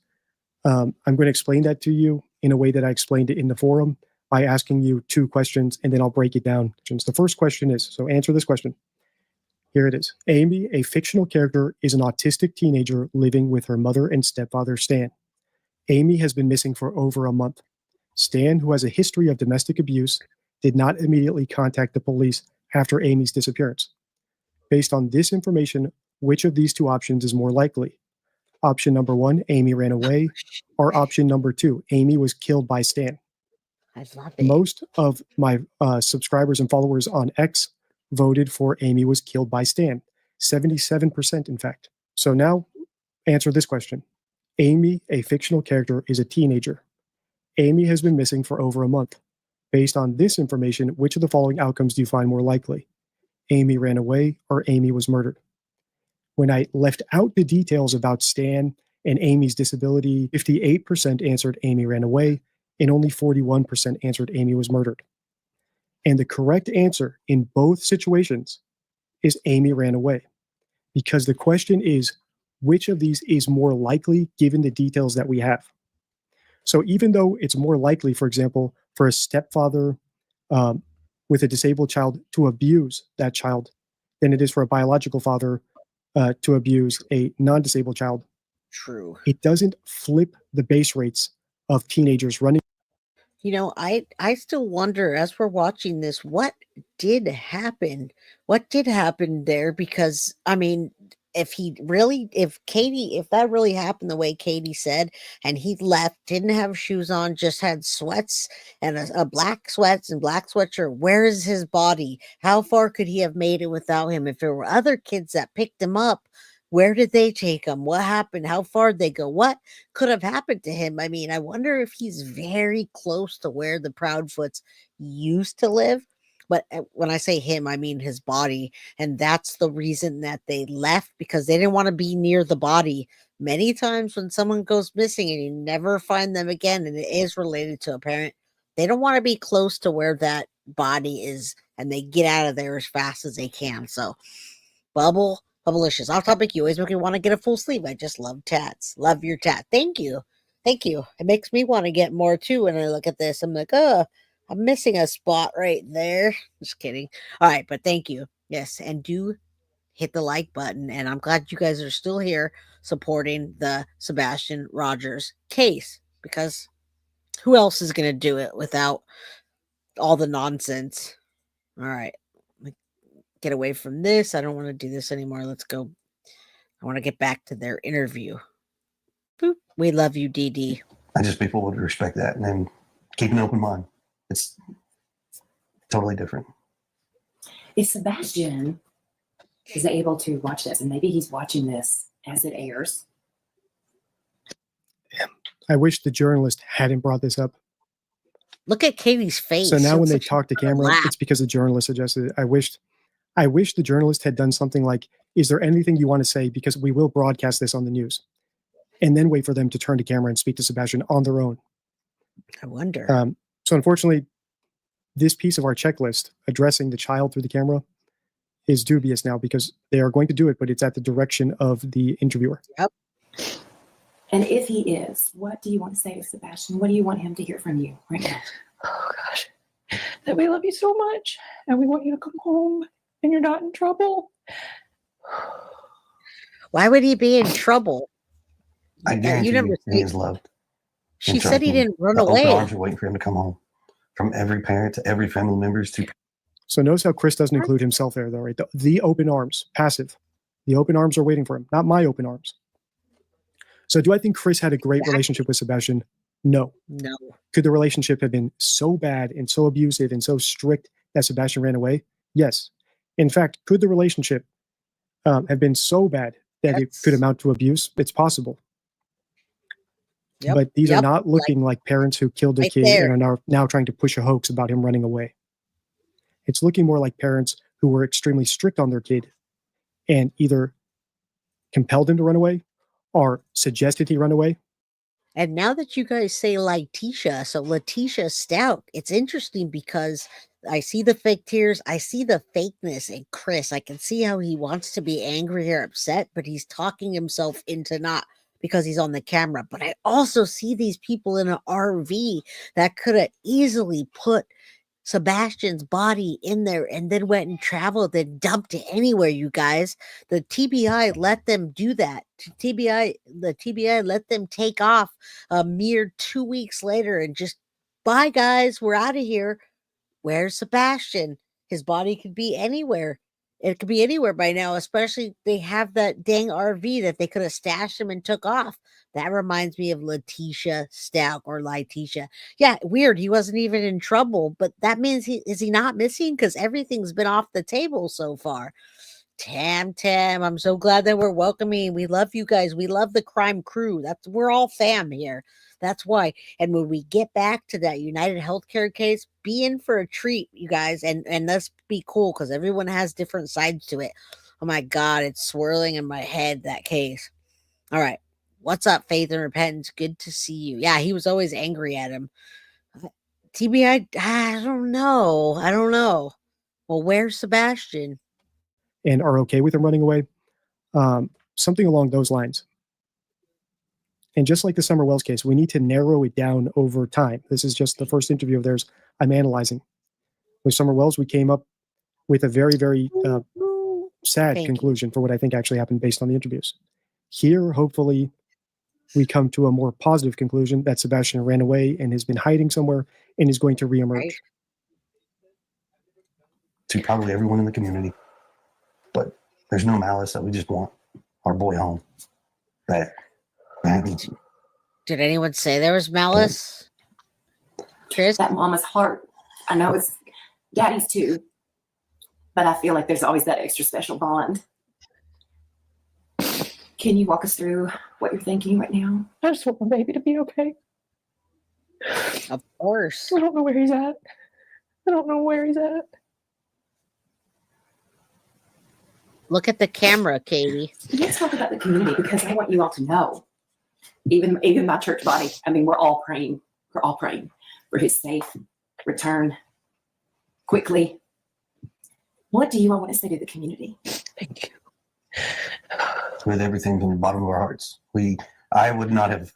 I'm going to explain that to you in a way that I explained it in the forum by asking you 2 questions, and then I'll break it down. The first question is, so answer this question. Here it is. Amy, a fictional character, is an autistic teenager living with her mother and stepfather, Stan. Amy has been missing for over a month. Stan, who has a history of domestic abuse, did not immediately contact the police after Amy's disappearance. Based on this information, which of these 2 options is more likely? Option number 1, Amy ran away, or option number 2, Amy was killed by Stan. I love it. Most of my subscribers and followers on X voted for Amy was killed by Stan, 77% in fact. So now answer this question. Amy, a fictional character, is a teenager. Amy has been missing for over a month. Based on this information, which of the following outcomes do you find more likely? Amy ran away or Amy was murdered? When I left out the details about Stan and Amy's disability, 58% answered Amy ran away and only 41% answered Amy was murdered. And the correct answer in both situations is Amy ran away, because the question is, which of these is more likely given the details that we have? So even though it's more likely, for example, for a stepfather with a disabled child to abuse that child than it is for a biological father to abuse a non-disabled child. True. It doesn't flip the base rates of teenagers running. You know, I still wonder as we're watching this, what did happen? What did happen there? Because I mean, if that really happened the way Katie said, and he left, didn't have shoes on, just had sweats and a black sweats and black sweatshirt, where is his body? How far could he have made it without him? If there were other kids that picked him up, where did they take him? What happened? How far did they go? What could have happened to him? I mean, I wonder if he's very close to where the Proudfoots used to live. But when I say him, I mean his body. And that's the reason that they left, because they didn't want to be near the body. Many times when someone goes missing and you never find them again, and it is related to a parent, they don't want to be close to where that body is and they get out of there as fast as they can. So, Bubblicious, off topic. You always make me want to get a full sleeve. I just love tats. Love your tat. Thank you. Thank you. It makes me want to get more too. When I look at this, I'm like, oh, I'm missing a spot right there. Just kidding. All right, but thank you. Yes, and do hit the like button. And I'm glad you guys are still here supporting the Sebastian Rogers case, because who else is going to do it without all the nonsense? All right. Get away from this. I don't want to do this anymore. Let's go. I want to get back to their interview. Boop. We love you, DD. I just people would respect that and then keep an open mind. It's totally different. If Sebastian is able to watch this, and maybe he's watching this as it airs. I wish the journalist hadn't brought this up. Look at Katie's face. So now She when they looks like talk to she's gonna camera, laugh. it's because the journalist suggested it. I wish the journalist had done something like, is there anything you want to say? Because we will broadcast this on the news. And then wait for them to turn to camera and speak to Sebastian on their own. I wonder. So unfortunately, this piece of our checklist addressing the child through the camera is dubious now because they are going to do it, but it's at the direction of the interviewer. Yep. And if he is, what do you want to say to Sebastian? What do you want him to hear from you right now? Oh gosh, that we love you so much and we want you to come home and you're not in trouble. Why would he be in trouble? I guarantee never you he is loved. She And said he trust me, didn't run the open away. arms are waiting for him to come home. From every parent to every family members to So notice how Chris doesn't include himself there, though, right? The open arms, passive. The open arms are waiting for him, not my open arms. So do I think Chris had a great relationship with Sebastian? No. No. Could the relationship have been so bad and so abusive and so strict that Sebastian ran away? Yes. In fact, could the relationship have been so bad that it could amount to abuse? It's possible. Yep. But these are Yep. not looking like parents who killed their Right kid there. and are now trying to push a hoax about him running away. It's looking more like parents who were extremely strict on their kid and either compelled him to run away or suggested he run away. And now that you guys say Letitia, so Letitia Stout, it's interesting because I see the fake tears. I see the fakeness in Chris. I can see how he wants to be angry or upset, but he's talking himself into not, because he's on the camera. But I also see these people in an RV that could have easily put Sebastian's body in there and then went and traveled and dumped it anywhere, you guys. The TBI let them do that. The TBI let them take off a mere 2 weeks later and just, bye guys, we're out of here. Where's Sebastian? His body could be anywhere. It could be anywhere by now, especially they have that dang RV that they could have stashed him and took off. That reminds me of Letitia Stout or Letitia. Yeah, weird. He wasn't even in trouble, but that means is he not missing? Because everything's been off the table so far. Tam, I'm so glad that we're welcoming. We love you guys. We love the crime crew. We're all fam here. That's why. And when we get back to that United Healthcare case, be in for a treat, you guys. And let's be cool because everyone has different sides to it. Oh my God, it's swirling in my head, that case. All right. What's up, Faith and Repentance? Good to see you. Yeah, he was always angry at him. TBI, I don't know. Well, where's Sebastian? And are okay with him running away. Something along those lines. And just like the Summer Wells case, we need to narrow it down over time. This is just the first interview of theirs I'm analyzing. With Summer Wells, we came up with a very, very sad conclusion for what I think actually happened based on the interviews. Here, hopefully, we come to a more positive conclusion that Sebastian ran away and has been hiding somewhere and is going to reemerge. Right. to probably everyone in the community. But there's no malice that we just want our boy home. That needs you. Did anyone say there was malice? Chris? That mama's heart. I know it's daddy's too, but I feel like there's always that extra special bond. Can you walk us through what you're thinking right now? I just want my baby to be okay. Of course. I don't know where he's at. Look at the camera, Katie. Let's talk about the community because I want you all to know. Even my church body. I mean, we're all praying. We're all praying for his safe return quickly. What do you all want to say to the community? Thank you. With everything from the bottom of our hearts. I would not have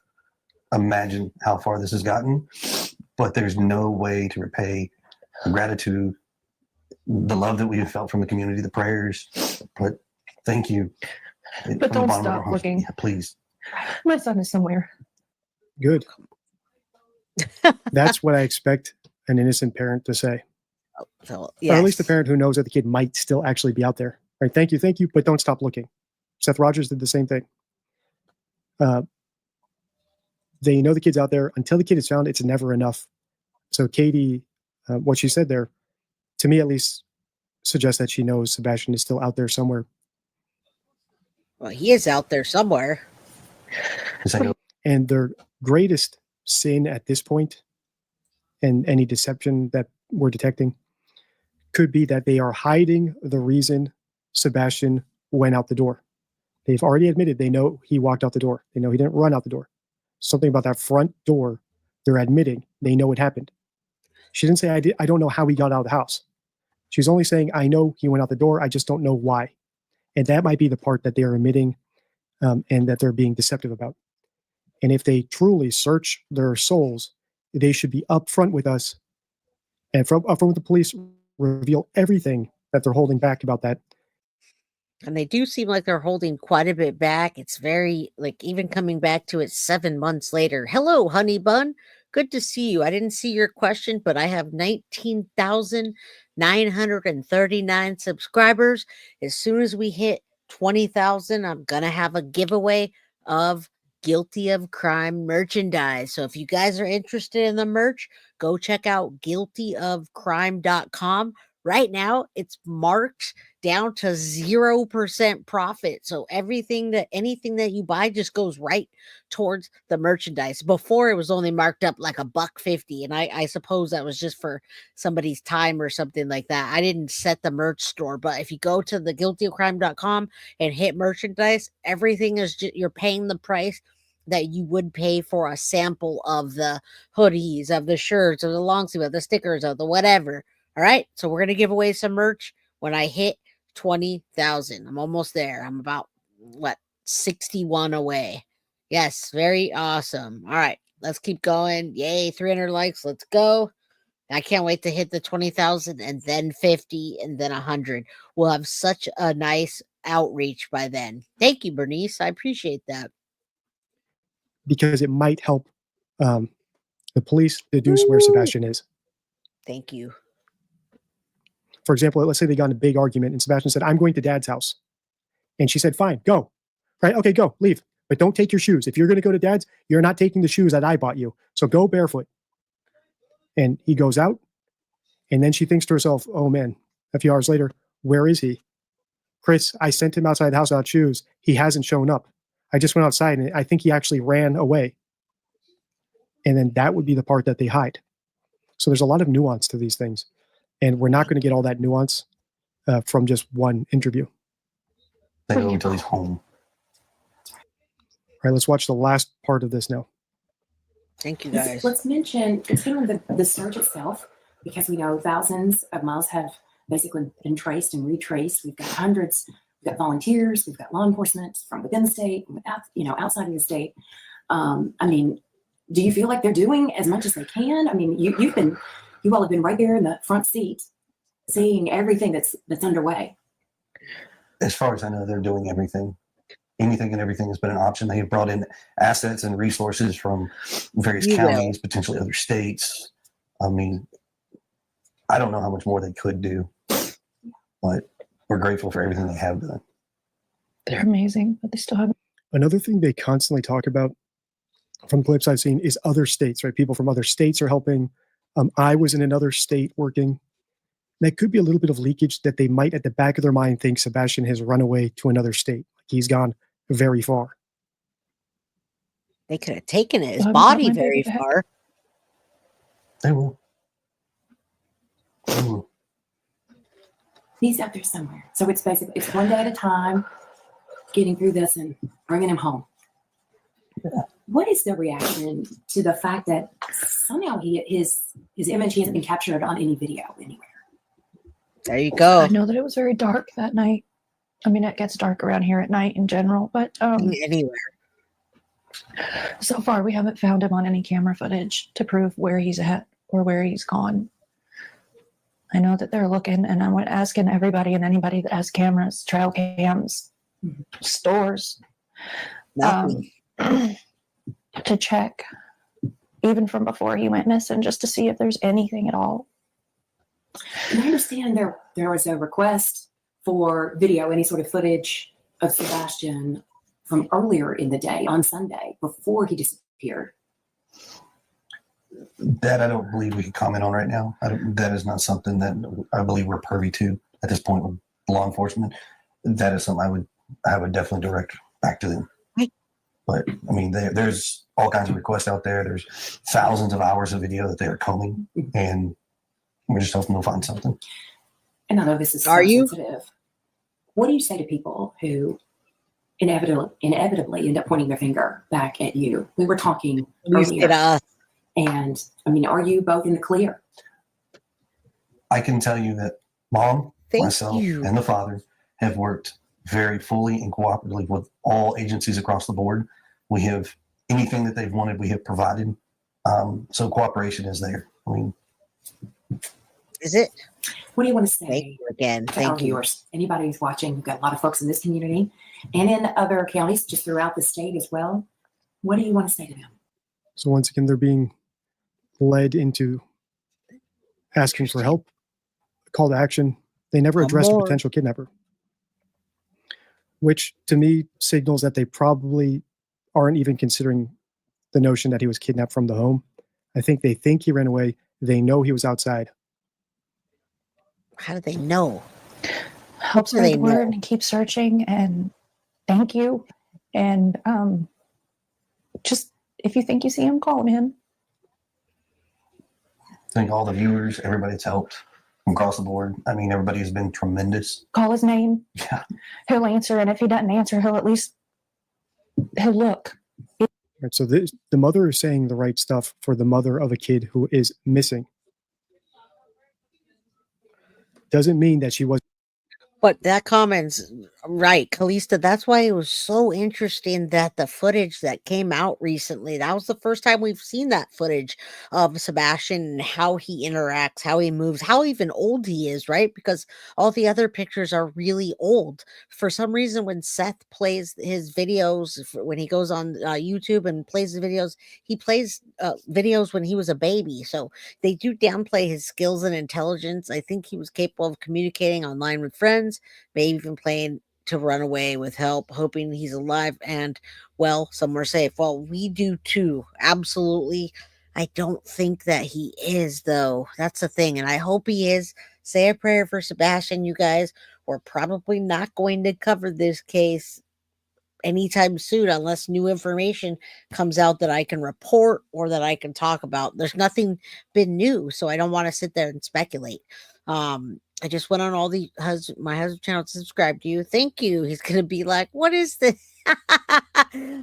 imagined how far this has gotten, but there's no way to repay the gratitude, the love that we have felt from the community, the prayers. But thank you. From the don't bottom of our stop hearts. looking. Yeah, please. My son is somewhere. Good. That's what I expect an innocent parent to say. So, Or yes. at least a parent who knows that the kid might still actually be out there. Right? Thank you, but don't stop looking. Seth Rogers did the same thing. They know the kid's out there. Until the kid is found, it's never enough. So Katie, what she said there, to me at least, suggests that she knows Sebastian is still out there somewhere. Well, he is out there somewhere. And their greatest sin at this point, and any deception that we're detecting, could be that they are hiding the reason Sebastian went out the door. They've already admitted they know he walked out the door. They know he didn't run out the door. Something about that front door, they're admitting they know it happened. She didn't say, I don't know how he got out of the house. She's only saying, I know he went out the door. I just don't know why. And that might be the part that they're omitting and that they're being deceptive about. And if they truly search their souls, they should be upfront with us and upfront with the police, reveal everything that they're holding back about that. And they do seem like they're holding quite a bit back. It's very, like, even coming back to it 7 months later. Hello, honey bun. Good to see you. I didn't see your question, but I have 19,939 subscribers. As soon as we hit 20,000, I'm going to have a giveaway of Guilty of Crime merchandise. So if you guys are interested in the merch, go check out guiltyofcrime.com. Right now, it's marked down to 0% profit. So anything that you buy just goes right towards the merchandise. Before, it was only marked up like $1.50, and I suppose that was just for somebody's time or something like that. I didn't set the merch store, but if you go to the guiltyofcrime.com and hit merchandise, everything is you're paying the price that you would pay for a sample of the hoodies, of the shirts, of the long sleeve, of the stickers, of the whatever. All right, so we're going to give away some merch when I hit 20,000. I'm almost there. I'm about, 61 away. Yes, very awesome. All right, let's keep going. Yay, 300 likes. Let's go. I can't wait to hit the 20,000 and then 50 and then 100. We'll have such a nice outreach by then. Thank you, Bernice. I appreciate that. Because it might help the police deduce where Sebastian is. Thank you. For example, let's say they got in a big argument and Sebastian said, I'm going to Dad's house. And she said, fine, go. Right? Okay, go, leave. But don't take your shoes. If you're going to go to Dad's, you're not taking the shoes that I bought you. So go barefoot. And he goes out. And then she thinks to herself, oh man, a few hours later, where is he? Chris, I sent him outside the house without shoes. He hasn't shown up. I just went outside and I think he actually ran away. And then that would be the part that they hide. So there's a lot of nuance to these things. And we're not going to get all that nuance from just one interview. They go until he's home. All right, let's watch the last part of this now. Thank you, guys. Let's mention the search itself, because we know thousands of miles have basically been traced and retraced. We've got hundreds. We've got volunteers. We've got law enforcement from within the state, outside of the state. I mean, do you feel like they're doing as much as they can? I mean, you all have been right there in the front seat, seeing everything that's underway. As far as I know, they're doing everything. Anything and everything has been an option. They have brought in assets and resources from various counties, potentially other states. I mean, I don't know how much more they could do, but we're grateful for everything they have done. They're amazing, but they still have. Another thing they constantly talk about from clips I've seen is other states, right? People from other states are helping. I was in another state working. That could be a little bit of leakage that they might at the back of their mind think Sebastian has run away to another state. Like he's gone very far. They could have taken his body very far. They will. He's out there somewhere. So it's one day at a time, getting through this and bringing him home. Yeah. What is the reaction to the fact that somehow his image hasn't been captured on any video anywhere? There you go. I know that it was very dark that night. I mean, it gets dark around here at night in general, but Anywhere. so far we haven't found him on any camera footage to prove where he's at or where he's gone. I know that they're looking, and I'm asking everybody and anybody that has cameras, trail cams, stores, Nothing. to check, even from before he went missing, just to see if there's anything at all. And I understand there was a request for video, any sort of footage of Sebastian from earlier in the day on Sunday before he disappeared. That I don't believe we can comment on right now. That is not something that I believe we're privy to at this point with law enforcement. That is something I would definitely direct back to them. But I mean, there's all kinds of requests out there. There's thousands of hours of video that they are combing, and we're just hoping they'll find something. And I know this is so sensitive. What do you say to people who inevitably end up pointing their finger back at you? We were talking earlier. And I mean, are you both in the clear? I can tell you that Mom, myself, and the father have worked very fully and cooperatively with all agencies across the board. We have anything that they've wanted, we have provided. So cooperation is there. I mean, is it? What do you want to say? Thank you again. To our viewers, anybody who's watching, we've got a lot of folks in this community and in other counties just throughout the state as well. What do you want to say to them? So once again, they're being led into asking for help, a call to action. They never addressed a potential kidnapper, which to me signals that they probably aren't even considering the notion that he was kidnapped from the home. I think they think he ran away. They know he was outside. How do they know? Help spread the word and keep searching, and thank you. And just if you think you see him, call him in. Thank all the viewers, everybody that's helped from across the board. I mean, everybody has been tremendous. Call his name. Yeah. He'll answer, and if he doesn't answer, he'll look. Right, so the mother is saying the right stuff for the mother of a kid who is missing. Doesn't mean that she was. But that comment's right, Kalista. That's why it was so interesting that the footage that came out recently, that was the first time we've seen that footage of Sebastian and how he interacts, how he moves, how even old he is, right? Because all the other pictures are really old. For some reason, when Seth plays his videos, when he goes on YouTube and plays the videos, he plays videos when he was a baby. So they do downplay his skills and intelligence. I think he was capable of communicating online with friends, maybe even playing to run away with help, hoping he's alive and well, somewhere safe. Well, we do too. Absolutely. I don't think that he is, though. That's the thing. And I hope he is. Say a prayer for Sebastian, you guys. We're probably not going to cover this case anytime soon unless new information comes out that I can report or that I can talk about. There's nothing been new, so I don't want to sit there and speculate. I just went on all the my husband's channel to subscribe to you. Thank you. He's gonna be like, what is this?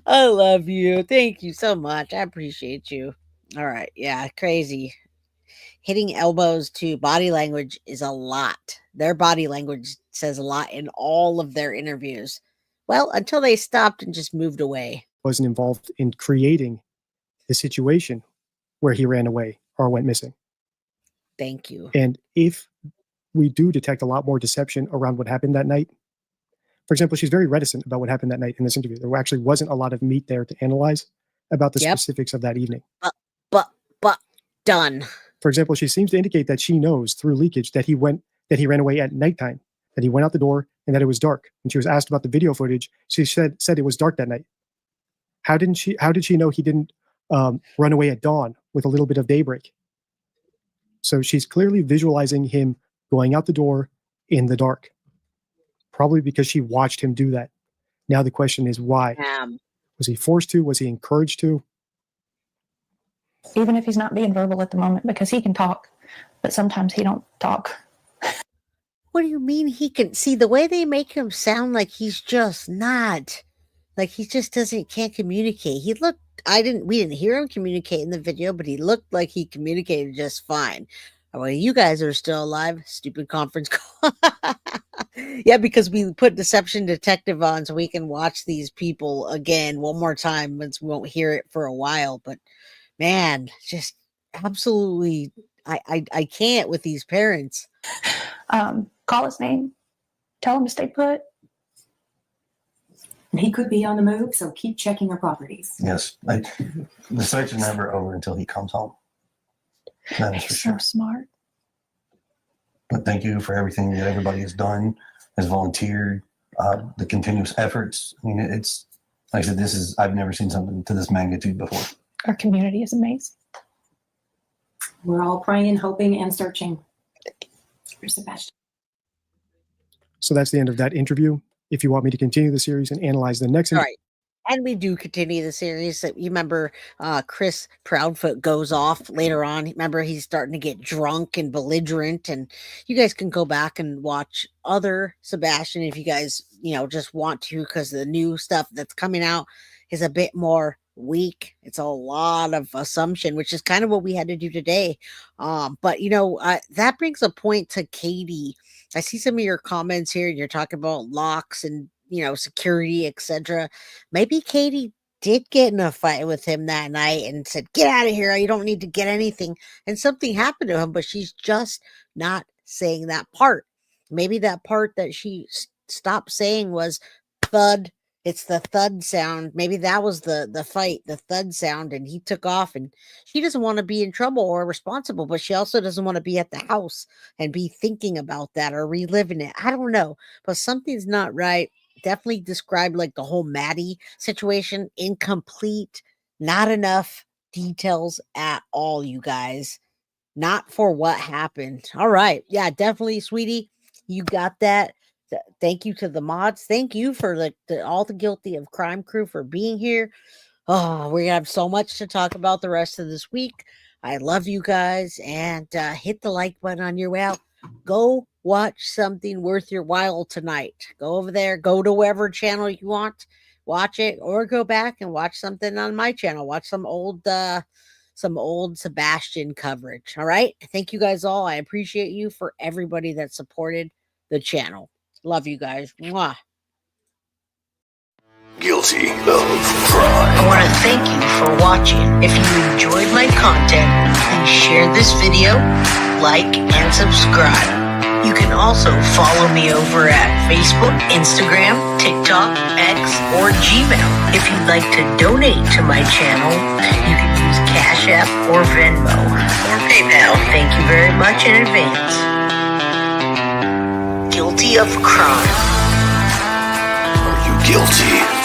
I love you. Thank you so much. I appreciate you. All right. Yeah, crazy. Hitting elbows to body language is a lot. Their body language says a lot in all of their interviews. Well, until they stopped and just moved away. Wasn't involved in creating the situation where he ran away or went missing. Thank you. And if we do detect a lot more deception around what happened that night, for example, she's very reticent about what happened that night in this interview. There actually wasn't a lot of meat there to analyze about the specifics of that evening. But done. For example, she seems to indicate that she knows through leakage that he ran away at nighttime, that he went out the door and that it was dark. And she was asked about the video footage. She said it was dark that night. How did she know he didn't run away at dawn with a little bit of daybreak? So she's clearly visualizing him going out the door in the dark, probably because she watched him do that. Now the question is why? Was he forced to? Was he encouraged to? Even if he's not being verbal at the moment, because he can talk, but sometimes he don't talk. What do you mean he can? See, the way they make him sound like he's just not, like he just can't communicate. He looked, we didn't hear him communicate in the video, but he looked like he communicated just fine. Well, you guys are still alive. Stupid conference call. Yeah, because we put Deception Detective on so we can watch these people again one more time once we won't hear it for a while. But man, just absolutely, I can't with these parents. Call his name. Tell him to stay put. He could be on the move, so keep checking your properties. Yes. The search is never over until he comes home. That is for He's so sure. smart. But thank you for everything that everybody has done, has volunteered, the continuous efforts. I mean, it's like I said, I've never seen something to this magnitude before. Our community is amazing. We're all praying, hoping, and searching for Sebastian. So that's the end of that interview. If you want me to continue the series and analyze the next All right. And we do continue the series. You remember Chris Proudfoot goes off later on. Remember, he's starting to get drunk and belligerent. And you guys can go back and watch other Sebastian if you guys, just want to, because the new stuff that's coming out is a bit more weak. It's a lot of assumption, which is kind of what we had to do today. But, that brings a point to Katie. I see some of your comments here. You're talking about locks and security, etc. Maybe Katie did get in a fight with him that night and said, "Get out of here. You don't need to get anything." And something happened to him, but she's just not saying that part. Maybe that part that she stopped saying was thud. It's the thud sound. Maybe that was the fight, the thud sound, and he took off. And she doesn't want to be in trouble or responsible, but she also doesn't want to be at the house and be thinking about that or reliving it. I don't know, but something's not right. Definitely described like the whole Maddie situation, incomplete, not enough details at all, you guys. Not for what happened. All right. Yeah, definitely, sweetie. You got that. Thank you to the mods. Thank you for all the Guilty of Crime crew for being here. Oh, we have so much to talk about the rest of this week. I love you guys, and hit the like button on your way out. Go watch something worth your while tonight. Go over there, go to whatever channel you want, watch it, or go back and watch something on my channel. Watch some old Sebastian coverage. All right. Thank you guys all. I appreciate you for everybody that supported the channel. Love you guys. Mwah. Guilty of crime. I want to thank you for watching. If you enjoyed my content, please share this video, like, and subscribe. You can also follow me over at Facebook, Instagram, TikTok, X, or Gmail. If you'd like to donate to my channel, you can use Cash App or Venmo or PayPal. Thank you very much in advance. Guilty of crime. Are you guilty?